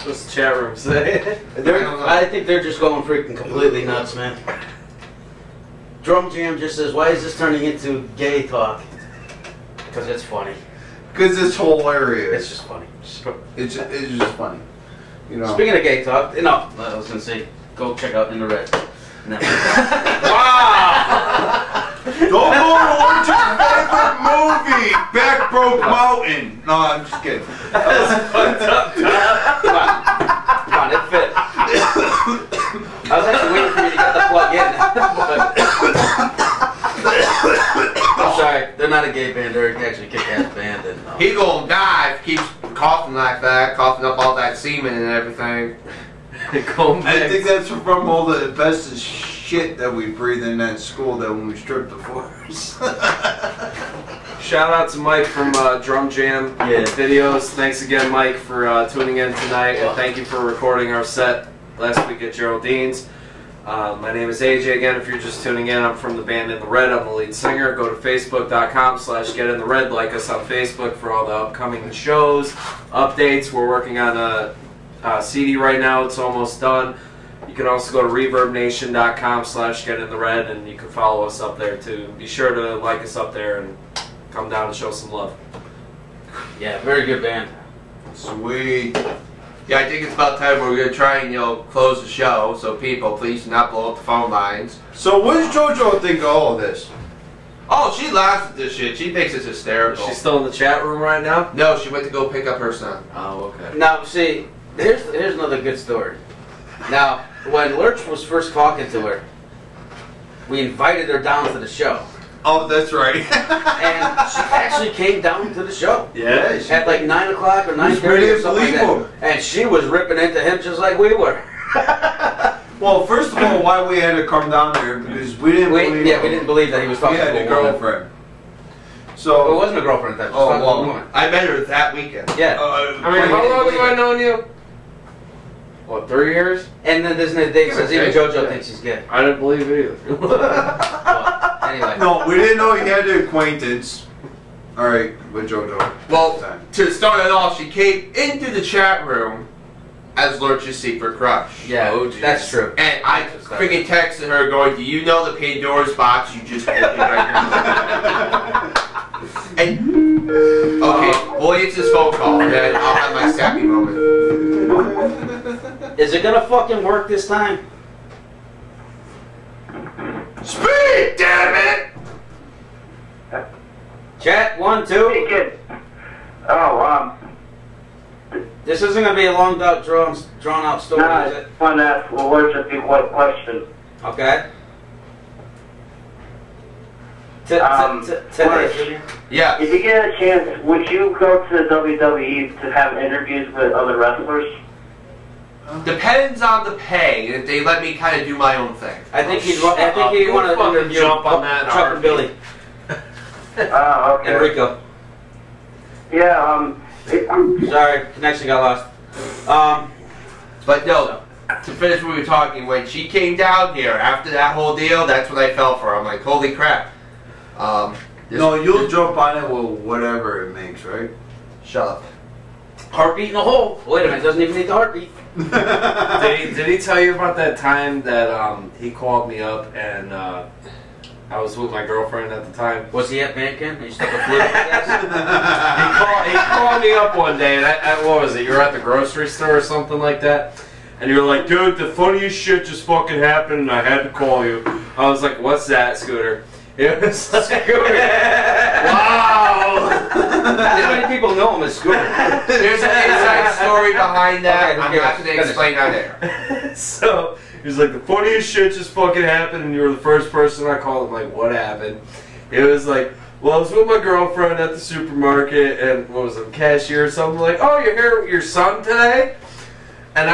What's the chat room say? I think they're just going freaking completely nuts, man. Drum Jam just says, why is this turning into gay talk? Because it's funny. Because it's hilarious. It's just funny. It's just funny. You know. Speaking of gay talk, no, I was going to say, go check out In the Red. No. Wow! Don't go to Lurch's favorite movie, Back Broke Mountain. No, I'm just kidding. That's fucked up, Come on, it fit. I was actually waiting for you to get the plug in. I'm sorry, they're not a gay band, they're actually a kick-ass band. And, He gonna die if he keeps coughing like that, coughing up all that semen and everything. I think that's from all the asbestos shit that we breathed in that school that when we stripped the floors. Shout out to Mike from Drum Jam Videos. Thanks again, Mike, for tuning in tonight, and thank you for recording our set last week at Geraldine's. My name is AJ again. If you're just tuning in, I'm from the band In the Red. I'm the lead singer. Go to facebook.com/getinthered. Like us on Facebook for all the upcoming shows, updates. We're working on a CD right now. It's almost done. You can also go to reverbnation.com/getinthered, and you can follow us up there too. Be sure to like us up there and come down and show some love. Yeah, very good band. Sweet. Yeah, I think it's about time we're gonna try and close the show. So people, please do not blow up the phone lines. So what does JoJo think of all of this? Oh, she laughs at this shit. She thinks it's hysterical. She's still in the chat room right now? No, she went to go pick up her son. Oh, okay. Now, see, here's another good story. Now, when Lurch was first talking to her, we invited her down to the show. Oh, that's right. And she actually came down to the show. Yeah. At like 9 o'clock or 9:30 or something like that. And she was ripping into him just like we were. Well, first of all, why we had to come down there because we didn't believe. We didn't believe that he was talking to a girlfriend. So it wasn't a girlfriend at that time. Oh, well, I met her that weekend. Yeah. I mean, how long have I known you? What, 3 years? And then isn't it Dave says even JoJo thinks he's gay. I didn't believe it either. Anyway. No, we didn't know he had an acquaintance. All right, with JoJo. Well, to start it off, she came into the chat room as Lurch's secret crush. Yeah, that's true. And I freaking texted her going, do you know the Pandora's box you just opened right now? And, okay, boy, it's his phone call, and then I'll have my sappy moment. Is it gonna fucking work this time? Speed, damn it! Chat, 1, 2. Oh, this isn't gonna be a long, drawn out story, is it? I want to ask Lurch a few question. Okay. Today. Yeah. If you get a chance, would you go to the WWE to have interviews with other wrestlers? Depends on the pay. If they let me kind of do my own thing. I think he'd want to interview jump on that. Chuck and Billy. Okay. Enrico. Yeah. Sorry, connection got lost. But no. To finish what we were talking, when she came down here after that whole deal, that's what I fell for. I'm like, holy crap. No, you'll jump on it with whatever it makes, right? Shut up. Heartbeat in the hole. Wait a minute, doesn't even need the heartbeat. Did he tell you about that time that he called me up and I was with my girlfriend at the time? Was he at Bandcamp? He stuck a flute in he called me up one day and what was it? You were at the grocery store or something like that? And you were like, dude, the funniest shit just fucking happened and I had to call you. I was like, what's that, Scooter? It was like, Scooter. Wow! Not many people know him as Scooter. There's an inside story behind that. Okay, I'm not going to explain on air. So, he was like, the funniest shit just fucking happened and you were the first person I called. I'm like, what happened? It was like, Well, I was with my girlfriend at the supermarket, and what was it, cashier or something, like, oh, you're here with your son today? And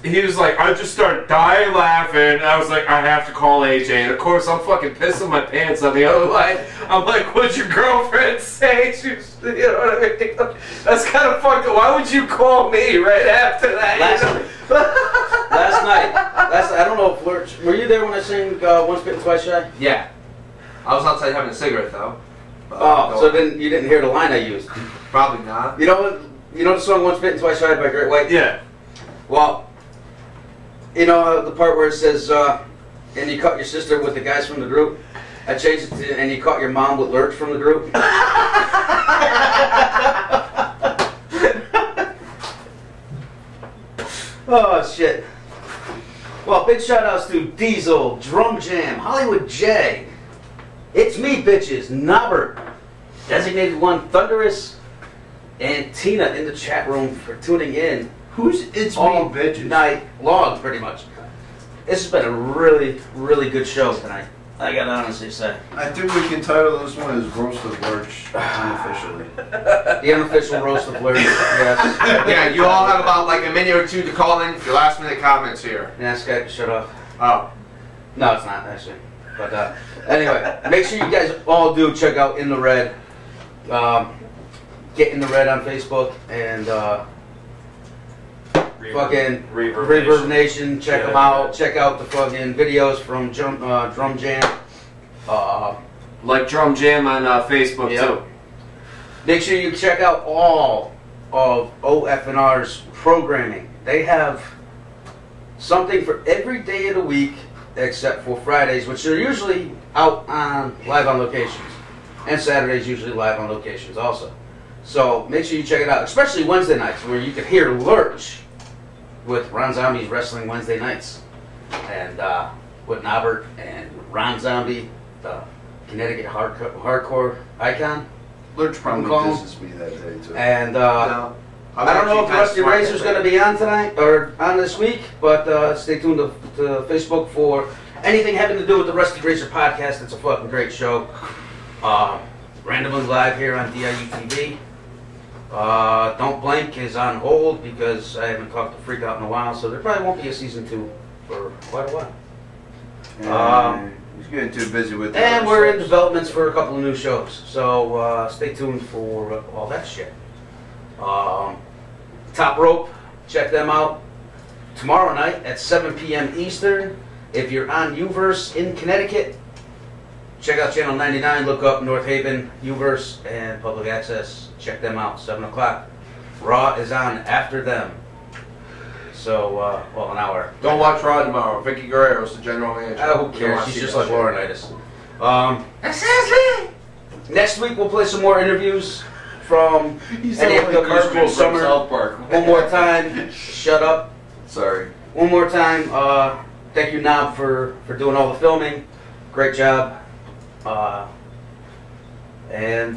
he was like, I just started dying laughing. I was like, I have to call AJ. And of course, I'm fucking pissing my pants on the other line. I'm like, what'd your girlfriend say? She was, you know what I mean? That's kind of fucked up. Why would you call me right after that? Last night, I don't know if Lurch, were you there when I sang Once Bitten, Twice Shy? Yeah. I was outside having a cigarette, though. So then you didn't hear the line I used? Probably not. You know what? You know the song Once Bitten, Twice Shy by Great White? Yeah. Well, you know the part where it says, and you caught your sister with the guys from the group? I changed it to, and you caught your mom with Lurch from the group? Oh, shit. Well, big shout outs to Diesel, Drum Jam, Hollywood J. It's me, bitches, Nobbert, Designated One, Thunderous, and Tina in the chat room for tuning in. Who's It's all Me, bitches? Night long, pretty much. This has been a really, really good show tonight. I gotta honestly say. I think we can title this one as Roast of Lurch, unofficially. The unofficial Roast of Lurch, yes. Yeah, you all have about like a minute or two to call in for your last minute comments here. Yeah, Skype, shut off. Oh. No, it's not, actually. But anyway, make sure you guys all do check out In the Red. Get In the Red on Facebook and fucking Reverb Nation. Check them out. Check out the fucking videos from Drum Jam. Like Drum Jam on Facebook too. Make sure you check out all of OFNR's programming. They have something for every day of the week except for Fridays, which are usually out on live on locations, and Saturdays usually live on locations also. So make sure you check it out, especially Wednesday nights where you can hear Lurch with Ron Zombie's Wrestling Wednesday Nights, and with Nobbert and Ron Zombie, the Connecticut hardcore icon. Lurch probably disses me that day too. And I don't know if Rusty Razor's going to be on tonight or on this week, but stay tuned to Facebook for anything having to do with the Rusty Razor podcast. It's a fucking great show. Randomly live here on DIUTV. Don't Blink is on hold because I haven't talked to Freakout in a while, so there probably won't be a season 2 for quite a while. He's getting too busy with that. And we're in developments for a couple of new shows, so stay tuned for all that shit. Top Rope, check them out tomorrow night at 7 p.m. Eastern. If you're on Uverse in Connecticut, check out Channel 99, look up North Haven, Uverse, and Public Access. Check them out, 7 o'clock. Raw is on after them. So, well, an hour. Don't watch Raw tomorrow. Vicky Guerrero's the general manager. Who cares? She's just like Laurinaitis. Next week we'll play some more interviews from NAFW's Cruel Summer. One more time. Shut up. Sorry. One more time. Thank you, Knob, for doing all the filming. Great job. And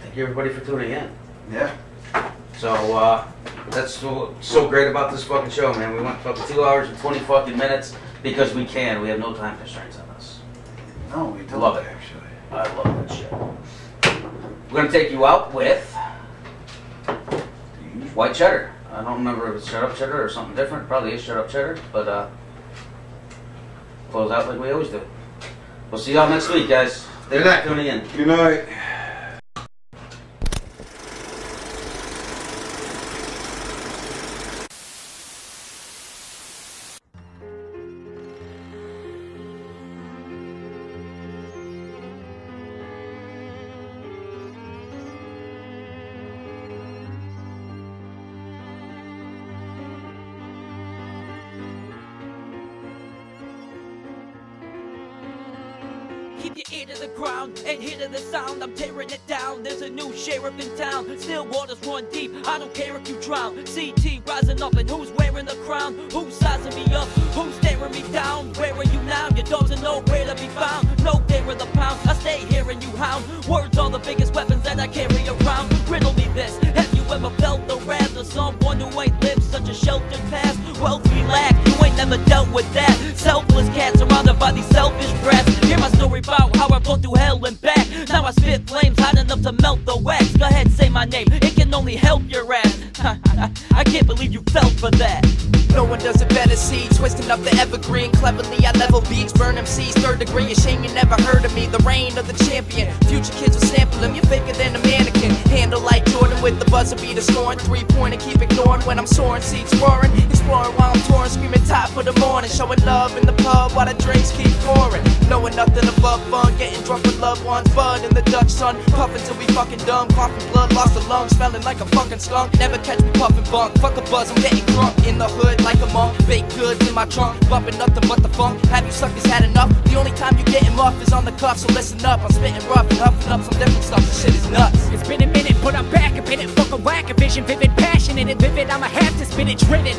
thank you, everybody, for tuning in. Yeah. So, that's so great about this fucking show, man. We went fucking 2 hours and 20 fucking minutes because we can. We have no time constraints on us. No, we don't. Love it. Actually. I love that shit. We're going to take you out with White Cheddar. I don't remember if it's Shut Up Cheddar or something different. Probably is Shut Up Cheddar, but close out like we always do. We'll see y'all next week, guys. Thanks for tuning in. Good night. Keep your ear to the ground and hear to the sound. I'm tearing it down. There's a new sheriff in town. Still waters run deep. I don't care if you drown. CT rising up and who's wearing the crown? Who's sizing me up? Who's staring me down? Where are you now? Your dogs are nowhere to be found. No dare in the pound. I stay hearing you hound. Words are the biggest weapons that I carry around. Riddle me this. Have you ever felt the wrath of someone who ain't lived such a sheltered past? Wealth we lack. You ain't never dealt with that. Selfless cats surrounded by these selfish brats. Hear my story about how I've gone through hell and back. and cleverly I level beats, burn MCs, third degree. A shame you never heard of me, the reign of the champion. Future kids will sample him, you're faker than a mannequin. Handle like Jordan with the buzzer beater scoring. 3-point and keep ignoring when I'm soaring, seats roaring. Exploring while I'm touring, screaming top of the morning. Showing love in the pub while the drinks keep pouring. Knowing nothing above fun, getting drunk with loved ones. Bud in the Dutch sun, puffing till we fucking dumb. Coughing blood, lost a lung, smelling like a fucking skunk. Never catch me puffing bunk, fuck a buzz, I'm getting drunk. In the hood like a monk, baked goods in my trunk. Bumping nothing but the funk, have you suckers had enough? The only time you getting muff is on the cuff, so listen up. I'm spitting rough and huffing up some different stuff, this shit is nuts. It's been a minute, but I'm back a bit. Fuck a whack, a vision, vivid, passionate and vivid. I'ma have to spit it driven.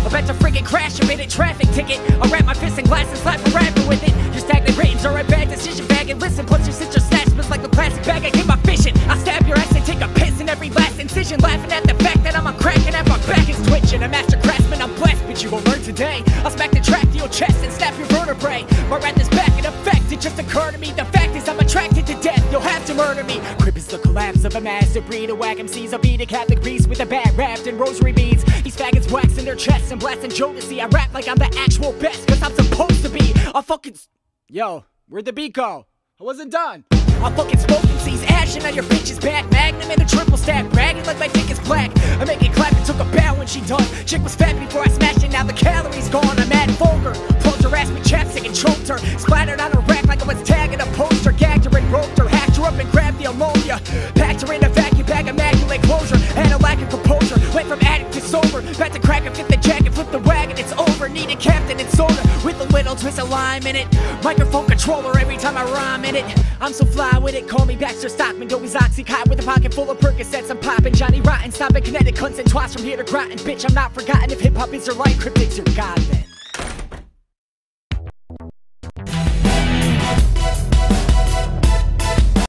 I bet to friggin' crash a minute traffic ticket. I wrap my fists in glass and slap a rapper with it. Your stagnant ratings are a bad decision bag. And listen, plus your sister snatch smells like a plastic bag. I get my fishing. I stab your ass and take a piss in every last incision. Laughing at the fact that I'm on crack and that my back is twitching. A master craftsman, I'm blessed, but you won't learn today. I'll smack the track to your chest and snap your vertebrae. My wrath is back in effect, it just occurred to me. The fact is I'm attracted to death, you'll have to murder me. Crib is the collapse of a master breed of whack MCs. I'll beat a Catholic priest with a bat wrapped in rosary beads. These faggots waxing their chests and blasting Jodeci. I rap like I'm the actual best, cause I'm supposed to be. I'll fucking... Yo, where'd the beat go? I wasn't done. I'll fucking smoke MCs, ashing on your bitch's back. Magnum in a triple stack, bragging like my dick is black. I make it clap and took a bow when she done. Chick was fat before I smashed it, now the calories gone. I'm mad vulgar, plugged her ass with chapstick and choked her. Splattered on her rack like I was tagging a poster. Gagged her and roped her, hacked her up and grabbed the ammonia. Packed her in a vacuum bag, immaculate closure. Had a lack of composure, went from addict to sober. Back to crack and fit the jacket, flip the wagon, it's over. Need a captain and soda, with a little twist of lime in it. Microphone controller every time I rhyme in it. I'm so fly with it, call me Baxter Stockman. Doby's Oxycontin with a pocket full of Percocets. I'm popping Johnny Rotten, stopping kinetic cunts and twats from here to Groton. Bitch, I'm not forgotten. If hip-hop is your life, cryptics your god then.